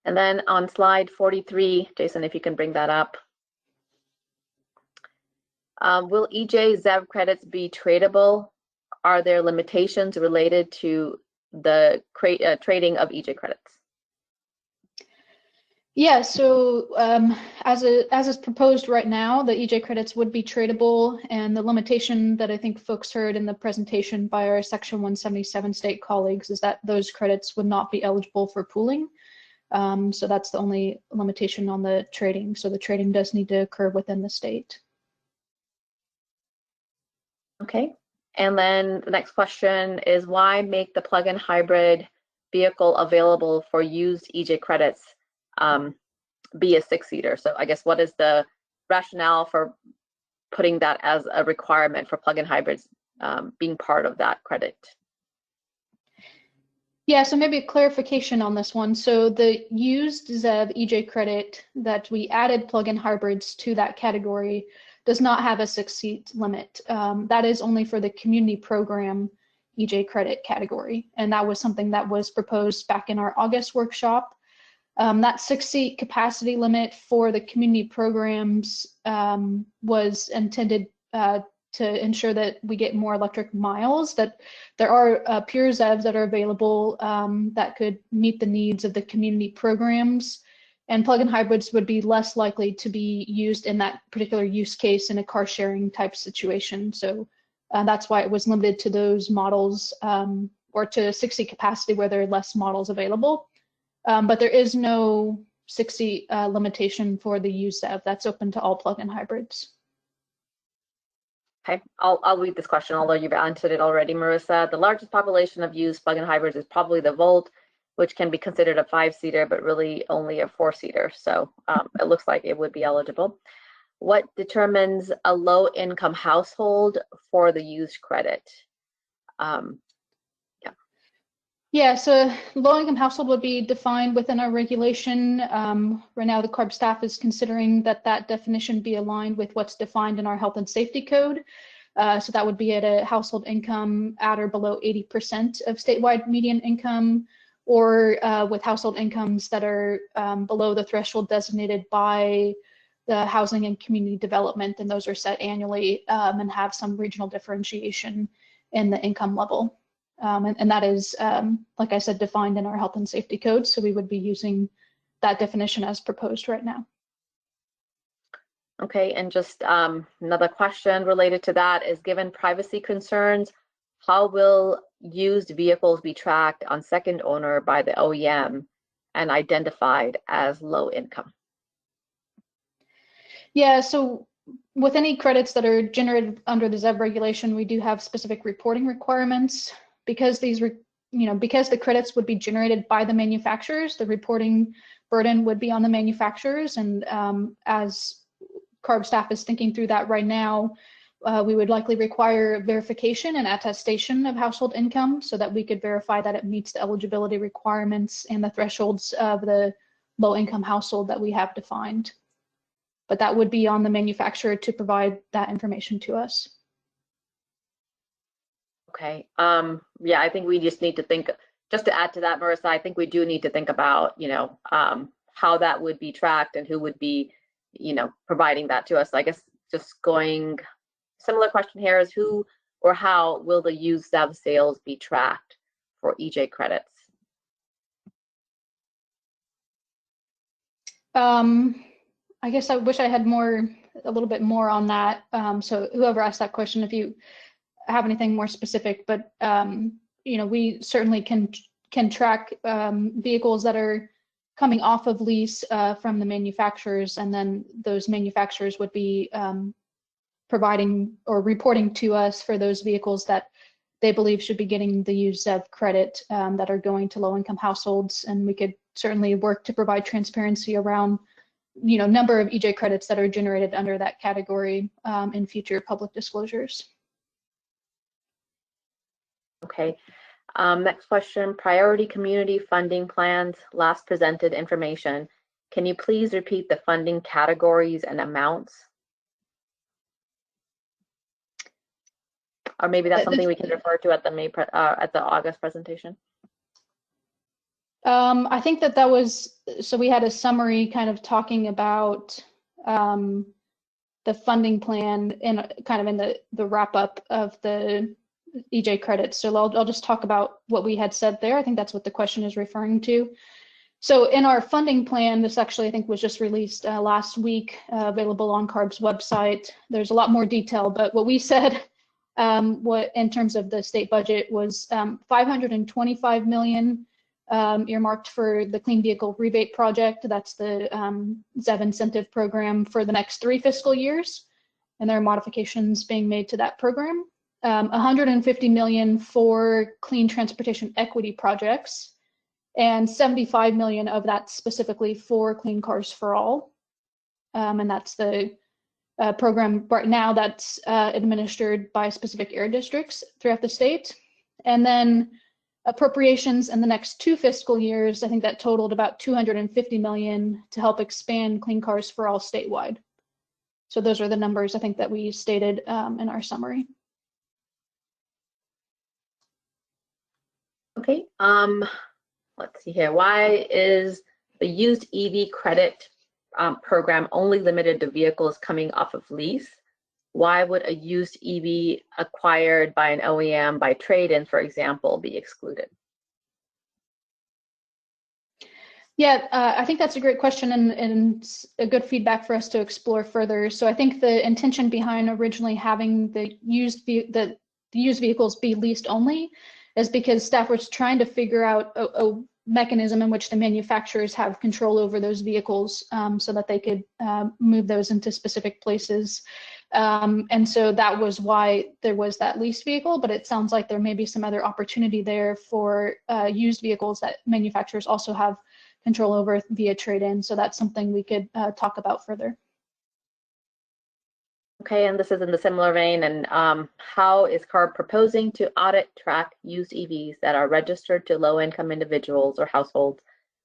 And then on slide 43, Jason, if you can bring that up. Will EJ ZEV credits be tradable? Are there limitations related to the trading of EJ credits? Yeah, so as is proposed right now, the EJ credits would be tradable, and the limitation that I think folks heard in the presentation by our Section 177 state colleagues is that those credits would not be eligible for pooling. So that's the only limitation on the trading. So the trading does need to occur within the state. Okay, and then the next question is, why make the plug-in hybrid vehicle available for used EJ credits be a 6-seater? So I guess what is the rationale for putting that as a requirement for plug-in hybrids being part of that credit? Yeah, so maybe a clarification on this one. So the used ZEV EJ credit that we added plug-in hybrids to that category does not have a 6-seat limit. That is only for the community program EJ credit category. And that was something that was proposed back in our August workshop. That 6-seat capacity limit for the community programs was intended to ensure that we get more electric miles, that there are pure ZEVs that are available that could meet the needs of the community programs, and plug-in hybrids would be less likely to be used in that particular use case in a car sharing type situation. So that's why it was limited to those models or to 6-seat capacity where there are less models available. But there is no 6-seat limitation for the used ZEV. That's open to all plug-in hybrids. Okay, I'll read this question, although you've answered it already, Marissa. The largest population of used plug-in hybrids is probably the Volt, which can be considered a 5-seater, but really only a 4-seater. So it looks like it would be eligible. What determines a low-income household for the used credit? Yeah, so low-income household would be defined within our regulation. Right now, the CARB staff is considering that definition be aligned with what's defined in our health and safety code. So that would be at a household income at or below 80% of statewide median income, or with household incomes that are below the threshold designated by the Housing and Community Development, and those are set annually and have some regional differentiation in the income level. And that is, like I said, defined in our health and safety code. So we would be using that definition as proposed right now. Okay, and just another question related to that is, given privacy concerns, how will used vehicles be tracked on second owner by the OEM and identified as low income? Yeah, so with any credits that are generated under the ZEV regulation, we do have specific reporting requirements. Because these, because the credits would be generated by the manufacturers, the reporting burden would be on the manufacturers. And as CARB staff is thinking through that right now, we would likely require verification and attestation of household income so that we could verify that it meets the eligibility requirements and the thresholds of the low income household that we have defined. But that would be on the manufacturer to provide that information to us. Okay. Yeah, I think we just need to think, just to add to that, Marissa, I think we do need to think about, how that would be tracked and who would be, providing that to us. So I guess just going, similar question here is, who or how will the used ZEV sales be tracked for EJ credits? I guess I wish I had a little bit more on that. So whoever asked that question, if you have anything more specific, but we certainly can track vehicles that are coming off of lease from the manufacturers, and then those manufacturers would be providing or reporting to us for those vehicles that they believe should be getting the used ZEV credit that are going to low-income households. And we could certainly work to provide transparency around number of EJ credits that are generated under that category in future public disclosures. Okay. Next question, priority community funding plans, last presented information. Can you please repeat the funding categories and amounts? Or maybe that's something we can refer to at the August presentation. I think that was, so we had a summary kind of talking about the funding plan in kind of in the wrap up of the EJ credits. So I'll just talk about what we had said there. I think that's what the question is referring to. So in our funding plan, this actually I think was just released last week, available on CARB's website. There's a lot more detail, but what we said what in terms of the state budget was $525 million earmarked for the Clean Vehicle Rebate Project. That's the ZEV incentive program for the next 3 fiscal years, and there are modifications being made to that program. $150 million for clean transportation equity projects, and $75 million of that specifically for Clean Cars for All. And that's the program right now that's administered by specific air districts throughout the state. And then appropriations in the next 2 fiscal years, I think that totaled about $250 million to help expand Clean Cars for All statewide. So those are the numbers I think that we stated in our summary. Okay, let's see here. Why is the used EV credit program only limited to vehicles coming off of lease? Why would a used EV acquired by an OEM by trade-in, for example, be excluded? Yeah, I think that's a great question and a good feedback for us to explore further. So I think the intention behind originally having the used vehicles be leased only is because staff was trying to figure out a mechanism in which the manufacturers have control over those vehicles so that they could move those into specific places. And so that was why there was that leased vehicle, but it sounds like there may be some other opportunity there for used vehicles that manufacturers also have control over via trade-in. So that's something we could talk about further. Okay, and this is in the similar vein. And how is CARB proposing to audit track used EVs that are registered to low-income individuals or households,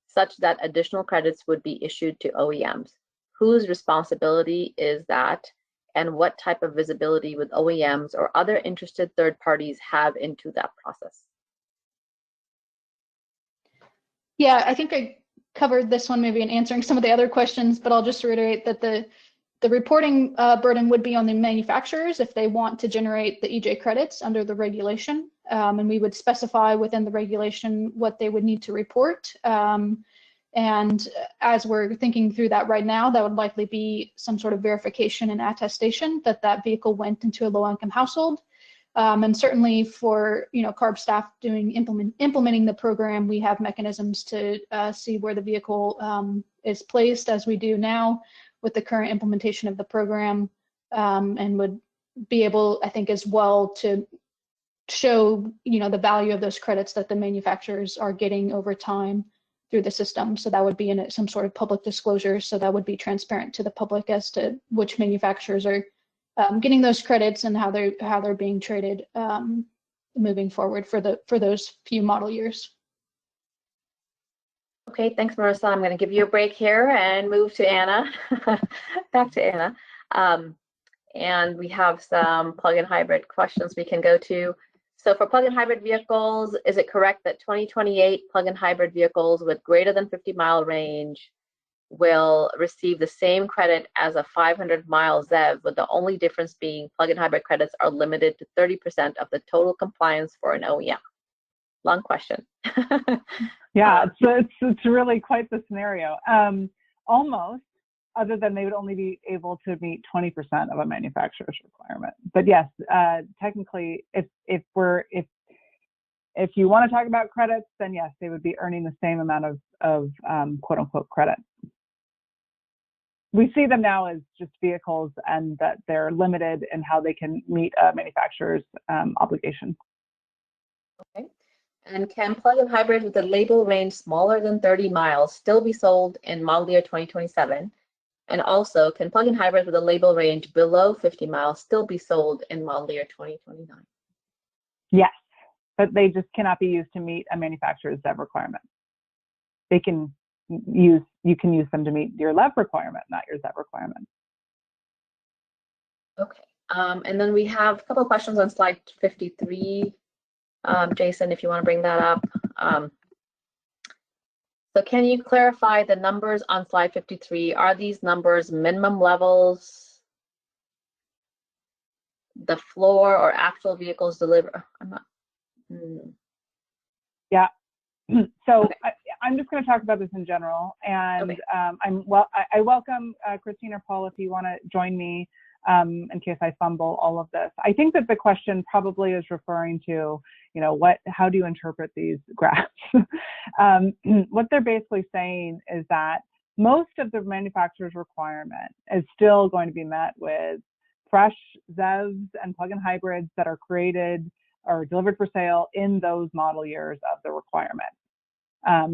such that additional credits would be issued to OEMs? Whose responsibility is that? And what type of visibility would OEMs or other interested third parties have into that process? Yeah, I think I covered this one maybe in answering some of the other questions, but I'll just reiterate that the reporting burden would be on the manufacturers if they want to generate the EJ credits under the regulation, and we would specify within the regulation what they would need to report. And as we're thinking through that right now, that would likely be some sort of verification and attestation that that vehicle went into a low-income household. And certainly for CARB staff implementing the program, we have mechanisms to see where the vehicle is placed, as we do now with the current implementation of the program, and would be able, I think, as well to show the value of those credits that the manufacturers are getting over time through the system. So that would be in some sort of public disclosure. So that would be transparent to the public as to which manufacturers are getting those credits and how they're being traded moving forward for those few model years. Okay, thanks, Marissa. I'm going to give you a break here and move to Anna. Back to Anna. And we have some plug-in hybrid questions we can go to. So for plug-in hybrid vehicles, is it correct that 2028 plug-in hybrid vehicles with greater than 50-mile range will receive the same credit as a 500-mile ZEV, with the only difference being plug-in hybrid credits are limited to 30% of the total compliance for an OEM? Long question. Yeah, it's really quite the scenario. Almost, other than they would only be able to meet 20% of a manufacturer's requirement. But yes, technically, if you want to talk about credits, then yes, they would be earning the same amount of quote unquote credit. We see them now as just vehicles, and that they're limited in how they can meet a manufacturer's obligation. Okay. And can plug-in hybrids with a label range smaller than 30 miles still be sold in model year 2027? And also, can plug-in hybrids with a label range below 50 miles still be sold in model year 2029? Yes, but they just cannot be used to meet a manufacturer's ZEV requirement. You can use them to meet your LEV requirement, not your ZEV requirement. Okay, and then we have a couple of questions on slide 53. Jason, if you want to bring that up. So can you clarify the numbers on slide 53? Are these numbers minimum levels, the floor, or actual vehicles delivered? I'm not. Yeah. So okay. I'm just going to talk about this in general, and okay. I welcome Christine or Paul if you want to join me in case I fumble all of this. I think that the question probably is referring to, how do you interpret these graphs? What they're basically saying is that most of the manufacturer's requirement is still going to be met with fresh ZEVs and plug-in hybrids that are created or delivered for sale in those model years of the requirement.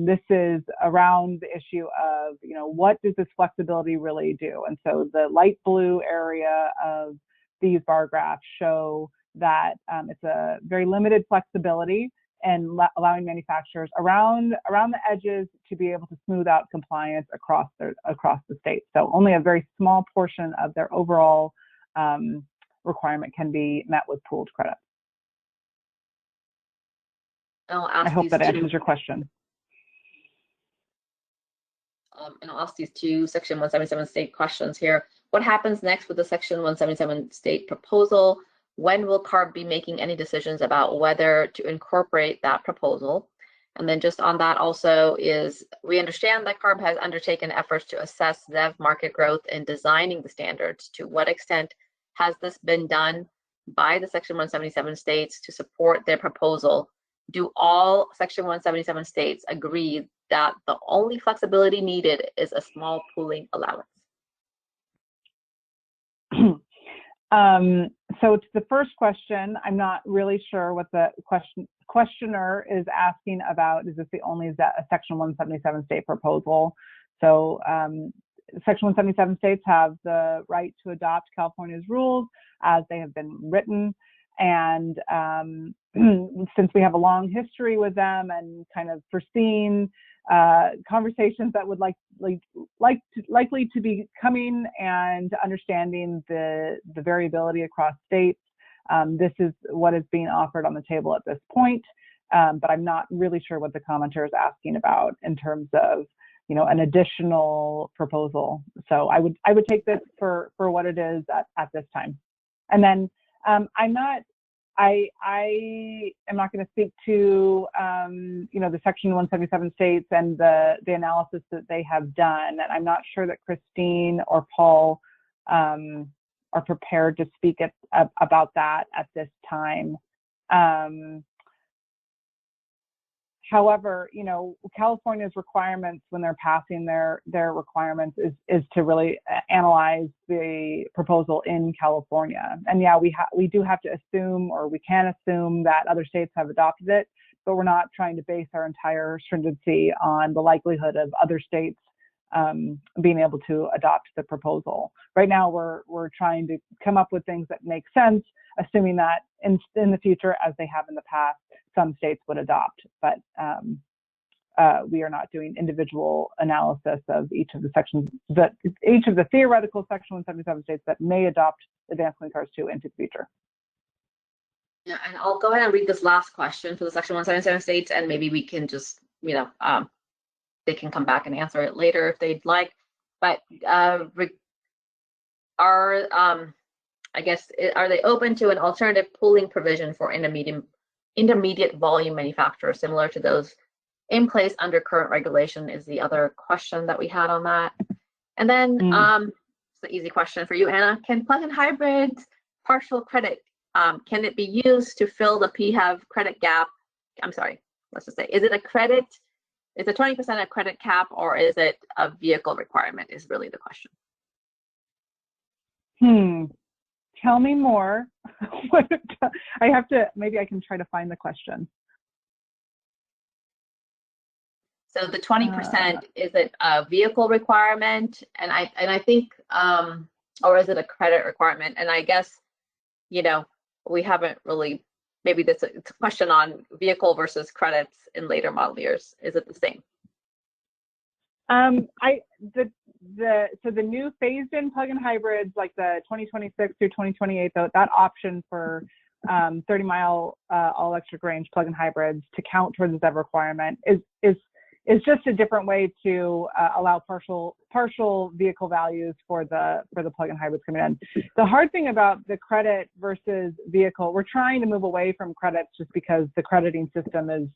This is around the issue of, what does this flexibility really do? And so the light blue area of these bar graphs show that it's a very limited flexibility and allowing manufacturers around the edges to be able to smooth out compliance across the state. So only a very small portion of their overall requirement can be met with pooled credits. I hope that answers your question. And I'll ask these two Section 177 state questions here. What happens next with the Section 177 state proposal? When will CARB be making any decisions about whether to incorporate that proposal? And then just on that also is, we understand that CARB has undertaken efforts to assess ZEV market growth in designing the standards. To what extent has this been done by the Section 177 states to support their proposal? Do all Section 177 states agree that the only flexibility needed is a small pooling allowance? So to the first question, I'm not really sure what the questioner is asking about. Is this the only Section 177 state proposal? So Section 177 states have the right to adopt California's rules as they have been written. And since we have a long history with them and kind of foreseeing conversations that would likely to be coming and understanding the variability across states, this is what is being offered on the table at this point. But I'm not really sure what the commenter is asking about in terms of an additional proposal. So I would take this for what it is at this time. And then I'm not I am not going to speak to the Section 177 states and the analysis that they have done, and I'm not sure that Christine or Paul are prepared to speak about that at this time. However, California's requirements when they're passing their requirements is to really analyze the proposal in California. And yeah, we do have to assume, or we can assume, that other states have adopted it, but we're not trying to base our entire stringency on the likelihood of other states being able to adopt the proposal. Right now, we're trying to come up with things that make sense, assuming that in the future, as they have in the past, some states would adopt, but we are not doing individual analysis of each of the sections, each of the theoretical Section 177 states that may adopt Advanced Clean Cars 2 into the future. Yeah, and I'll go ahead and read this last question for the Section 177 states, and maybe we can just, they can come back and answer it later if they'd like. But are they open to an alternative pooling provision for intermediate volume manufacturers similar to those in place under current regulation is the other question that we had on that. And then it's an easy question for you, Anna. Can plug-in hybrids partial credit, can it be used to fill the PHEV credit gap? I'm sorry, let's just say, is it a credit? Is it 20% a credit cap, or is it a vehicle requirement is really the question. Tell me more. I have to, maybe I can try to find the question. So the 20%, is it a vehicle requirement? And I think, or is it a credit requirement? And I guess, we haven't really, maybe it's a question on vehicle versus credits in later model years. Is it the same? So the new phased-in plug-in hybrids, like the 2026 through 2028, that option for 30-mile all-electric range plug-in hybrids to count towards the ZEV requirement is just a different way to allow partial vehicle values for the plug-in hybrids coming in. The hard thing about the credit versus vehicle, we're trying to move away from credits just because the crediting system is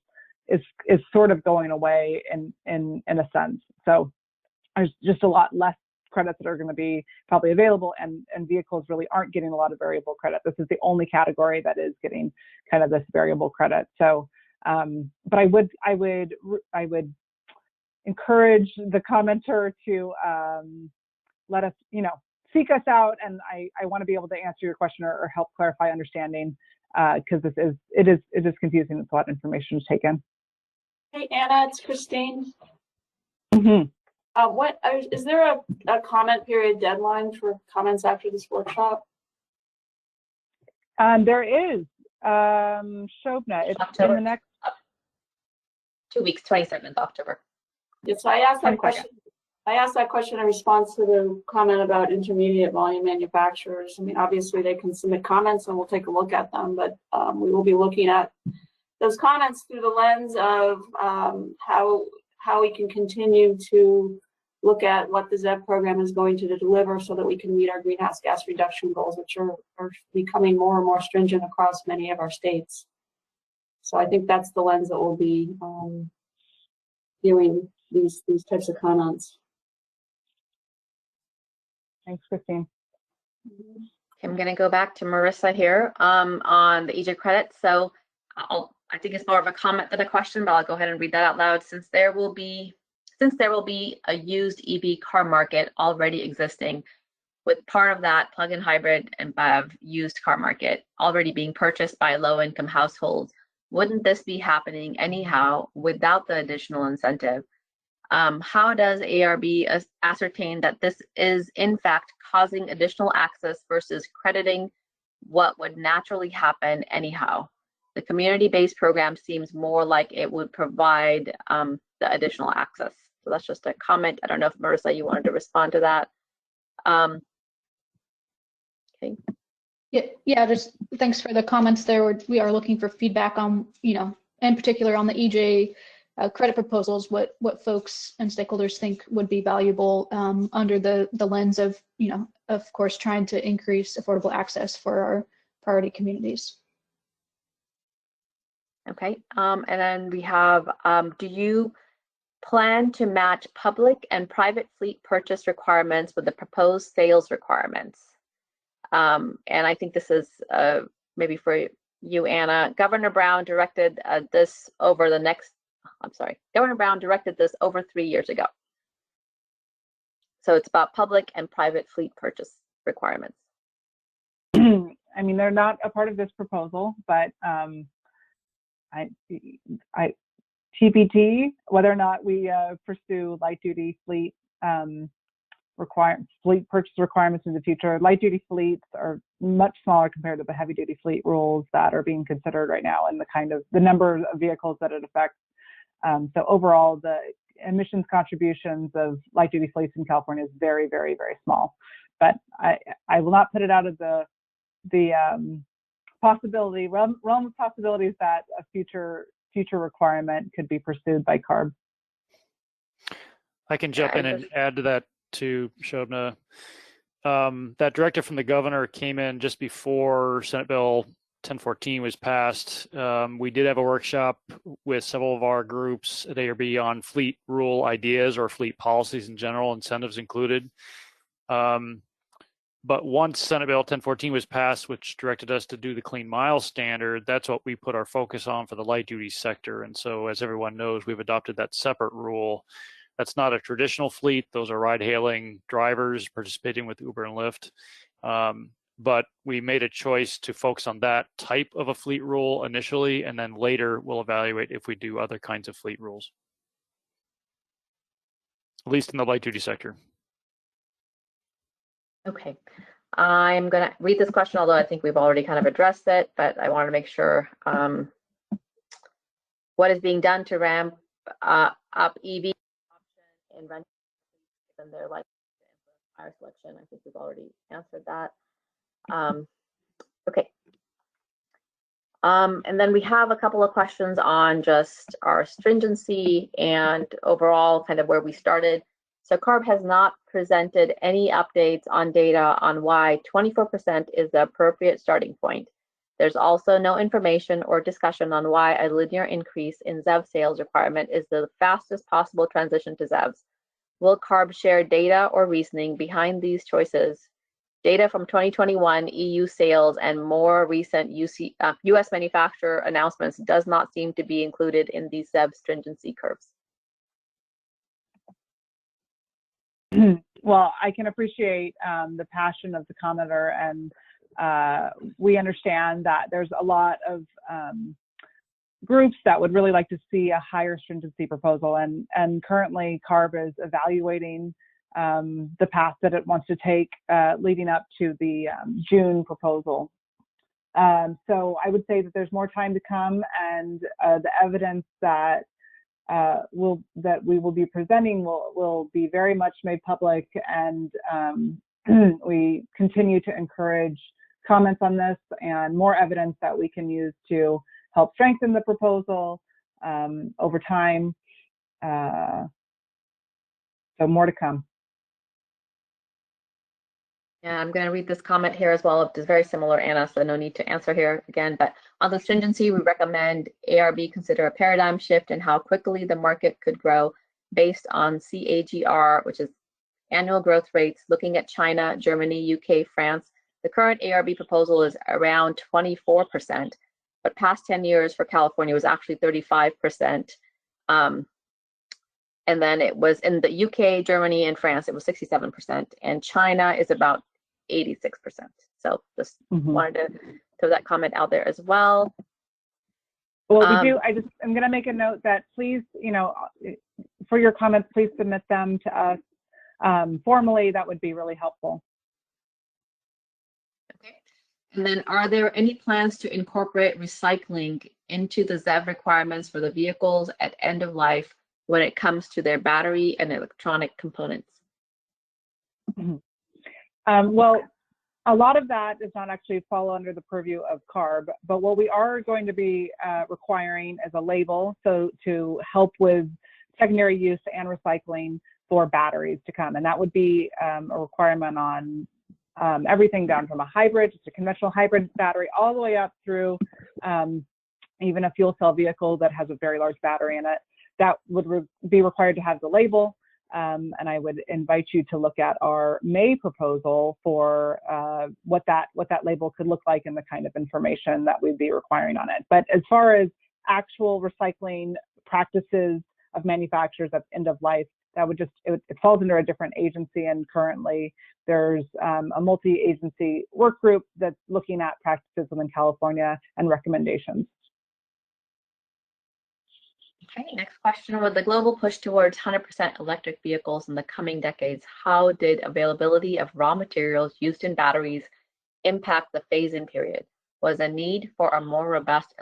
sort of going away in a sense. So there's just a lot less credits that are going to be probably available, and vehicles really aren't getting a lot of variable credit. This is the only category that is getting kind of this variable credit. So, but I would encourage the commenter to let us, seek us out, and I want to be able to answer your question or help clarify understanding, because it is confusing. It's a lot of information to take in. Hey Anna, it's Christine. Mm-hmm. Is there a comment period deadline for comments after this workshop? There is, Shobna. It's October. in the next 2 weeks, 27th October. Yes, I asked that question. I asked that question in response to the comment about intermediate volume manufacturers. I mean, obviously they can submit comments and we'll take a look at them, but we will be looking at those comments through the lens of how we can continue to look at what the ZEV program is going to deliver so that we can meet our greenhouse gas reduction goals, which are becoming more and more stringent across many of our states. So I think that's the lens that we'll be viewing these types of comments. Thanks, Christine. I'm going to go back to Marissa here on the EJ credits. So I think it's more of a comment than a question, but I'll go ahead and read that out loud. Since there will be a used EV car market already existing, with part of that plug-in hybrid and BEV used car market already being purchased by low-income households, wouldn't this be happening anyhow without the additional incentive? How does ARB ascertain that this is in fact causing additional access versus crediting what would naturally happen anyhow? The community-based program seems more like it would provide the additional access. So that's just a comment. I don't know if Marissa, you wanted to respond to that. Okay. Yeah, just thanks for the comments there. We are looking for feedback on, in particular on the EJ credit proposals, what folks and stakeholders think would be valuable under the lens of, of course, trying to increase affordable access for our priority communities. Okay, and then we have, do you plan to match public and private fleet purchase requirements with the proposed sales requirements? And I think this is maybe for you, Anna. Governor Brown directed this over the next, Governor Brown directed this over 3 years ago. So it's about public and private fleet purchase requirements. I mean, they're not a part of this proposal, but TBD whether or not we pursue light duty fleet fleet purchase requirements in the future. Light duty fleets are much smaller compared to the heavy duty fleet rules that are being considered right now, and the number of vehicles that it affects. So overall, the emissions contributions of light duty fleets in California is very, very, very small. But I will not put it out of the realm of possibilities that a future requirement could be pursued by CARB. I can jump in and add to that too, Shobna. That directive from the governor came in just before Senate Bill 1014 was passed. We did have a workshop with several of our groups at ARB on fleet rule ideas or fleet policies in general, incentives included. But once Senate Bill 1014 was passed, which directed us to do the clean mile standard, that's what we put our focus on for the light duty sector. And so, as everyone knows, we've adopted that separate rule. That's not a traditional fleet. Those are ride-hailing drivers participating with Uber and Lyft. But we made a choice to focus on that type of a fleet rule initially, and then later we'll evaluate if we do other kinds of fleet rules, at least in the light duty sector. Okay, I'm going to read this question, although I think we've already kind of addressed it, but I wanted to make sure what is being done to ramp up EV in rental given their life fire selection. I think we've already answered that. Okay. And then we have a couple of questions on just our stringency and overall kind of where we started. So CARB has not presented any updates on data on why 24% is the appropriate starting point. There's also no information or discussion on why a linear increase in ZEV sales requirement is the fastest possible transition to ZEVs. Will CARB share data or reasoning behind these choices? Data from 2021 EU sales and more recent US manufacturer announcements does not seem to be included in these ZEV stringency curves. Well, I can appreciate the passion of the commenter, and we understand that there's a lot of groups that would really like to see a higher stringency proposal, and currently CARB is evaluating the path that it wants to take leading up to the June proposal. So I would say that there's more time to come, and the evidence that we will be presenting will be very much made public, and we continue to encourage comments on this and more evidence that we can use to help strengthen the proposal over time. So more to come. Yeah, I'm going to read this comment here as well. It's very similar, Anna, so no need to answer here again. But on the stringency, we recommend ARB consider a paradigm shift in how quickly the market could grow based on CAGR, which is annual growth rates, looking at China, Germany, UK, France. The current ARB proposal is around 24%, but past 10 years for California was actually 35%. And then it was in the UK, Germany, and France, it was 67%, and China is about 86%. So just wanted to throw that comment out there as well. Well, I'm going to make a note that please, for your comments, please submit them to us formally. That would be really helpful. Okay. And then are there any plans to incorporate recycling into the ZEV requirements for the vehicles at end of life when it comes to their battery and electronic components? Well, a lot of that does not actually fall under the purview of CARB, but what we are going to be requiring is a label, so to help with secondary use and recycling for batteries to come. And that would be a requirement on everything down from a hybrid, just a conventional hybrid battery, all the way up through even a fuel cell vehicle that has a very large battery in it, that would be required to have the label. And I would invite you to look at our May proposal for what that label could look like and the kind of information that we'd be requiring on it. But as far as actual recycling practices of manufacturers at end of life, that would just, it falls under a different agency, and currently there's a multi-agency work group that's looking at practices within California and recommendations. Okay, next question. With the global push towards 100% electric vehicles in the coming decades, how did availability of raw materials used in batteries impact the phase-in period? Was a need for a more robust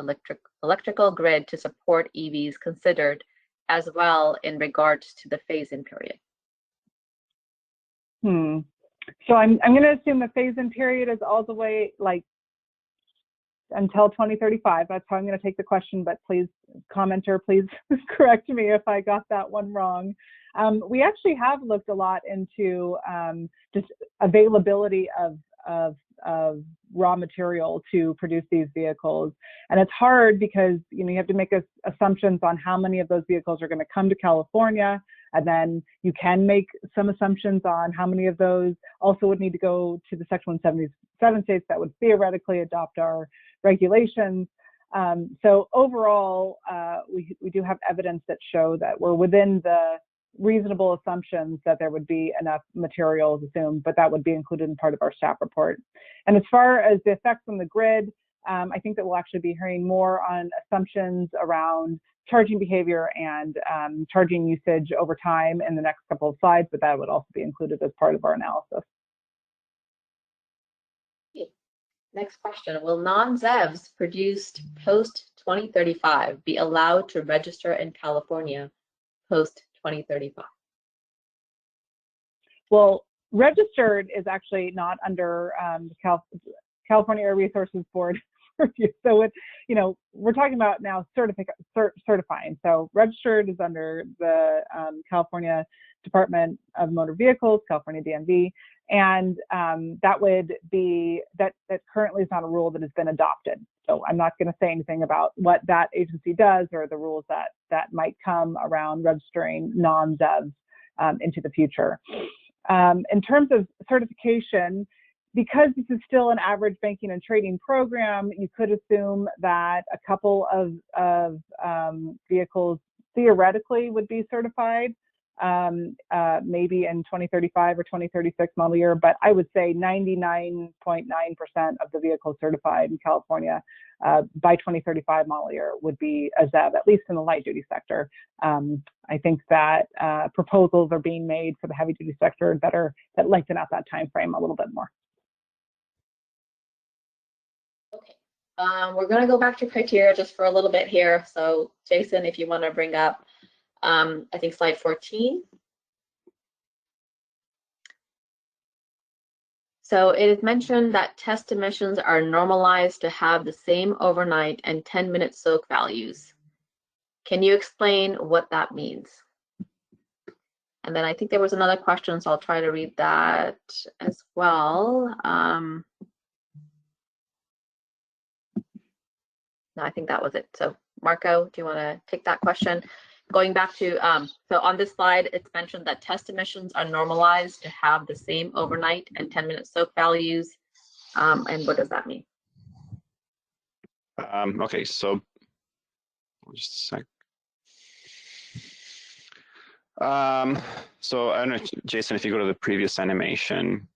electrical grid to support EVs considered as well in regards to the phase-in period? So I'm going to assume the phase-in period is all the way like until 2035. That's how I'm going to take the question, but please, commenter, please correct me if I got that one wrong. We actually have looked a lot into just availability of raw material to produce these vehicles. And it's hard because, you know, you have to make assumptions on how many of those vehicles are going to come to California. And then you can make some assumptions on how many of those also would need to go to the Section 177 states that would theoretically adopt our regulations. So overall, we do have evidence that show that we're within the reasonable assumptions that there would be enough materials assumed, but that would be included in part of our staff report. And as far as the effects on the grid, I think that we'll actually be hearing more on assumptions around charging behavior and charging usage over time in the next couple of slides, but that would also be included as part of our analysis. Next question. Will non-ZEVs produced post-2035 be allowed to register in California post-2035? Well, registered is actually not under the California Air Resources Board review. So it, you know, we're talking about now certifying. So registered is under the California Department of Motor Vehicles, California DMV, and that would be, that currently is not a rule that has been adopted. So I'm not going to say anything about what that agency does or the rules that might come around registering non-ZEVs into the future. In terms of certification, because this is still an average banking and trading program, you could assume that a couple of vehicles theoretically would be certified, maybe in 2035 or 2036 model year, but I would say 99.9% of the vehicles certified in California by 2035 model year would be a ZEV, at least in the light duty sector. I think that proposals are being made for the heavy duty sector that lengthen out that time frame a little bit more. Okay, we're going to go back to criteria just for a little bit here. So Jason, if you want to bring up, I think slide 14. So it is mentioned that test emissions are normalized to have the same overnight and 10-minute soak values. Can you explain what that means? And then I think there was another question, so I'll try to read that as well. No, I think that was it. So Marco, do you want to take that question? Going back to, so on this slide, it's mentioned that test emissions are normalized to have the same overnight and 10-minute soak values. And what does that mean? Okay, so just a sec. So I don't know, Jason, if you go to the previous animation.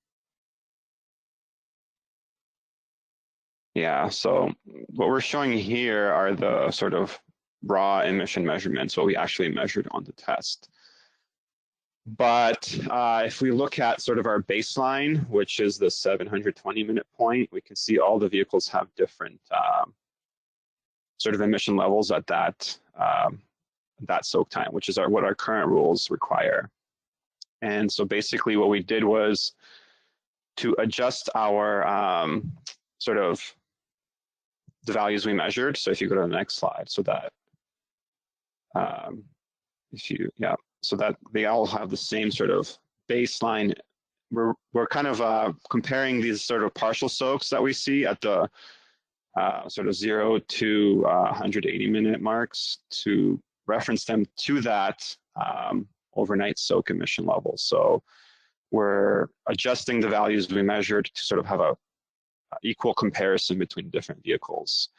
Yeah, so what we're showing here are the sort of raw emission measurements, what we actually measured on the test. But if we look at sort of our baseline, which is the 720-minute point, we can see all the vehicles have different sort of emission levels at that soak time, which is what our current rules require. And so basically what we did was to adjust our sort of the values we measured. So if you go to the next slide, so that so that they all have the same sort of baseline. We're kind of comparing these sort of partial soaks that we see at the sort of 0 to 180 minute marks to reference them to that overnight soak emission level. So we're adjusting the values we measured to sort of have a equal comparison between different vehicles.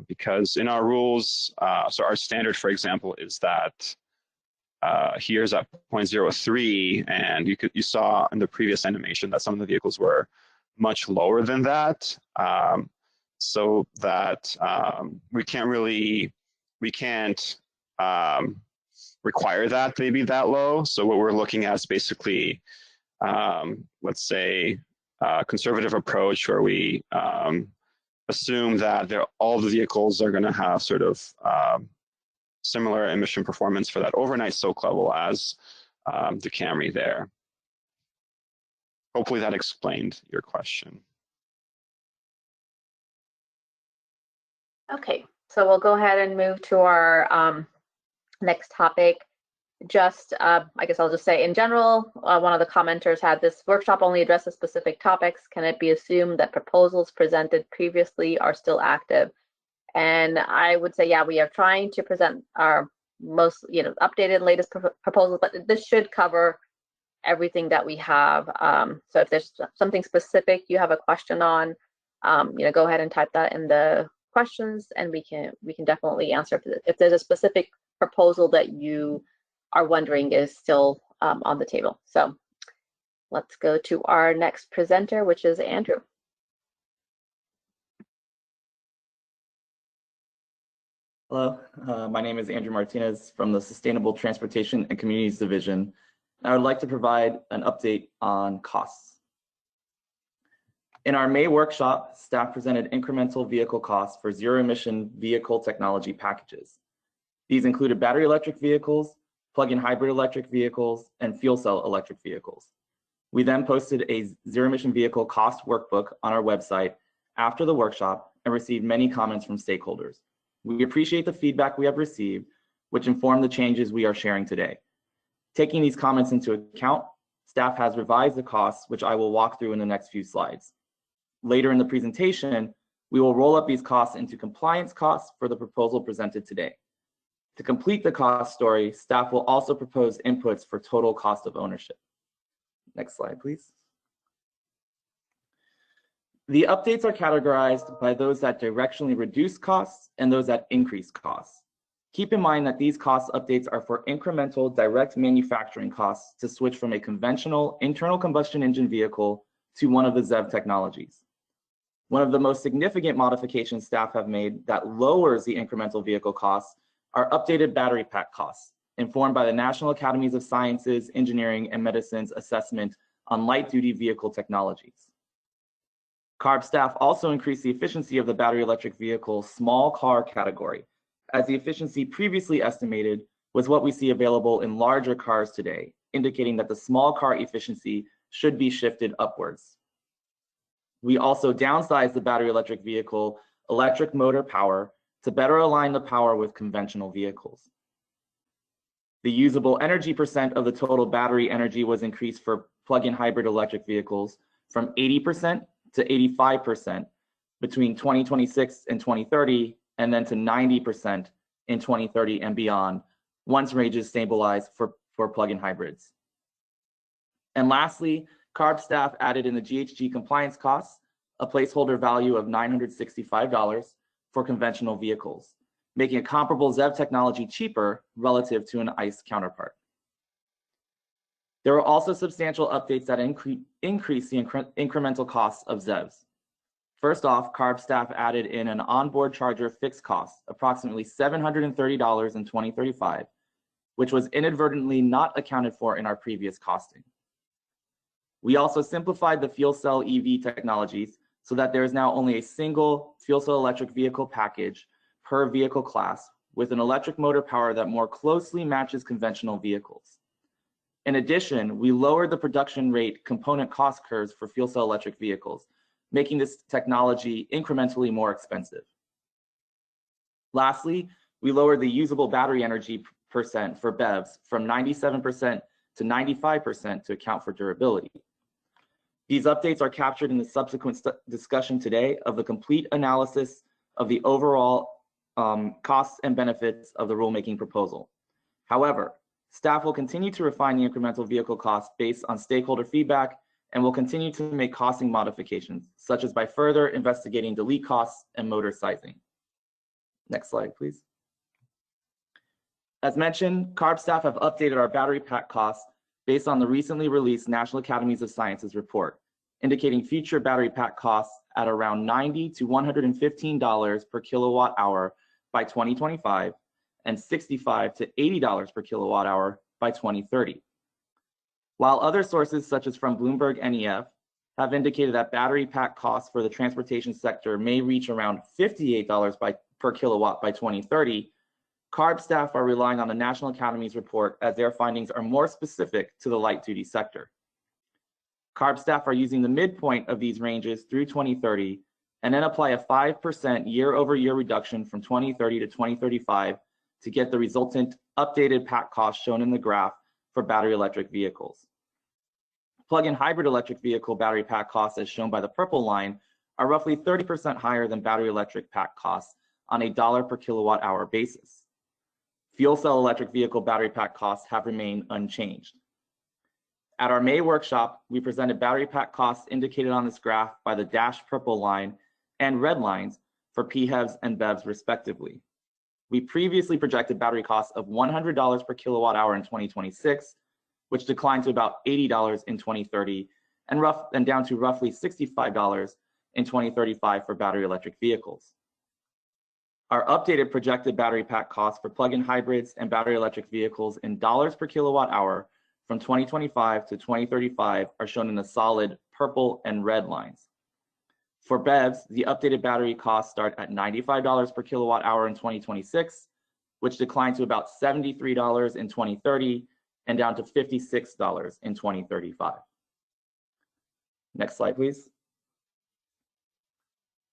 Because in our rules, so our standard, for example, is that here's at 0.03, and you saw in the previous animation that some of the vehicles were much lower than that, so that we can't require that they be that low. So what we're looking at is basically, let's say, a conservative approach where we assume that all the vehicles are going to have sort of similar emission performance for that overnight soak level as the Camry there. Hopefully that explained your question. Okay, so we'll go ahead and move to our next topic. Just, I guess I'll just say in general, one of the commenters had this workshop only addresses specific topics. Can it be assumed that proposals presented previously are still active? And I would say, yeah, we are trying to present our most, updated, latest proposals, but this should cover everything that we have. So if there's something specific you have a question on, go ahead and type that in the questions, and we can definitely answer if there's a specific proposal that you are wondering is still on the table. So let's go to our next presenter, which is Andrew. Hello, my name is Andrew Martinez from the Sustainable Transportation and Communities Division. I would like to provide an update on costs. In our May workshop, staff presented incremental vehicle costs for zero-emission vehicle technology packages. These included battery electric vehicles, plug-in hybrid electric vehicles, and fuel cell electric vehicles. We then posted a zero-emission vehicle cost workbook on our website after the workshop and received many comments from stakeholders. We appreciate the feedback we have received, which inform the changes we are sharing today. Taking these comments into account, staff has revised the costs, which I will walk through in the next few slides. Later in the presentation, we will roll up these costs into compliance costs for the proposal presented today. To complete the cost story, staff will also propose inputs for total cost of ownership. Next slide, please. The updates are categorized by those that directionally reduce costs and those that increase costs. Keep in mind that these cost updates are for incremental direct manufacturing costs to switch from a conventional internal combustion engine vehicle to one of the ZEV technologies. One of the most significant modifications staff have made that lowers the incremental vehicle costs are updated battery pack costs, informed by the National Academies of Sciences, Engineering, and Medicine's assessment on light-duty vehicle technologies. CARB staff also increased the efficiency of the battery electric vehicle small car category, as the efficiency previously estimated was what we see available in larger cars today, indicating that the small car efficiency should be shifted upwards. We also downsized the battery electric vehicle electric motor power to better align the power with conventional vehicles. The usable energy percent of the total battery energy was increased for plug-in hybrid electric vehicles from 80% to 85% between 2026 and 2030, and then to 90% in 2030 and beyond, once ranges stabilize for plug-in hybrids. And lastly, CARB staff added in the GHG compliance costs a placeholder value of $965 for conventional vehicles, making a comparable ZEV technology cheaper relative to an ICE counterpart. There are also substantial updates that increase the incremental costs of ZEVs. First off, CARB staff added in an onboard charger fixed cost, approximately $730 in 2035, which was inadvertently not accounted for in our previous costing. We also simplified the fuel cell EV technologies so that there is now only a single fuel cell electric vehicle package per vehicle class with an electric motor power that more closely matches conventional vehicles. In addition, we lowered the production rate component cost curves for fuel cell electric vehicles, making this technology incrementally more expensive. Lastly, we lowered the usable battery energy percent for BEVs from 97% to 95% to account for durability. These updates are captured in the subsequent discussion today of the complete analysis of the overall costs and benefits of the rulemaking proposal. However, staff will continue to refine the incremental vehicle costs based on stakeholder feedback and will continue to make costing modifications, such as by further investigating delete costs and motor sizing. Next slide, please. As mentioned, CARB staff have updated our battery pack costs based on the recently released National Academies of Sciences report, indicating future battery pack costs at around $90 to $115 per kilowatt hour by 2025 and $65 to $80 per kilowatt hour by 2030. While other sources, such as from Bloomberg NEF, have indicated that battery pack costs for the transportation sector may reach around $58 per kilowatt by 2030, CARB staff are relying on the National Academies report as their findings are more specific to the light-duty sector. CARB staff are using the midpoint of these ranges through 2030 and then apply a 5% year-over-year reduction from 2030 to 2035 to get the resultant updated pack cost shown in the graph for battery electric vehicles. Plug-in hybrid electric vehicle battery pack costs, as shown by the purple line, are roughly 30% higher than battery electric pack costs on a $1 per kilowatt hour basis. Fuel cell electric vehicle battery pack costs have remained unchanged. At our May workshop, we presented battery pack costs indicated on this graph by the dashed purple line and red lines for PHEVs and BEVs respectively. We previously projected battery costs of $100 per kilowatt hour in 2026, which declined to about $80 in 2030 and down to roughly $65 in 2035 for battery electric vehicles. Our updated projected battery pack costs for plug-in hybrids and battery electric vehicles in dollars per kilowatt hour from 2025 to 2035 are shown in the solid purple and red lines. For BEVs, the updated battery costs start at $95 per kilowatt hour in 2026, which declined to about $73 in 2030 and down to $56 in 2035. Next slide, please.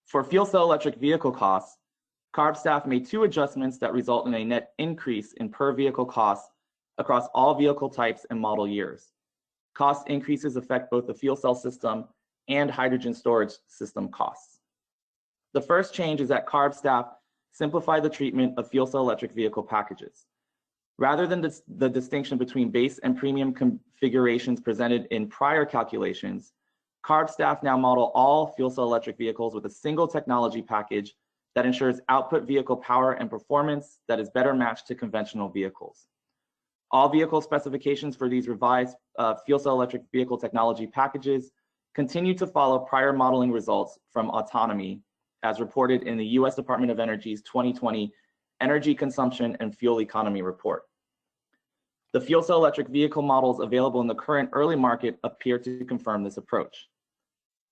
For fuel cell electric vehicle costs, CARB staff made two adjustments that result in a net increase in per vehicle costs across all vehicle types and model years. Cost increases affect both the fuel cell system and hydrogen storage system costs. The first change is that CARB staff simplify the treatment of fuel cell electric vehicle packages. Rather than the distinction between base and premium configurations presented in prior calculations, CARB staff now model all fuel cell electric vehicles with a single technology package that ensures output vehicle power and performance that is better matched to conventional vehicles. All vehicle specifications for these revised fuel cell electric vehicle technology packages continue to follow prior modeling results from autonomy as reported in the US Department of Energy's 2020 Energy Consumption and Fuel Economy Report. The fuel cell electric vehicle models available in the current early market appear to confirm this approach.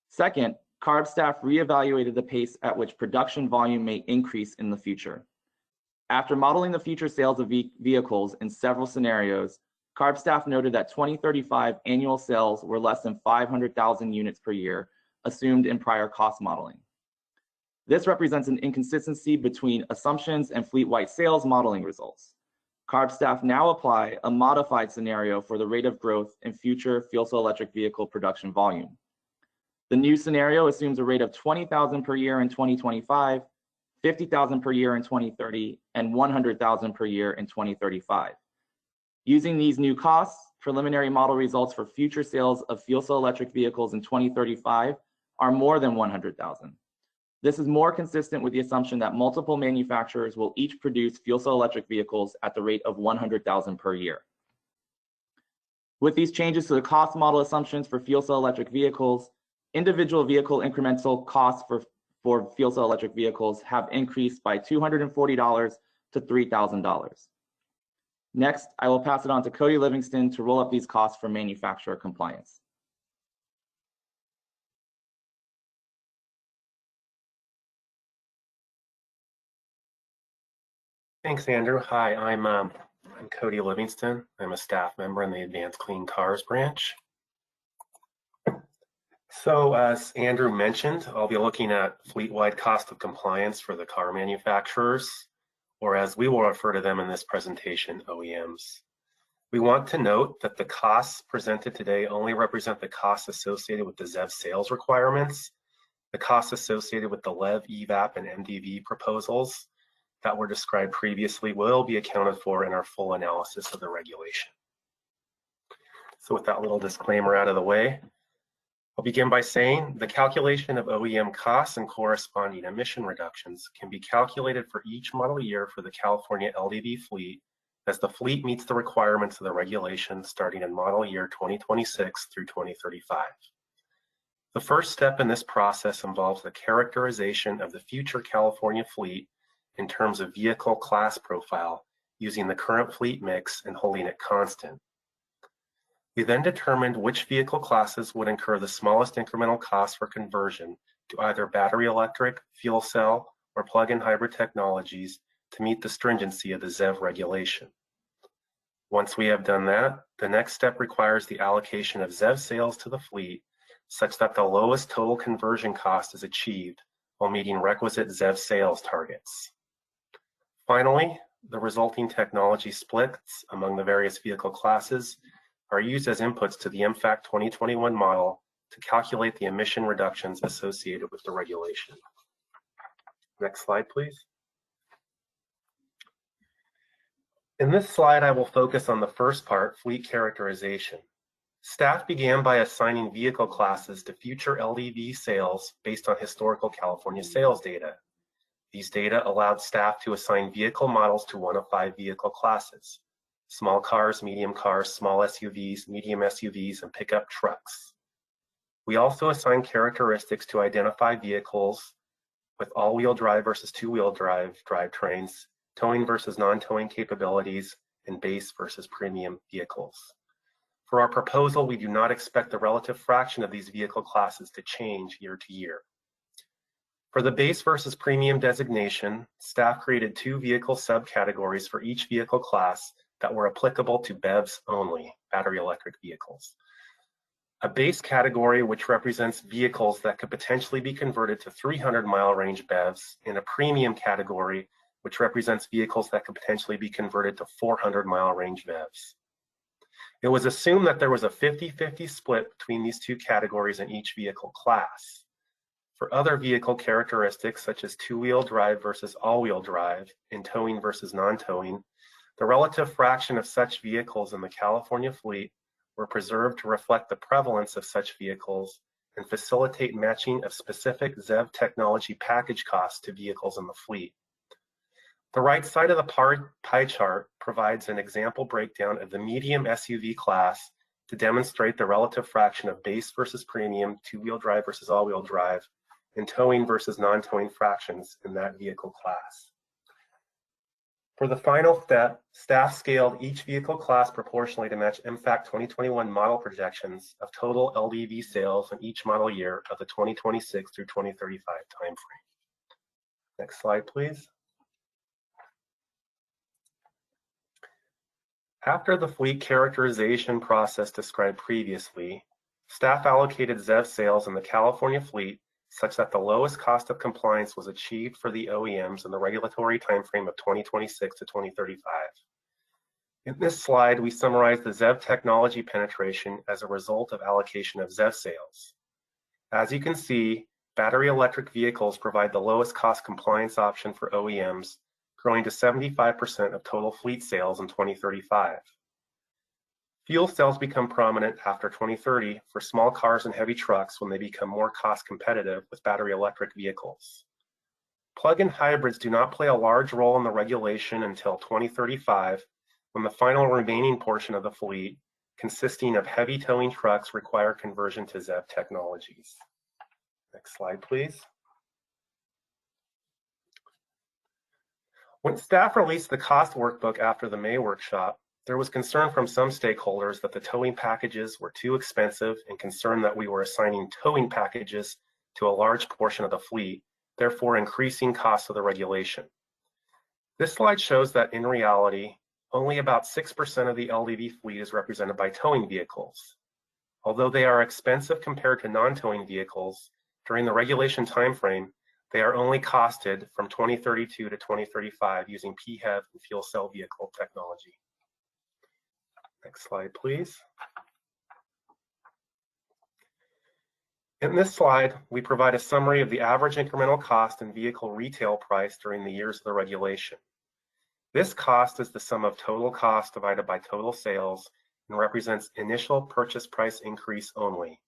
Second, CARB staff reevaluated the pace at which production volume may increase in the future. After modeling the future sales of vehicles in several scenarios, CARB staff noted that 2035 annual sales were less than 500,000 units per year, assumed in prior cost modeling. This represents an inconsistency between assumptions and fleet-wide sales modeling results. CARB staff now apply a modified scenario for the rate of growth in future fuel cell electric vehicle production volume. The new scenario assumes a rate of 20,000 per year in 2025, 50,000 per year in 2030, and 100,000 per year in 2035. Using these new costs, preliminary model results for future sales of fuel cell electric vehicles in 2035 are more than 100,000. This is more consistent with the assumption that multiple manufacturers will each produce fuel cell electric vehicles at the rate of 100,000 per year. With these changes to the cost model assumptions for fuel cell electric vehicles, individual vehicle incremental costs for fuel cell electric vehicles have increased by $240 to $3,000. Next, I will pass it on to Cody Livingston to roll up these costs for manufacturer compliance. Thanks, Andrew. Hi, I'm Cody Livingston. I'm a staff member in the Advanced Clean Cars branch. So as Andrew mentioned, I'll be looking at fleet-wide cost of compliance for the car manufacturers, or as we will refer to them in this presentation, OEMs. We want to note that the costs presented today only represent the costs associated with the ZEV sales requirements. The costs associated with the LEV, EVAP, and MDV proposals that were described previously will be accounted for in our full analysis of the regulation. So with that little disclaimer out of the way, I'll begin by saying the calculation of OEM costs and corresponding emission reductions can be calculated for each model year for the California LEV fleet as the fleet meets the requirements of the regulation starting in model year 2026 through 2035. The first step in this process involves the characterization of the future California fleet in terms of vehicle class profile using the current fleet mix and holding it constant. We then determined which vehicle classes would incur the smallest incremental cost for conversion to either battery electric, fuel cell, or plug-in hybrid technologies to meet the stringency of the ZEV regulation. Once we have done that, the next step requires the allocation of ZEV sales to the fleet such that the lowest total conversion cost is achieved while meeting requisite ZEV sales targets. Finally, the resulting technology splits among the various vehicle classes are used as inputs to the MFAC 2021 model to calculate the emission reductions associated with the regulation. Next slide, please. In this slide, I will focus on the first part, fleet characterization. Staff began by assigning vehicle classes to future LEV sales based on historical California sales data. These data allowed staff to assign vehicle models to one of 5 vehicle classes: small cars, medium cars, small SUVs, medium SUVs, and pickup trucks. We also assigned characteristics to identify vehicles with all-wheel drive versus two-wheel drive drivetrains, towing versus non-towing capabilities, and base versus premium vehicles. For our proposal, we do not expect the relative fraction of these vehicle classes to change year to year. For the base versus premium designation, staff created 2 vehicle subcategories for each vehicle class that were applicable to BEVs only, battery electric vehicles. A base category which represents vehicles that could potentially be converted to 300-mile range BEVs, and a premium category which represents vehicles that could potentially be converted to 400-mile range BEVs. It was assumed that there was a 50-50 split between these 2 categories in each vehicle class. For other vehicle characteristics such as two-wheel drive versus all-wheel drive and towing versus non-towing, the relative fraction of such vehicles in the California fleet were preserved to reflect the prevalence of such vehicles and facilitate matching of specific ZEV technology package costs to vehicles in the fleet. The right side of the pie chart provides an example breakdown of the medium SUV class to demonstrate the relative fraction of base versus premium, two-wheel drive versus all-wheel drive, and towing versus non-towing fractions in that vehicle class. For the final step, staff scaled each vehicle class proportionally to match MFAC 2021 model projections of total LEV sales in each model year of the 2026 through 2035 timeframe. Next slide, please. After the fleet characterization process described previously, staff allocated ZEV sales in the California fleet such that the lowest cost of compliance was achieved for the OEMs in the regulatory timeframe of 2026 to 2035. In this slide, we summarize the ZEV technology penetration as a result of allocation of ZEV sales. As you can see, battery electric vehicles provide the lowest cost compliance option for OEMs, growing to 75% of total fleet sales in 2035. Fuel cells become prominent after 2030 for small cars and heavy trucks when they become more cost competitive with battery electric vehicles. Plug-in hybrids do not play a large role in the regulation until 2035, when the final remaining portion of the fleet, consisting of heavy towing trucks, require conversion to ZEV technologies. Next slide, please. When staff released the cost workbook after the May workshop, there was concern from some stakeholders that the towing packages were too expensive and concern that we were assigning towing packages to a large portion of the fleet, therefore increasing costs of the regulation. This slide shows that in reality, only about 6% of the LEV fleet is represented by towing vehicles. Although they are expensive compared to non-towing vehicles, during the regulation timeframe, they are only costed from 2032 to 2035 using PHEV and fuel cell vehicle technology. Next slide, please. In this slide, we provide a summary of the average incremental cost and vehicle retail price during the years of the regulation. This cost is the sum of total cost divided by total sales and represents initial purchase price increase only.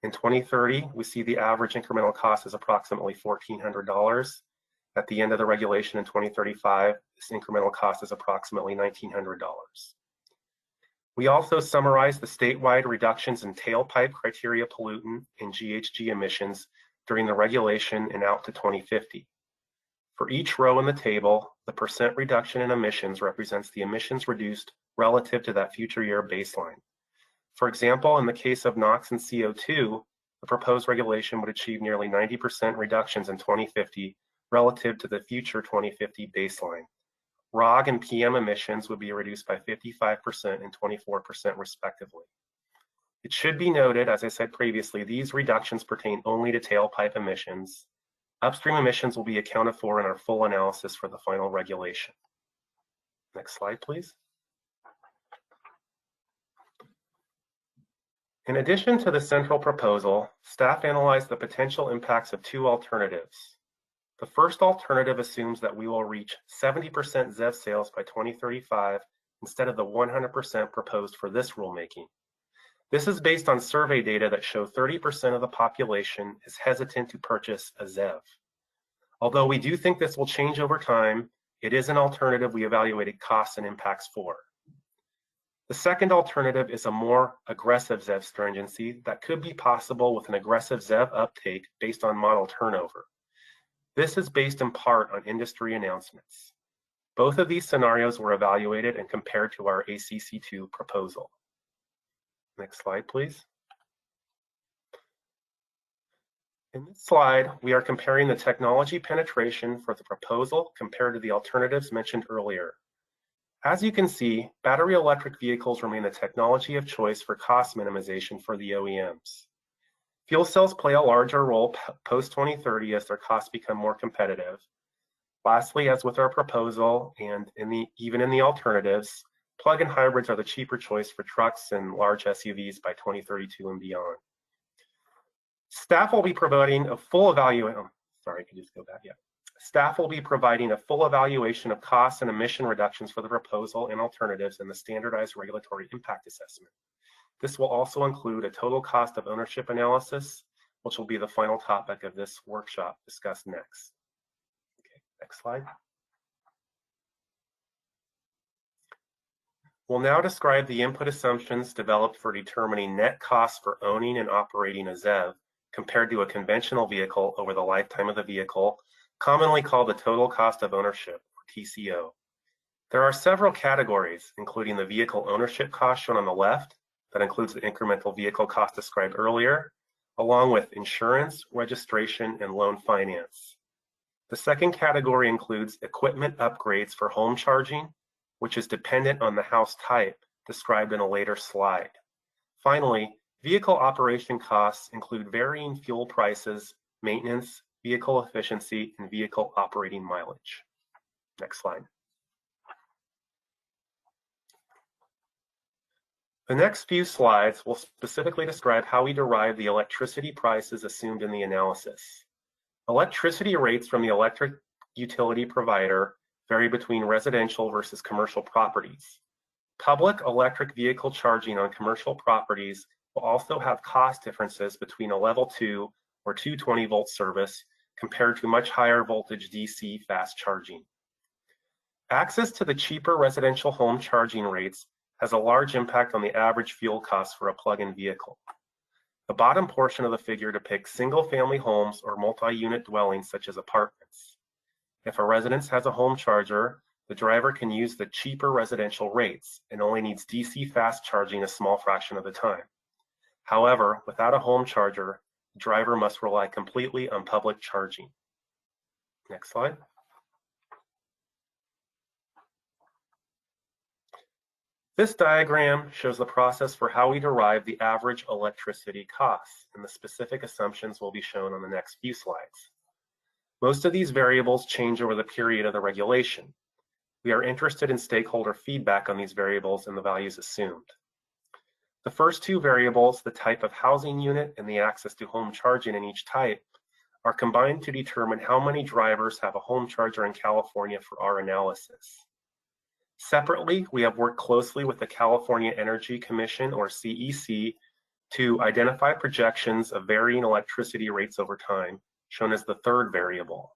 In 2030, we see the average incremental cost is approximately $1,400. At the end of the regulation in 2035, this incremental cost is approximately $1,900. We also summarize the statewide reductions in tailpipe criteria pollutant and GHG emissions during the regulation and out to 2050. For each row in the table, the percent reduction in emissions represents the emissions reduced relative to that future year baseline. For example, in the case of NOx and CO2, the proposed regulation would achieve nearly 90% reductions in 2050 relative to the future 2050 baseline. ROG and PM emissions would be reduced by 55% and 24% respectively. It should be noted, as I said previously, these reductions pertain only to tailpipe emissions. Upstream emissions will be accounted for in our full analysis for the final regulation. Next slide, please. In addition to the central proposal, staff analyzed the potential impacts of two alternatives. The first alternative assumes that we will reach 70% ZEV sales by 2035 instead of the 100% proposed for this rulemaking. This is based on survey data that show 30% of the population is hesitant to purchase a ZEV. Although we do think this will change over time, it is an alternative we evaluated costs and impacts for. The second alternative is a more aggressive ZEV stringency that could be possible with an aggressive ZEV uptake based on model turnover. This is based in part on industry announcements. Both of these scenarios were evaluated and compared to our ACC II proposal. Next slide, please. In this slide, we are comparing the technology penetration for the proposal compared to the alternatives mentioned earlier. As you can see, battery electric vehicles remain the technology of choice for cost minimization for the OEMs. Fuel cells play a larger role post-2030 as their costs become more competitive. Lastly, as with our proposal and even in the alternatives, plug-in hybrids are the cheaper choice for trucks and large SUVs by 2032 and beyond. Staff will be providing a full evaluation. Staff will be providing a full evaluation of costs and emission reductions for the proposal and alternatives in the standardized regulatory impact assessment. This will also include a total cost of ownership analysis, which will be the final topic of this workshop discussed next. Okay, next slide. We'll now describe the input assumptions developed for determining net costs for owning and operating a ZEV compared to a conventional vehicle over the lifetime of the vehicle, commonly called the total cost of ownership, or TCO. There are several categories, including the vehicle ownership cost shown on the left, that includes the incremental vehicle cost described earlier, along with insurance, registration, and loan finance. The second category includes equipment upgrades for home charging, which is dependent on the house type, described in a later slide. Finally, vehicle operation costs include varying fuel prices, maintenance, vehicle efficiency, and vehicle operating mileage. Next slide. The next few slides will specifically describe how we derive the electricity prices assumed in the analysis. Electricity rates from the electric utility provider vary between residential versus commercial properties. Public electric vehicle charging on commercial properties will also have cost differences between a level 2 or 220 volt service compared to much higher voltage DC fast charging. Access to the cheaper residential home charging rates has a large impact on the average fuel cost for a plug-in vehicle. The bottom portion of the figure depicts single-family homes or multi-unit dwellings such as apartments. If a residence has a home charger, the driver can use the cheaper residential rates and only needs DC fast charging a small fraction of the time. However, without a home charger, the driver must rely completely on public charging. Next slide. This diagram shows the process for how we derive the average electricity costs, and the specific assumptions will be shown on the next few slides. Most of these variables change over the period of the regulation. We are interested in stakeholder feedback on these variables and the values assumed. The first two variables, the type of housing unit and the access to home charging in each type, are combined to determine how many drivers have a home charger in California for our analysis. Separately, we have worked closely with the California Energy Commission, or CEC, to identify projections of varying electricity rates over time, shown as the third variable.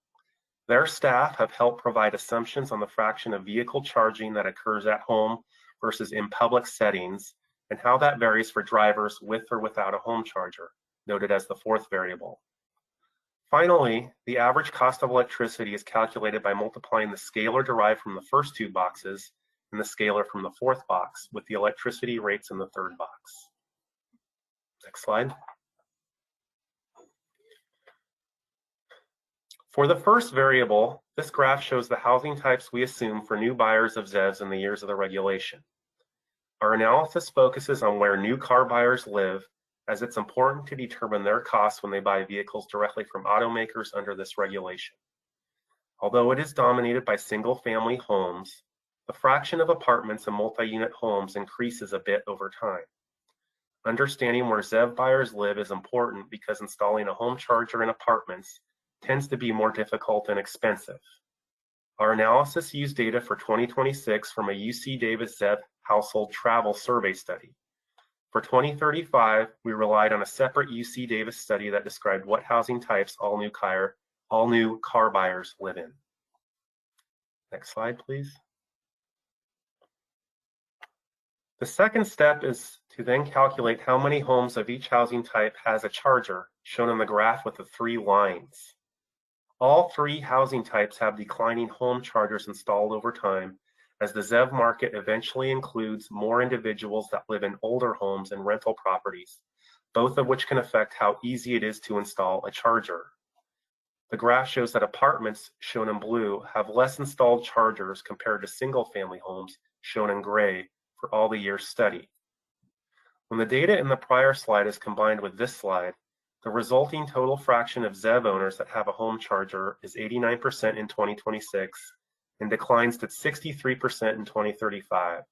Their staff have helped provide assumptions on the fraction of vehicle charging that occurs at home versus in public settings, and how that varies for drivers with or without a home charger, noted as the fourth variable. Finally, the average cost of electricity is calculated by multiplying the scalar derived from the first two boxes and the scalar from the fourth box with the electricity rates in the third box. Next slide. For the first variable, this graph shows the housing types we assume for new buyers of ZEVs in the years of the regulation. Our analysis focuses on where new car buyers live, as it's important to determine their costs when they buy vehicles directly from automakers under this regulation. Although it is dominated by single-family homes, the fraction of apartments and multi-unit homes increases a bit over time. Understanding where ZEV buyers live is important because installing a home charger in apartments tends to be more difficult and expensive. Our analysis used data for 2026 from a UC Davis ZEV household travel survey study. For 2035, we relied on a separate UC Davis study that described what housing types all new car buyers live in. Next slide, please. The second step is to then calculate how many homes of each housing type has a charger, shown in the graph with the three lines. All three housing types have declining home chargers installed over time, as the ZEV market eventually includes more individuals that live in older homes and rental properties, both of which can affect how easy it is to install a charger. The graph shows that apartments, shown in blue, have less installed chargers compared to single-family homes, shown in gray, for all the years studied. When the data in the prior slide is combined with this slide, the resulting total fraction of ZEV owners that have a home charger is 89% in 2026 and declines to 63% in 2035.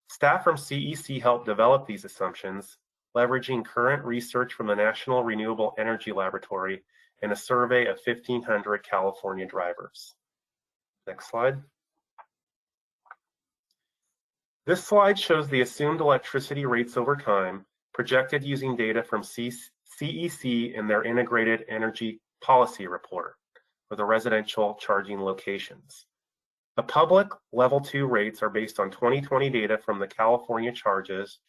Staff from CEC helped develop these assumptions, leveraging current research from the National Renewable Energy Laboratory and a survey of 1,500 California drivers. Next slide. This slide shows the assumed electricity rates over time, projected using data from CEC in their Integrated Energy Policy Report for the residential charging locations. The public Level 2 rates are based on 2020 data from the California chargers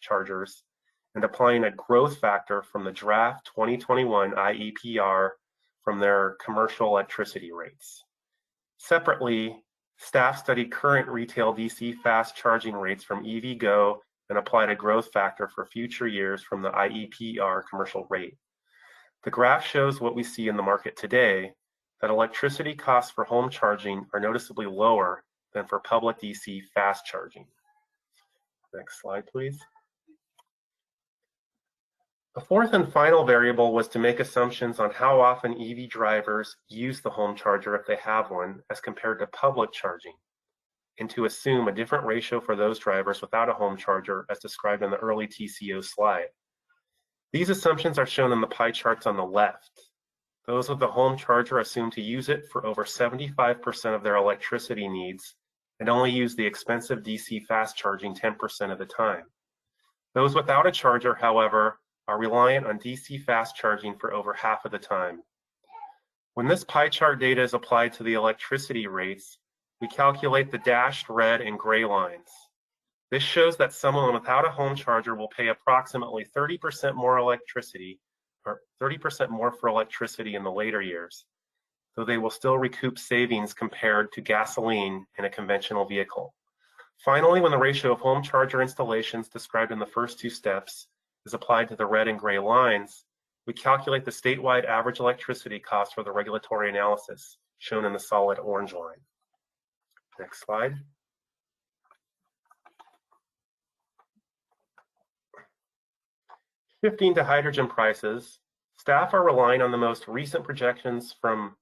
and applying a growth factor from the draft 2021 IEPR from their commercial electricity rates. Separately, staff studied current retail DC fast charging rates from EVgo and applied a growth factor for future years from the IEPR commercial rate. The graph shows what we see in the market today, that electricity costs for home charging are noticeably lower than for public DC fast charging. Next slide, please. The fourth and final variable was to make assumptions on how often EV drivers use the home charger if they have one as compared to public charging, and to assume a different ratio for those drivers without a home charger as described in the early TCO slide. These assumptions are shown in the pie charts on the left. Those with the home charger assume to use it for over 75% of their electricity needs and only use the expensive DC fast charging 10% of the time. Those without a charger, however, are reliant on DC fast charging for over half of the time. When this pie chart data is applied to the electricity rates, we calculate the dashed red and gray lines. This shows that someone without a home charger will pay approximately 30% more electricity, or 30% more for electricity in the later years, though they will still recoup savings compared to gasoline in a conventional vehicle. Finally, when the ratio of home charger installations described in the first two steps is applied to the red and gray lines, we calculate the statewide average electricity cost for the regulatory analysis, shown in the solid orange line. Next slide. Shifting to hydrogen prices, staff are relying on the most recent projections from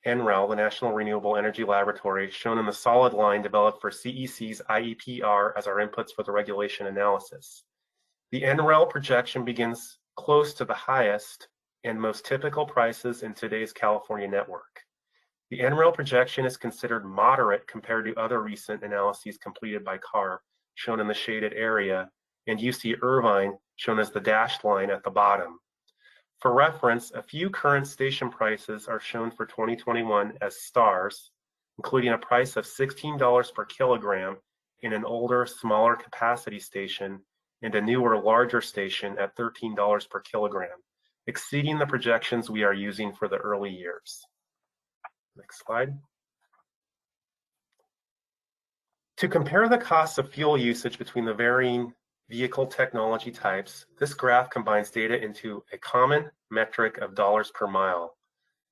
NREL, the National Renewable Energy Laboratory, shown in the solid line developed for CEC's IEPR as our inputs for the regulation analysis. The NREL projection begins close to the highest and most typical prices in today's California network. The NREL projection is considered moderate compared to other recent analyses completed by CARB, shown in the shaded area, and UC Irvine, shown as the dashed line at the bottom. For reference, a few current station prices are shown for 2021 as stars, including a price of $16 per kilogram in an older, smaller capacity station and a newer, larger station at $13 per kilogram, exceeding the projections we are using for the early years. Next slide. To compare the costs of fuel usage between the varying vehicle technology types, this graph combines data into a common metric of dollars per mile.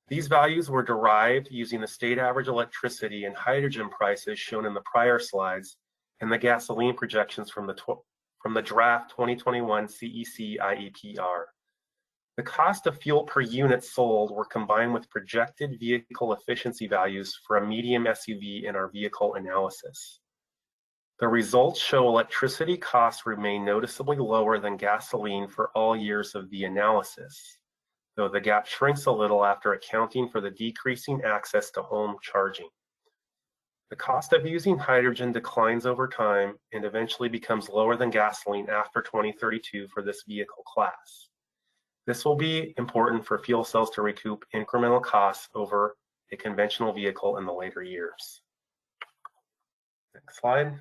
These values were derived using the state average electricity and hydrogen prices shown in the prior slides and the gasoline projections from the draft 2021 CEC IEPR. The cost of fuel per unit sold were combined with projected vehicle efficiency values for a medium SUV in our vehicle analysis. The results show electricity costs remain noticeably lower than gasoline for all years of the analysis, though the gap shrinks a little after accounting for the decreasing access to home charging. The cost of using hydrogen declines over time and eventually becomes lower than gasoline after 2032 for this vehicle class. This will be important for fuel cells to recoup incremental costs over a conventional vehicle in the later years. Next slide.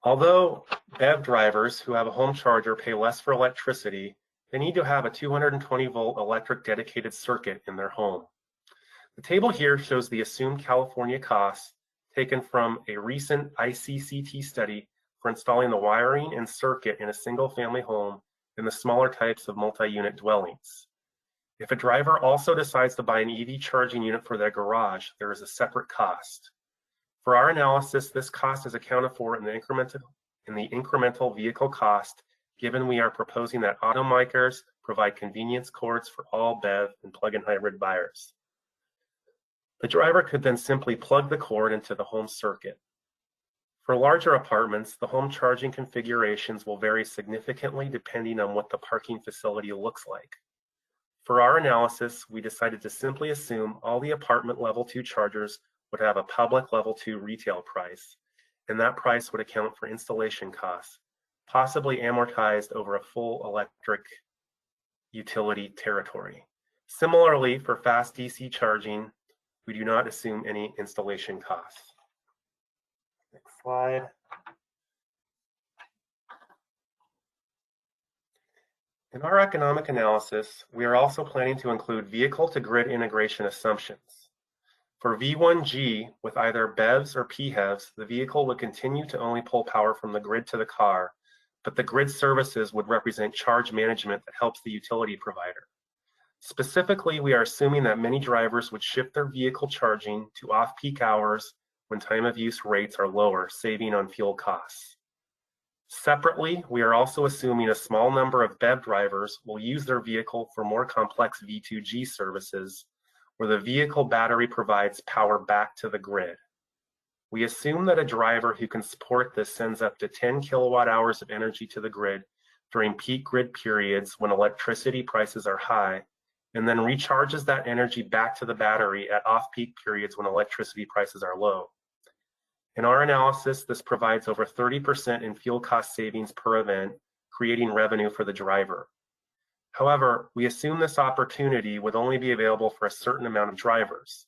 Although BEV drivers who have a home charger pay less for electricity, they need to have a 220-volt electric dedicated circuit in their home. The table here shows the assumed California costs taken from a recent ACC II study for installing the wiring and circuit in a single-family home in the smaller types of multi-unit dwellings. If a driver also decides to buy an EV charging unit for their garage, there is a separate cost. For our analysis, this cost is accounted for in the incremental vehicle cost, given we are proposing that automakers provide convenience cords for all BEV and plug-in hybrid buyers. The driver could then simply plug the cord into the home circuit. For larger apartments, the home charging configurations will vary significantly depending on what the parking facility looks like. For our analysis, we decided to simply assume all the apartment level 2 chargers would have a public level 2 retail price, and that price would account for installation costs, possibly amortized over a full electric utility territory. Similarly, for fast DC charging, we do not assume any installation costs. Next slide. In our economic analysis, we are also planning to include vehicle-to-grid integration assumptions. For V1G, with either BEVs or PHEVs, the vehicle would continue to only pull power from the grid to the car, but the grid services would represent charge management that helps the utility provider. Specifically, we are assuming that many drivers would shift their vehicle charging to off-peak hours when time of use rates are lower, saving on fuel costs. Separately, we are also assuming a small number of BEV drivers will use their vehicle for more complex V2G services, where the vehicle battery provides power back to the grid. We assume that a driver who can support this sends up to 10 kilowatt hours of energy to the grid during peak grid periods when electricity prices are high, and then recharges that energy back to the battery at off-peak periods when electricity prices are low. In our analysis, this provides over 30% in fuel cost savings per event, creating revenue for the driver. However, we assume this opportunity would only be available for a certain amount of drivers.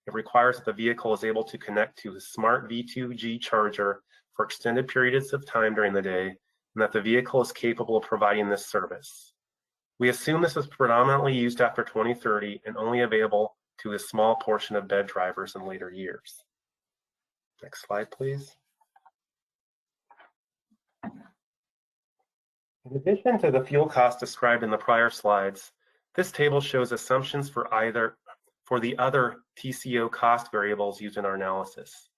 It requires that the vehicle is able to connect to a smart V2G charger for extended periods of time during the day, and that the vehicle is capable of providing this service. We assume this is predominantly used after 2030 and only available to a small portion of BEV drivers in later years. Next slide, please. In addition to the fuel cost described in the prior slides, this table shows assumptions for the other TCO cost variables used in our analysis.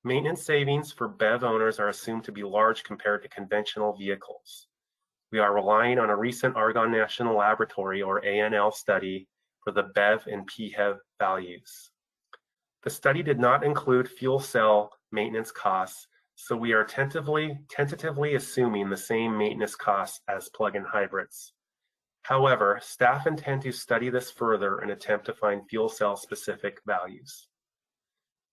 Maintenance savings for BEV owners are assumed to be large compared to conventional vehicles. We are relying on a recent Argonne National Laboratory, or ANL, study for the BEV and PHEV values. The study did not include fuel cell maintenance costs, so we are tentatively assuming the same maintenance costs as plug-in hybrids. However, staff intend to study this further and attempt to find fuel cell specific values.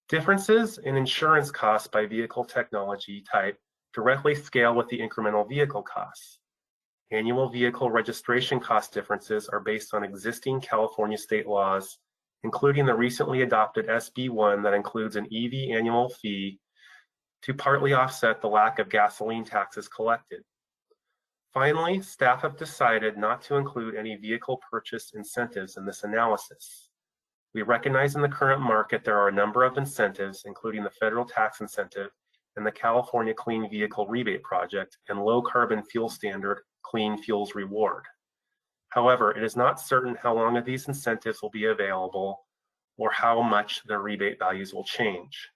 Differences in insurance costs by vehicle technology type directly scale with the incremental vehicle costs. Annual vehicle registration cost differences are based on existing California state laws, including the recently adopted SB 1 that includes an EV annual fee to partly offset the lack of gasoline taxes collected. Finally, staff have decided not to include any vehicle purchase incentives in this analysis. We recognize in the current market there are a number of incentives, including the federal tax incentive and the California Clean Vehicle Rebate Project and low carbon fuel standard Clean Fuels Reward. However, it is not certain how long of these incentives will be available or how much their rebate values will change.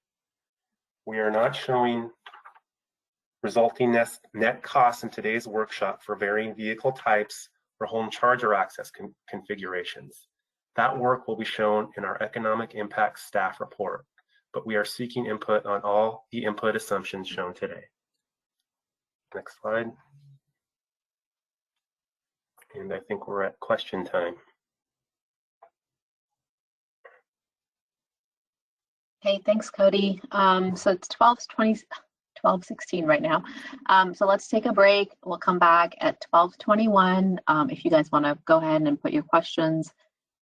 We are not showing resulting net costs in today's workshop for varying vehicle types or home charger access configurations. That work will be shown in our economic impact staff report, but we are seeking input on all the input assumptions shown today. Next slide. And I think we're at question time. Hey, thanks, Cody. So it's 12:16 right now. So let's take a break. We'll come back at 12:21. If you guys want to go ahead and put your questions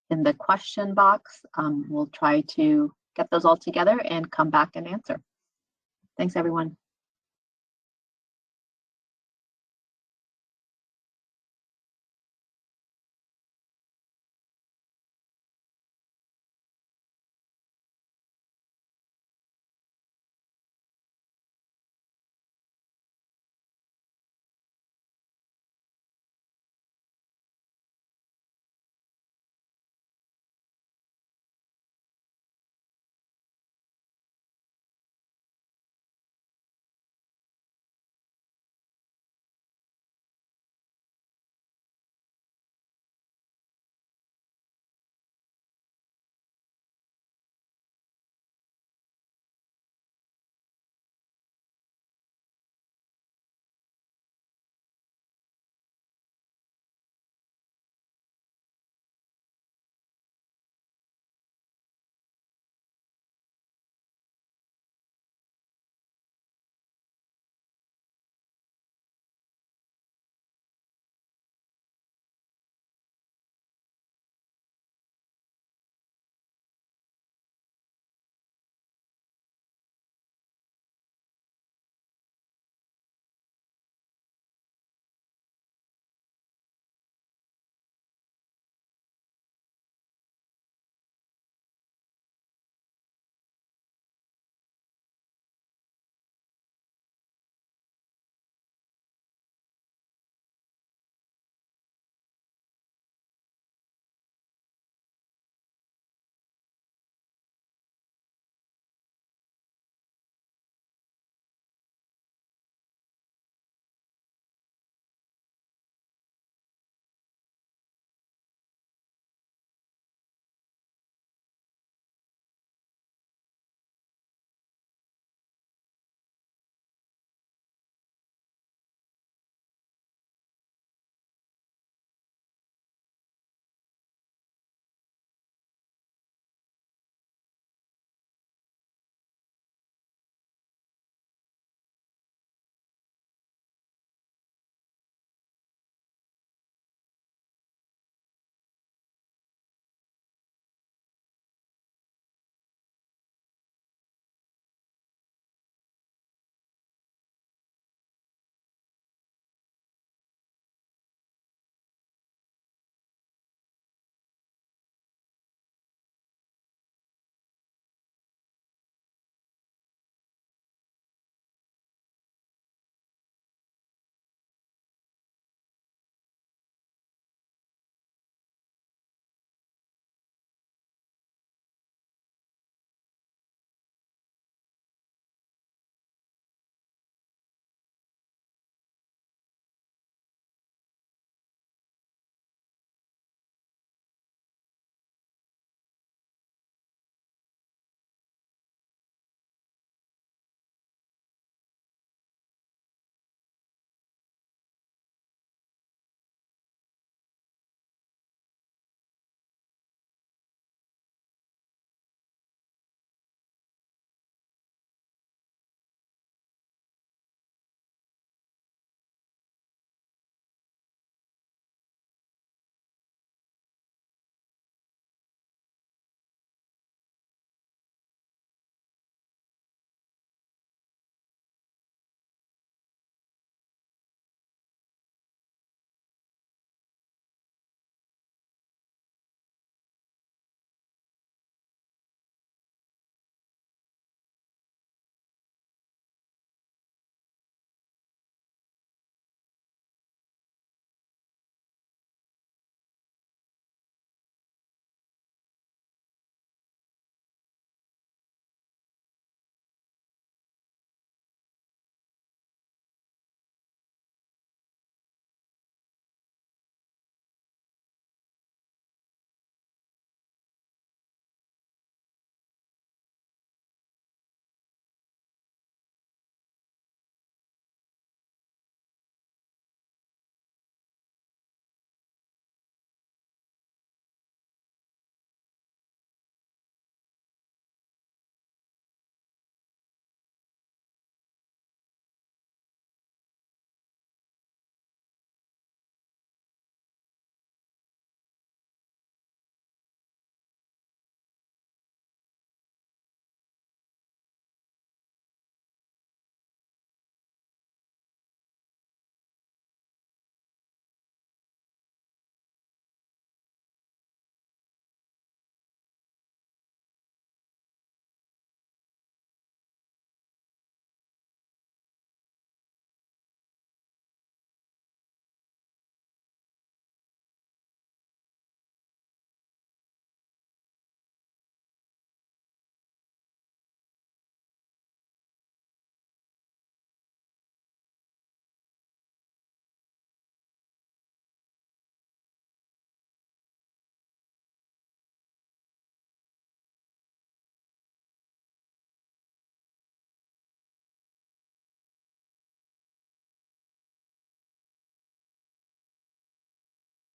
in the question box, we'll try to get those all together and come back and answer. Thanks, everyone.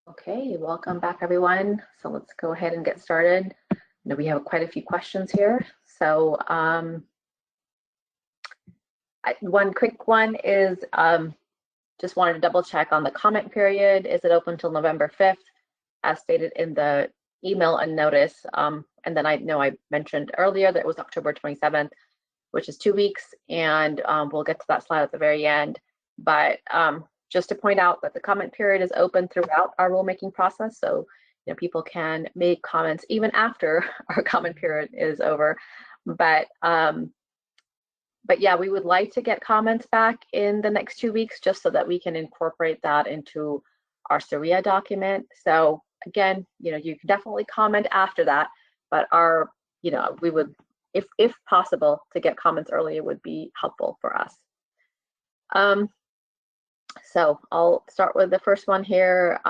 Okay, welcome back everyone. So let's go ahead and get started. I know we have quite a few questions here. So one quick one is just wanted to double check on the comment period. Is it open until November 5th, as stated in the email and notice? And then I know I mentioned earlier that it was October 27th, which is 2 weeks, and we'll get to that slide at the very end. But just to point out that the comment period is open throughout our rulemaking process, so people can make comments even after our comment period is over. But yeah, we would like to get comments back in the next 2 weeks, just so that we can incorporate that into our SERIA document. So again, you can definitely comment after that, but we would, if possible, to get comments earlier would be helpful for us. So I'll start with the first one here.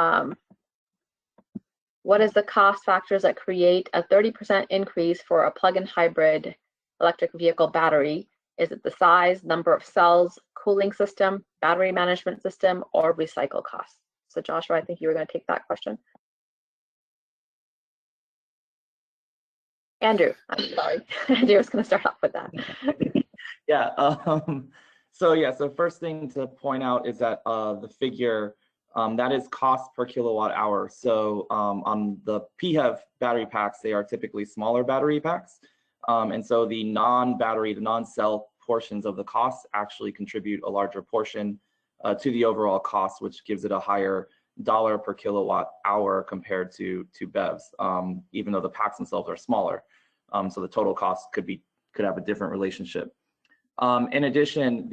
What is the cost factors that create a 30% increase for a plug-in hybrid electric vehicle battery? Is it the size, number of cells, cooling system, battery management system, or recycle costs? So Joshua, I think you were going to take that question. Andrew, I'm sorry. Andrew was going to start off with that. Yeah. So first thing to point out is that the figure that is cost per kilowatt hour. So on the PHEV battery packs, they are typically smaller battery packs, and so the non-battery, the non-cell portions of the cost actually contribute a larger portion to the overall cost, which gives it a higher dollar per kilowatt hour compared to BEVs, even though the packs themselves are smaller. So the total cost could have a different relationship. In addition,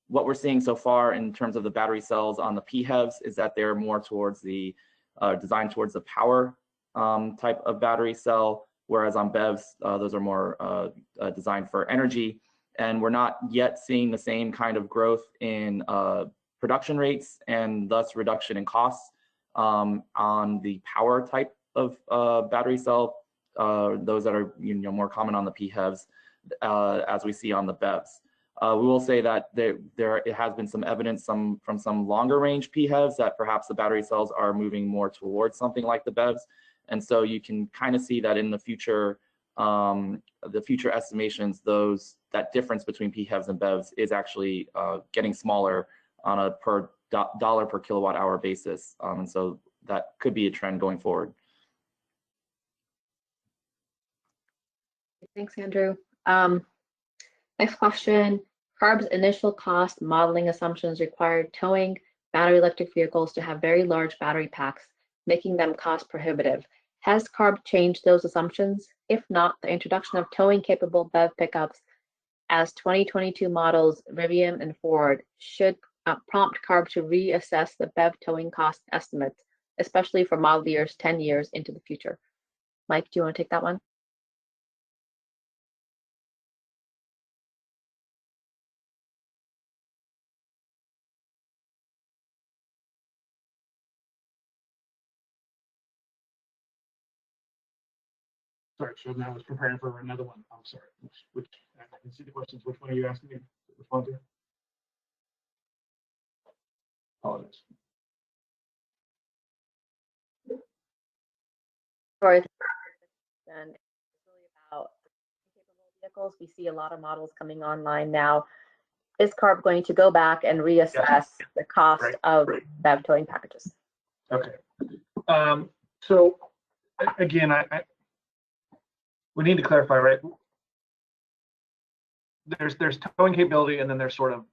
what we're seeing so far in terms of the battery cells on the PHEVs is that they're more towards the designed towards the power type of battery cell, whereas on BEVs, those are more designed for energy. And we're not yet seeing the same kind of growth in production rates and thus reduction in costs on the power type of battery cell, those that are more common on the PHEVs, as we see on the BEVs. We will say that there has been some evidence from some longer range PHEVs that perhaps the battery cells are moving more towards something like the BEVs. And so you can kind of see that in the future estimations, that difference between PHEVs and BEVs is actually getting smaller on a per dollar per kilowatt hour basis. And so that could be a trend going forward. Thanks, Andrew. Next question. CARB's initial cost modeling assumptions required towing battery electric vehicles to have very large battery packs, making them cost prohibitive. Has CARB changed those assumptions? If not, the introduction of towing capable BEV pickups as 2022 models Rivian and Ford should prompt CARB to reassess the BEV towing cost estimates, especially for model years 10 years into the future. Mike, do you want to take that one? Sorry, so now I was preparing for another one. I'm sorry. Which I can see the questions. Which one are you asking me to respond to? Apologies. Sorry. And it's really about capable vehicles. We see a lot of models coming online now. Is CARB going to go back and reassess the cost of BEV towing packages? Okay. So again, we need to clarify, right? There's towing capability, and then there's sort of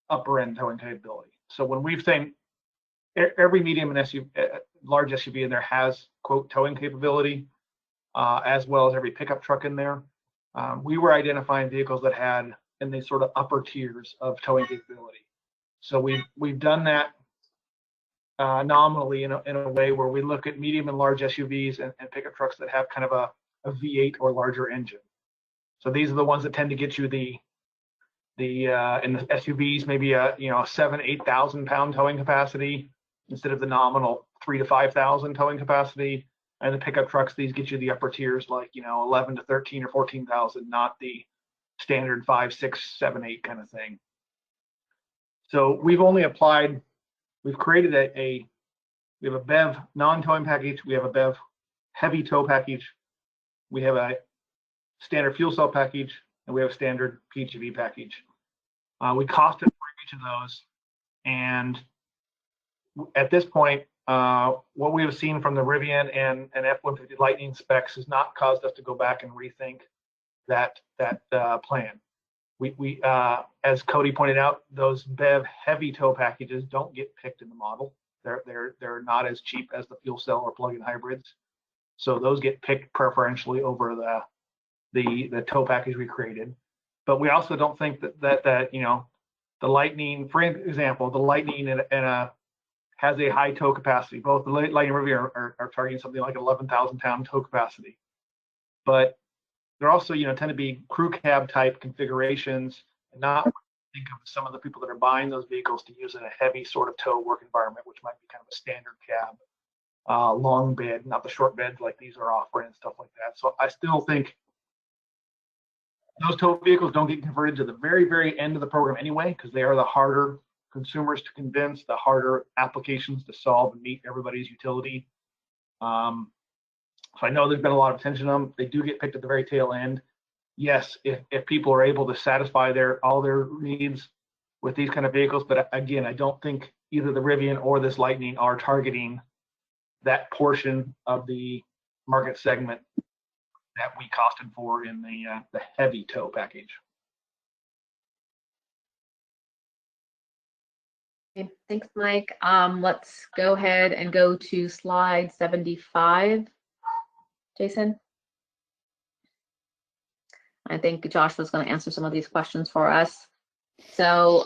upper end towing capability. So when we've saying every medium and SUV, large SUV in there has quote towing capability, as well as every pickup truck in there. We were identifying vehicles that had in the sort of upper tiers of towing capability. So we've done that nominally in a way where we look at medium and large SUVs and pickup trucks that have kind of a V8 or larger engine. So these are the ones that tend to get you in the SUVs maybe a 7,000-8,000 pound towing capacity instead of the nominal 3,000 to 5,000 towing capacity. And the pickup trucks, these get you the upper tiers like 11 to 13 or 14,000, not the standard 5, 6, 7, 8 kind of thing. So we've created a We have a BEV non-towing package. We have a BEV heavy tow package. We have a standard fuel cell package, and we have a standard PHEV package. We costed for each of those, and at this point, what we have seen from the Rivian and F-150 Lightning specs has not caused us to go back and rethink that plan. We as Cody pointed out, those BEV heavy tow packages don't get picked in the model. They're not as cheap as the fuel cell or plug-in hybrids, so those get picked preferentially over the tow package we created. But we also don't think that you know, the Lightning, for example, the Lightning has a high tow capacity. Both the Lightning and Rivian are targeting something like 11,000 pound tow capacity, but they're also, you know, tend to be crew cab type configurations, and not think of some of the people that are buying those vehicles to use in a heavy sort of tow work environment, which might be kind of a standard cab, long bed, not the short beds like these are offering and stuff like that. So I still think those tow vehicles don't get converted to the very, very end of the program anyway, because they are the harder consumers to convince, the harder applications to solve and meet everybody's utility. So I know there's been a lot of attention on them. They do get picked at the very tail end. Yes, if people are able to satisfy all their needs with these kind of vehicles, but again, I don't think either the Rivian or this Lightning are targeting that portion of the market segment that we costed for in the heavy tow package. Okay, thanks, Mike. Let's go ahead and go to slide 75. Jason? I think Josh was going to answer some of these questions for us. So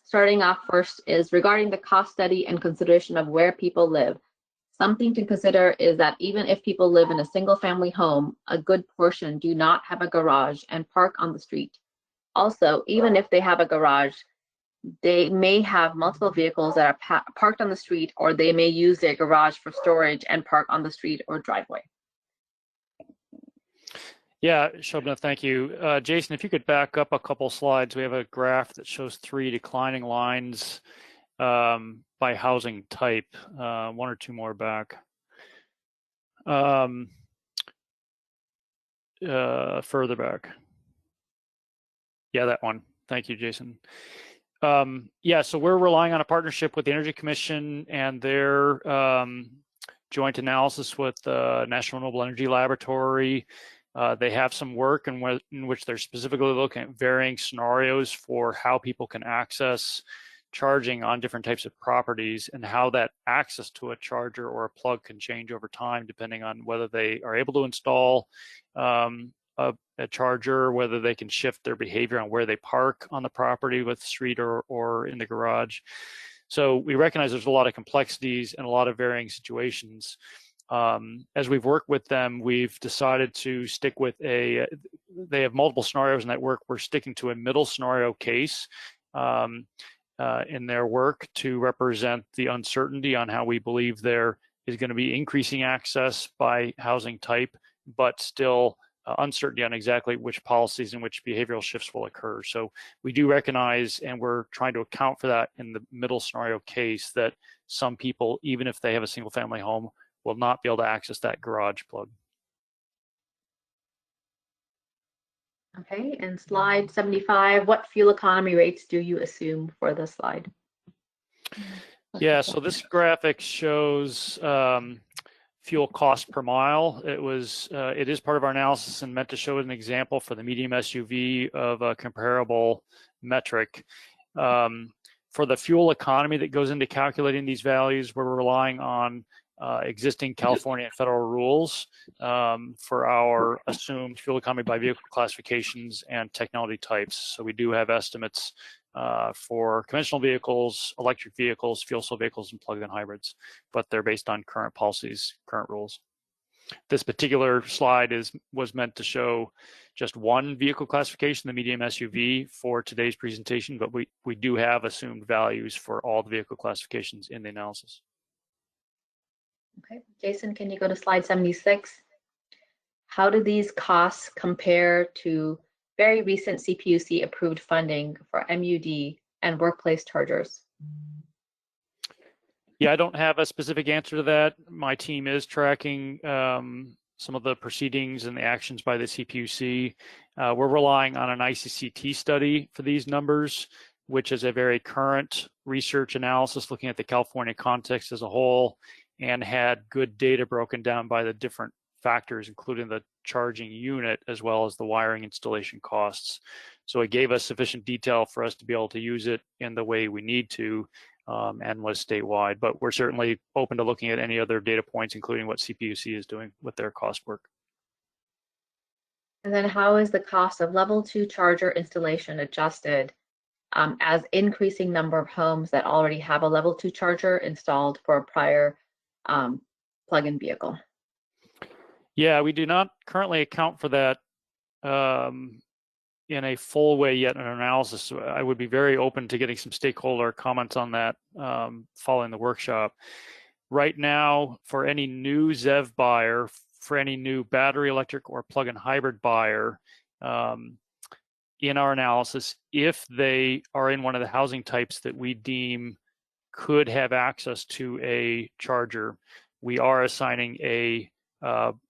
starting off first is regarding the cost study and consideration of where people live. Something to consider is that even if people live in a single family home, a good portion do not have a garage and park on the street. Also, even if they have a garage, they may have multiple vehicles that are parked on the street, or they may use their garage for storage and park on the street or driveway. Yeah, Shobna, thank you. Jason, if you could back up a couple slides, we have a graph that shows 3 declining lines by housing type, 1 or 2 more back. Further back. Yeah, that one. Thank you, Jason. Yeah, so we're relying on a partnership with the Energy Commission and their joint analysis with the National Renewable Energy Laboratory. They have some work in which they're specifically looking at varying scenarios for how people can access charging on different types of properties, and how that access to a charger or a plug can change over time depending on whether they are able to install a charger, whether they can shift their behavior on where they park on the property with the street or in the garage. So we recognize there's a lot of complexities and a lot of varying situations. As we've worked with them, we've decided to stick with they have multiple scenarios in that work. We're sticking to a middle scenario case in their work to represent the uncertainty on how we believe there is going to be increasing access by housing type, but still uncertainty on exactly which policies and which behavioral shifts will occur. So we do recognize, and we're trying to account for that in the middle scenario case, that some people, even if they have a single family home, will not be able to access that garage plug. Okay, and slide 75, what fuel economy rates do you assume for this slide? Yeah, so this graphic shows fuel cost per mile. It is part of our analysis and meant to show an example for the medium SUV of a comparable metric. For the fuel economy that goes into calculating these values, we're relying on existing California and federal rules for our assumed fuel economy by vehicle classifications and technology types. So we do have estimates for conventional vehicles, electric vehicles, fuel cell vehicles, and plug-in hybrids, but they're based on current policies, current rules. This particular slide was meant to show just one vehicle classification, the medium SUV, for today's presentation, but we do have assumed values for all the vehicle classifications in the analysis. Okay, Jason, can you go to slide 76? How do these costs compare to very recent CPUC approved funding for MUD and workplace chargers? Yeah, I don't have a specific answer to that. My team is tracking some of the proceedings and the actions by the CPUC. We're relying on an ACC II study for these numbers, which is a very current research analysis looking at the California context as a whole and had good data broken down by the different factors, including the charging unit as well as the wiring installation costs. So it gave us sufficient detail for us to be able to use it in the way we need to, and was statewide. But we're certainly open to looking at any other data points, including what CPUC is doing with their cost work. And then how is the cost of level 2 charger installation adjusted as increasing number of homes that already have a level 2 charger installed for a prior plug-in vehicle? Yeah, we do not currently account for that in a full way yet in our analysis. So I would be very open to getting some stakeholder comments on that following the workshop. Right now, for any new ZEV buyer, for any new battery electric or plug-in hybrid buyer, in our analysis, if they are in one of the housing types that we deem could have access to a charger, we are assigning a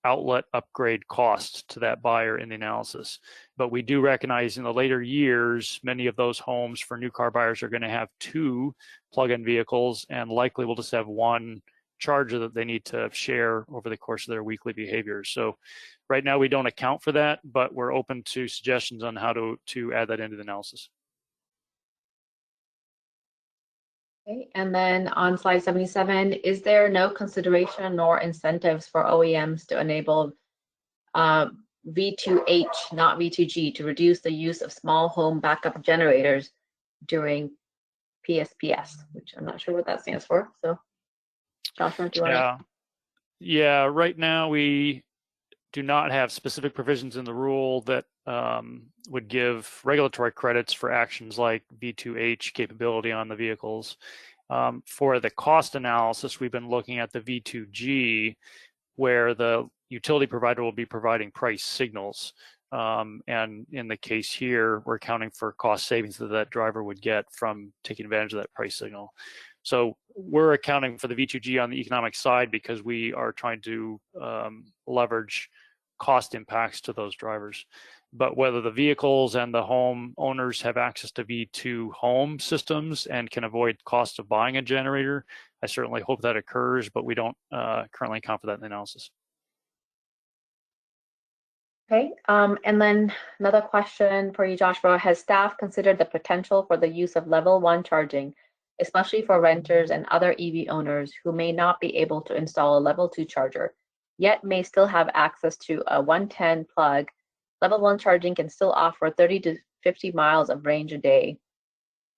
outlet upgrade cost to that buyer in the analysis. But we do recognize in the later years, many of those homes for new car buyers are going to have 2 plug-in vehicles and likely will just have 1 charger that they need to share over the course of their weekly behaviors. So right now we don't account for that, but we're open to suggestions on how to add that into the analysis. Okay, and then on slide 77, is there no consideration nor incentives for OEMs to enable V2H, not V2G, to reduce the use of small home backup generators during PSPS, which I'm not sure what that stands for. So, Joshua, do you want to? Yeah, right now we do not have specific provisions in the rule that would give regulatory credits for actions like V2H capability on the vehicles. For the cost analysis, we've been looking at the V2G, where the utility provider will be providing price signals. And in the case here, we're accounting for cost savings that driver would get from taking advantage of that price signal. So we're accounting for the V2G on the economic side because we are trying to leverage cost impacts to those drivers. But whether the vehicles and the home owners have access to V2 home systems and can avoid cost of buying a generator, I certainly hope that occurs, but we don't currently account for that in the analysis. Okay, and then another question for you, Joshua. Has staff considered the potential for the use of level 1 charging, especially for renters and other EV owners who may not be able to install a level 2 charger, yet may still have access to a 110 plug? Level 1 charging can still offer 30 to 50 miles of range a day,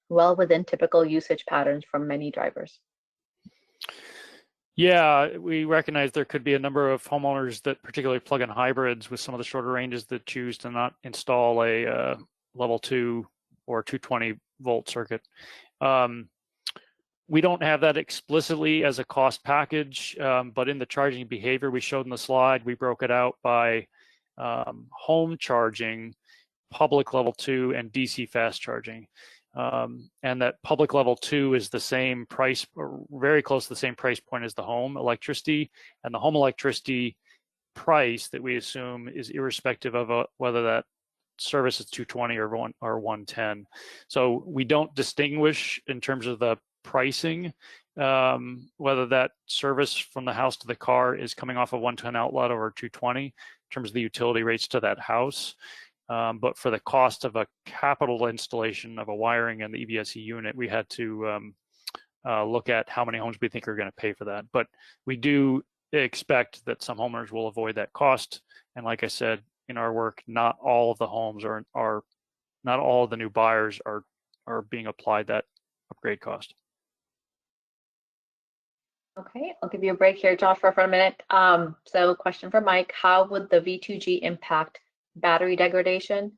well within typical usage patterns from many drivers. Yeah, we recognize there could be a number of homeowners that, particularly plug-in hybrids with some of the shorter ranges, that choose to not install a level 2 or 220 volt circuit. We don't have that explicitly as a cost package, but in the charging behavior we showed in the slide, we broke it out by home charging, public level 2, and DC fast charging. And that public level 2 is the same price, or very close to the same price point as the home electricity. And the home electricity price that we assume is irrespective of whether that service is 220 or 110. So we don't distinguish in terms of the pricing, whether that service from the house to the car is coming off a 110 outlet or 220 in terms of the utility rates to that house. But for the cost of a capital installation of a wiring and the EVSE unit, we had to look at how many homes we think are going to pay for that. But we do expect that some homeowners will avoid that cost. And like I said, in our work, not all of the homes are not all of the new buyers are being applied that upgrade cost. Okay, I'll give you a break here, Joshua, for a minute. So question for Mike, how would the V2G impact battery degradation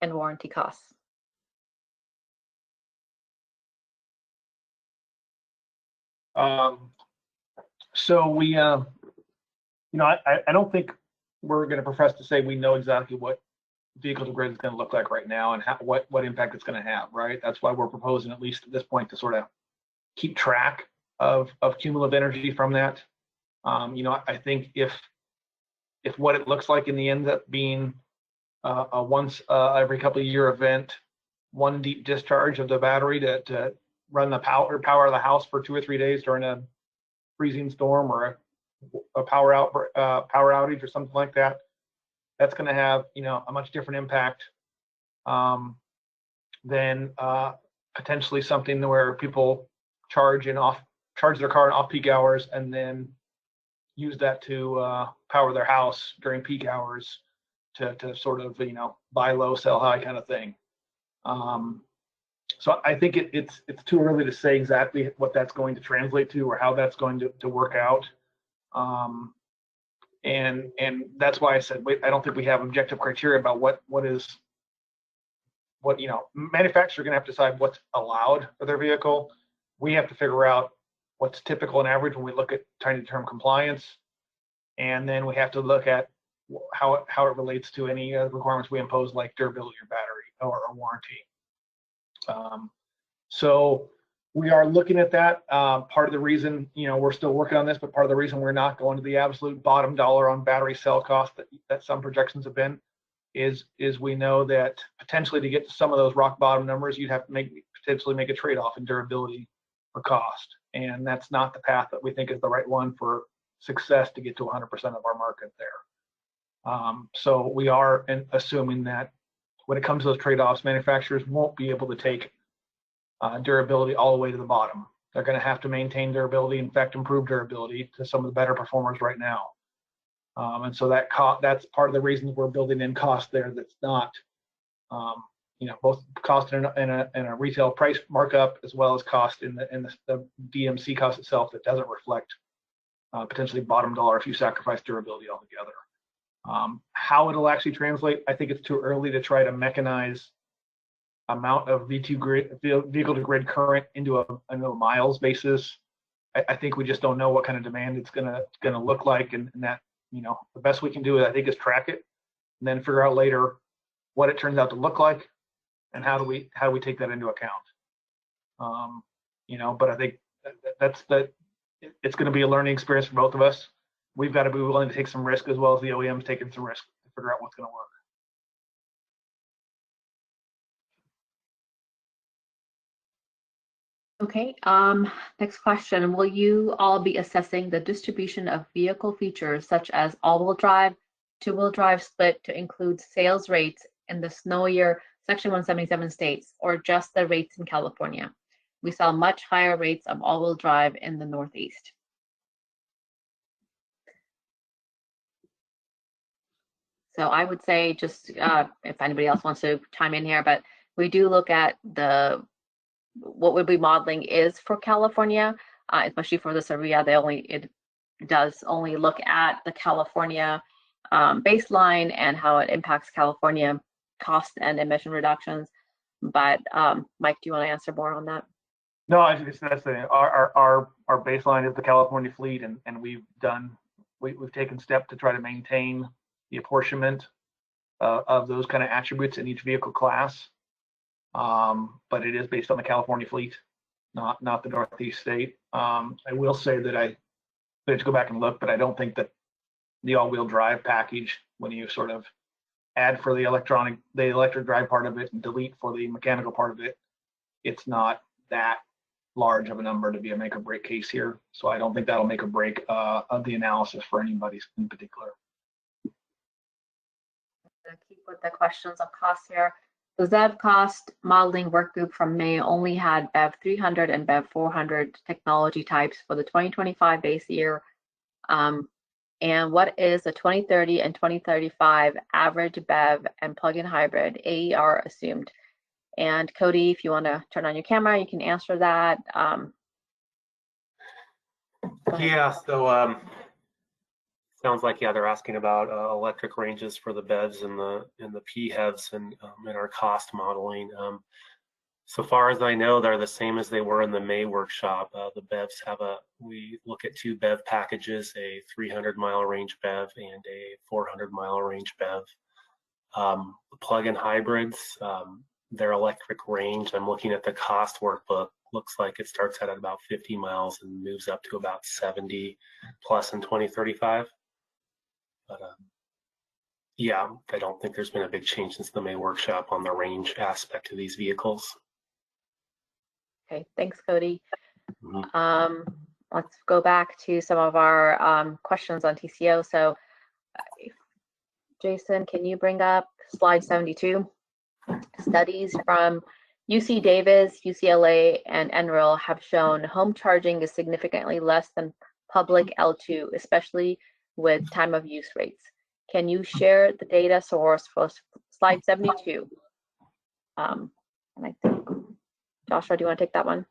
and warranty costs? So we, I don't think we're going to profess to say we know exactly what vehicle to grid is going to look like right now and what impact it's going to have, right? That's why we're proposing, at least at this point, to sort of keep track of cumulative energy from that. I think if what it looks like in the end up being a once every couple of year event, one deep discharge of the battery to run the power of the house for 2 or 3 days during a freezing storm or a power outage or something like that, that's going to have a much different impact than potentially something where people charge their car in off-peak hours and then use that to power their house during peak hours to sort of buy low, sell high kind of thing. So I think it's too early to say exactly what that's going to translate to or how that's going to work out. And that's why I said, wait, I don't think we have objective criteria about what manufacturers are going to have to decide what's allowed for their vehicle. We have to figure out what's typical and average when we look at trying to determine compliance. And then we have to look at how it relates to any requirements we impose, like durability or battery or warranty. So we are looking at that. Part of the reason, we're still working on this, but part of the reason we're not going to the absolute bottom dollar on battery cell cost that some projections have been is we know that potentially to get to some of those rock bottom numbers, you'd have to potentially make a trade-off in durability or cost. And that's not the path that we think is the right one for success to get to 100% of our market there. So we are assuming that when it comes to those trade-offs, manufacturers won't be able to take durability all the way to the bottom. They're going to have to maintain durability, in fact, improve durability to some of the better performers right now. And so that's part of the reason we're building in cost there. That's not, both cost in a retail price markup as well as cost in the DMC cost itself that doesn't reflect potentially bottom dollar if you sacrifice durability altogether. How it'll actually translate, I think it's too early to try to mechanize amount of vehicle to grid current into a miles basis. I think we just don't know what kind of demand it's gonna look like, and that the best we can do, I think, is track it and then figure out later what it turns out to look like and how do we take that into account. But I think it's going to be a learning experience for both of us. We've got to be willing to take some risk as well as the OEMs taking some risk to figure out what's going to work. Okay, next question. Will you all be assessing the distribution of vehicle features such as all-wheel drive, two-wheel drive split to include sales rates in the snowier Section 177 states, or just the rates in California? We saw much higher rates of all-wheel drive in the Northeast. So I would say just if anybody else wants to chime in here, but we do look at what we'll be modeling is for California, especially for the SARIA. It does only look at the California baseline and how it impacts California cost and emission reductions. But Mike, do you want to answer more on that? No, I think that's our baseline is the California fleet, and we've taken steps to try to maintain the apportionment of those kind of attributes in each vehicle class. But it is based on the California fleet, not the Northeast state. I will say that I have to go back and look, but I don't think that the all-wheel drive package, when you sort of add for the electric drive part of it and delete for the mechanical part of it, it's not that large of a number to be a make or break case here. So I don't think that'll make or break of the analysis for anybody in particular. I'll keep with the questions of cost here. The ZEV cost modeling workgroup from May only had BEV 300 and BEV 400 technology types for the 2025 base year. And what is the 2030 and 2035 average BEV and plug-in hybrid AER assumed? And Cody, if you want to turn on your camera, you can answer that. Yeah, so sounds like, yeah, they're asking about electric ranges for the BEVs and the PHEVs and in our cost modeling. So far as I know, they're the same as they were in the May workshop. The BEVs we look at two BEV packages, a 300-mile range BEV and a 400-mile range BEV. Plug-in hybrids, their electric range, I'm looking at the cost workbook, looks like it starts at about 50 miles and moves up to about 70 plus in 2035. But yeah, I don't think there's been a big change since the May workshop on the range aspect of these vehicles. Okay, thanks, Cody. Let's go back to some of our questions on TCO. So, Jason, can you bring up slide 72? Studies from UC Davis, UCLA, and NREL have shown home charging is significantly less than public L2, especially with time of use rates. Can you share the data source for slide 72? And I think, Joshua, do you want to take that one?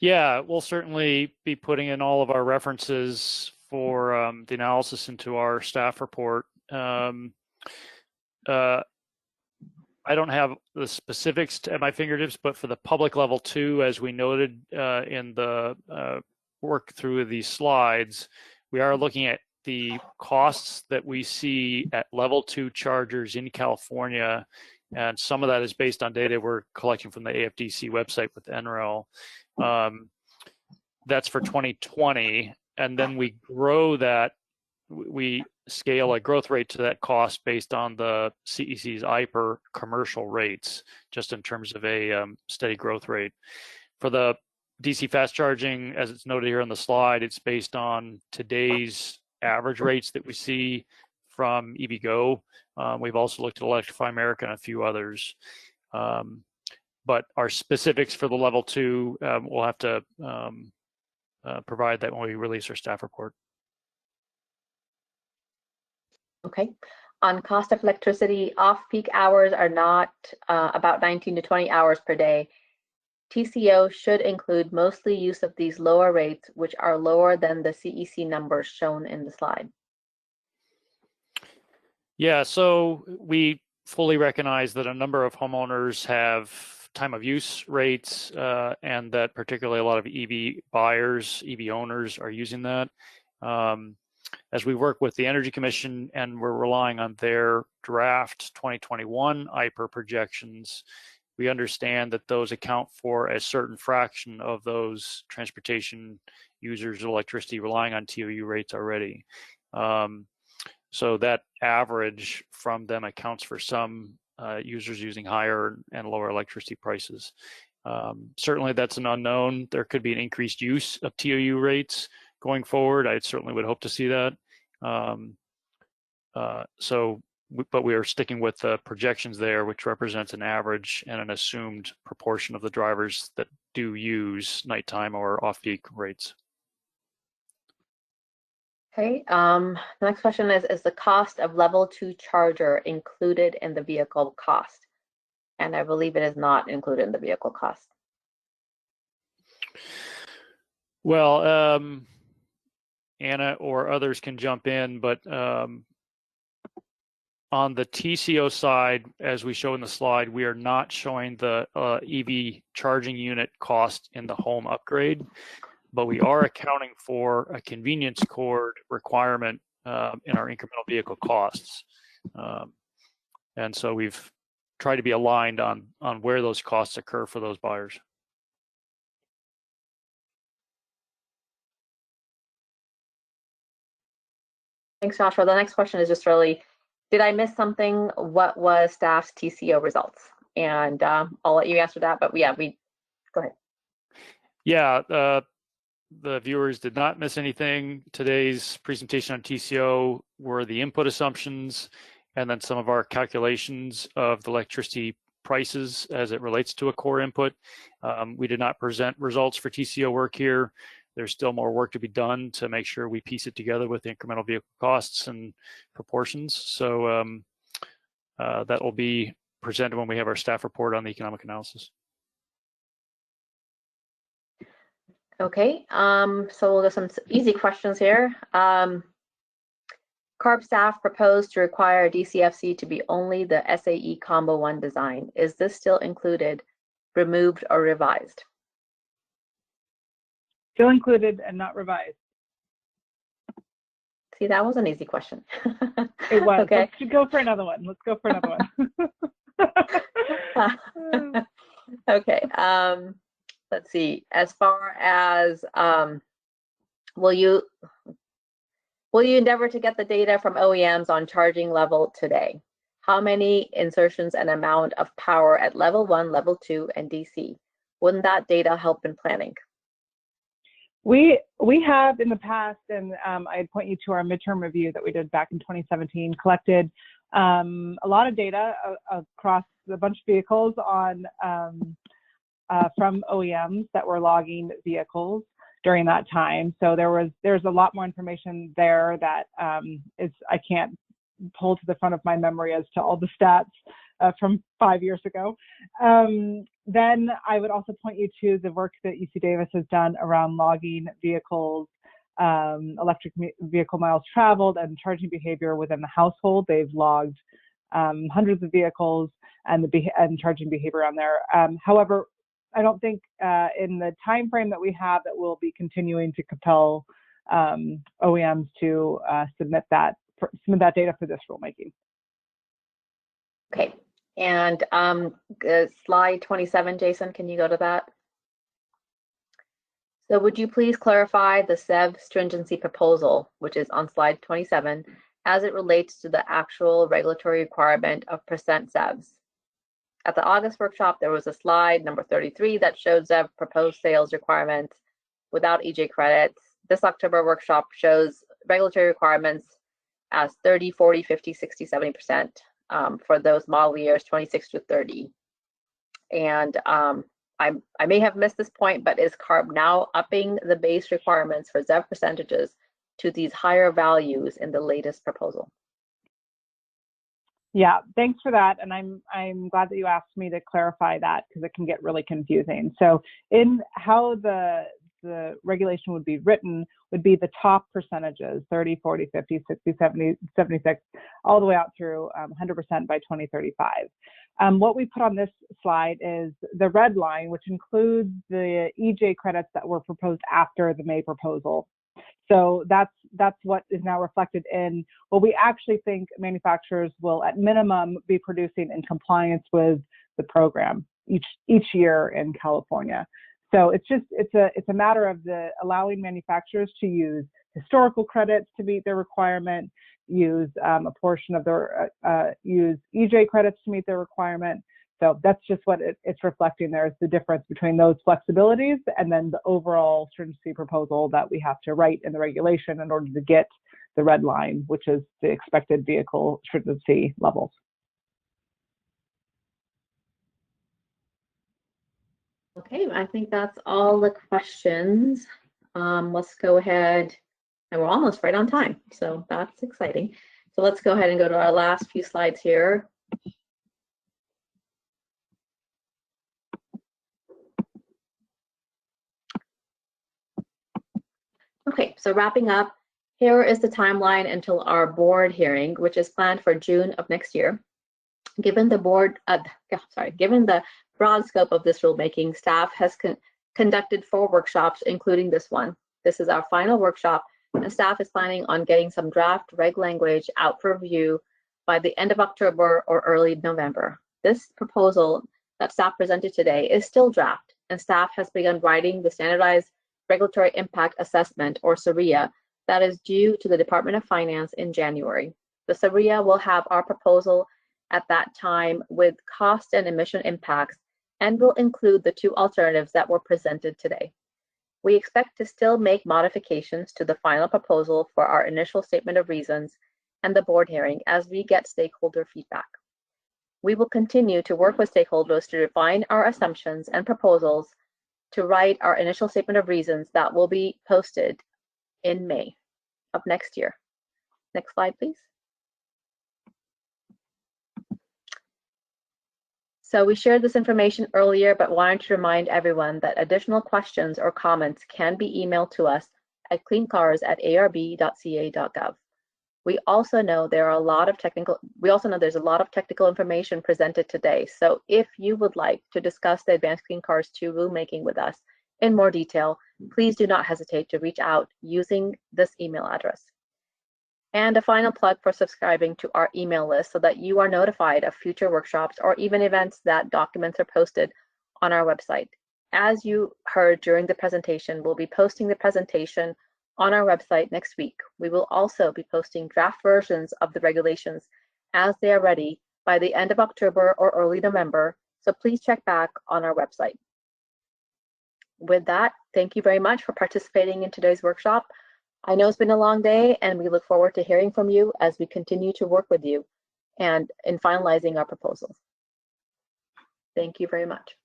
Yeah, we'll certainly be putting in all of our references for the analysis into our staff report. I don't have the specifics at my fingertips, but for the public level 2, as we noted in the work through these slides, we are looking at the costs that we see at level 2 chargers in California, and some of that is based on data we're collecting from the AFDC website with NREL. That's for 2020, and then we grow that. We scale a growth rate to that cost based on the CEC's IPER commercial rates, just in terms of a steady growth rate. For the DC fast charging, as it's noted here on the slide, it's based on today's average rates that we see from EVgo. We've also looked at Electrify America and a few others. But our specifics for the level 2, we'll have to provide that when we release our staff report. Okay. On cost of electricity, off-peak hours are not about 19 to 20 hours per day. TCO should include mostly use of these lower rates, which are lower than the CEC numbers shown in the slide. Yeah, so we fully recognize that a number of homeowners have time of use rates, and that particularly a lot of EV buyers, EV owners are using that. As we work with the Energy Commission and we're relying on their draft 2021 IPER projections, we understand that those account for a certain fraction of those transportation users of electricity relying on TOU rates already. So that average from them accounts for some users using higher and lower electricity prices. Certainly that's an unknown. There could be an increased use of TOU rates going forward. I certainly would hope to see that. But we are sticking with the projections there, which represents an average and an assumed proportion of the drivers that do use nighttime or off-peak rates. Okay, the next question is the cost of level 2 charger included in the vehicle cost? And I believe it is not included in the vehicle cost. Well, Anna or others can jump in, but on the TCO side, as we show in the slide, we are not showing the EV charging unit cost in the home upgrade, but we are accounting for a convenience cord requirement in our incremental vehicle costs. And so we've tried to be aligned on where those costs occur for those buyers. Thanks, Joshua. The next question is just really, did I miss something? What was staff's TCO results? And I'll let you answer that, but yeah, go ahead. Yeah, the viewers did not miss anything. Today's presentation on TCO were the input assumptions and then some of our calculations of the electricity prices as it relates to a core input. We did not present results for TCO work here. There's still more work to be done to make sure we piece it together with the incremental vehicle costs and proportions. So that will be presented when we have our staff report on the economic analysis. Okay, so we'll go some easy questions here. CARB staff proposed to require DCFC to be only the SAE Combo 1 design. Is this still included, removed, or revised? Still included and not revised. See, that was an easy question. It was. Okay. Let's go for another one. Let's go for another one. Okay. let's see, as far as will you endeavor to get the data from OEMs on charging level today? How many insertions and amount of power at level 1, level 2, and DC? Wouldn't that data help in planning? We have in the past, and I'd point you to our midterm review that we did back in 2017, collected a lot of data across a bunch of vehicles on from OEMs that were logging vehicles during that time. So there's a lot more information there that I can't pull to the front of my memory as to all the stats from 5 years ago. Then I would also point you to the work that UC Davis has done around logging vehicles, electric vehicle miles traveled, and charging behavior within the household. They've logged hundreds of vehicles and charging behavior on there. However, I don't think in the time frame that we have that we'll be continuing to compel OEMs to submit that data for this rulemaking. Okay, and slide 27, Jason, can you go to that? So would you please clarify the ZEV stringency proposal, which is on slide 27, as it relates to the actual regulatory requirement of percent ZEVs? At the August workshop, there was a slide, number 33, that showed ZEV proposed sales requirements without EJ credits. This October workshop shows regulatory requirements as 30, 40, 50, 60, 70% for those model years 26 to 30. And I may have missed this point, but is CARB now upping the base requirements for ZEV percentages to these higher values in the latest proposal? Yeah, thanks for that. And I'm glad that you asked me to clarify that because it can get really confusing. So in how the regulation would be written would be the top percentages, 30, 40, 50, 60, 70, 76, all the way out through 100% by 2035. What we put on this slide is the red line, which includes the EJ credits that were proposed after the May proposal. So that's what is now reflected in what we actually think manufacturers will at minimum be producing in compliance with the program each year in California. So it's a matter of allowing manufacturers to use historical credits to meet their requirement, use a portion of their use EJ credits to meet their requirement. So that's just what it's reflecting there is the difference between those flexibilities and then the overall stringency proposal that we have to write in the regulation in order to get the red line, which is the expected vehicle stringency levels. Okay, I think that's all the questions. Let's go ahead, and we're almost right on time, so that's exciting. So let's go ahead and go to our last few slides here. Okay, so wrapping up, here is the timeline until our board hearing, which is planned for June of next year. Given the broad scope of this rulemaking, staff has conducted 4 workshops, including this one. This is our final workshop, and staff is planning on getting some draft reg language out for review by the end of October or early November. This proposal that staff presented today is still draft, and staff has begun writing the standardized regulatory impact assessment, or SRIA, that is due to the Department of Finance in January. The SRIA will have our proposal at that time with cost and emission impacts and will include the 2 alternatives that were presented today. We expect to still make modifications to the final proposal for our initial statement of reasons and the board hearing as we get stakeholder feedback. We will continue to work with stakeholders to refine our assumptions and proposals to write our initial statement of reasons that will be posted in May of next year. Next slide, please. So we shared this information earlier, but wanted to remind everyone that additional questions or comments can be emailed to us at cleancars@arb.ca.gov. We also know there's a lot of technical information presented today. So if you would like to discuss the Advanced Clean Cars 2 rulemaking with us in more detail, please do not hesitate to reach out using this email address. And a final plug for subscribing to our email list so that you are notified of future workshops or even events that documents are posted on our website. As you heard during the presentation, we'll be posting the presentation on our website next week. We will also be posting draft versions of the regulations as they are ready by the end of October or early November, so please check back on our website. With that, thank you very much for participating in today's workshop. I know it's been a long day, and we look forward to hearing from you as we continue to work with you and in finalizing our proposals. Thank you very much.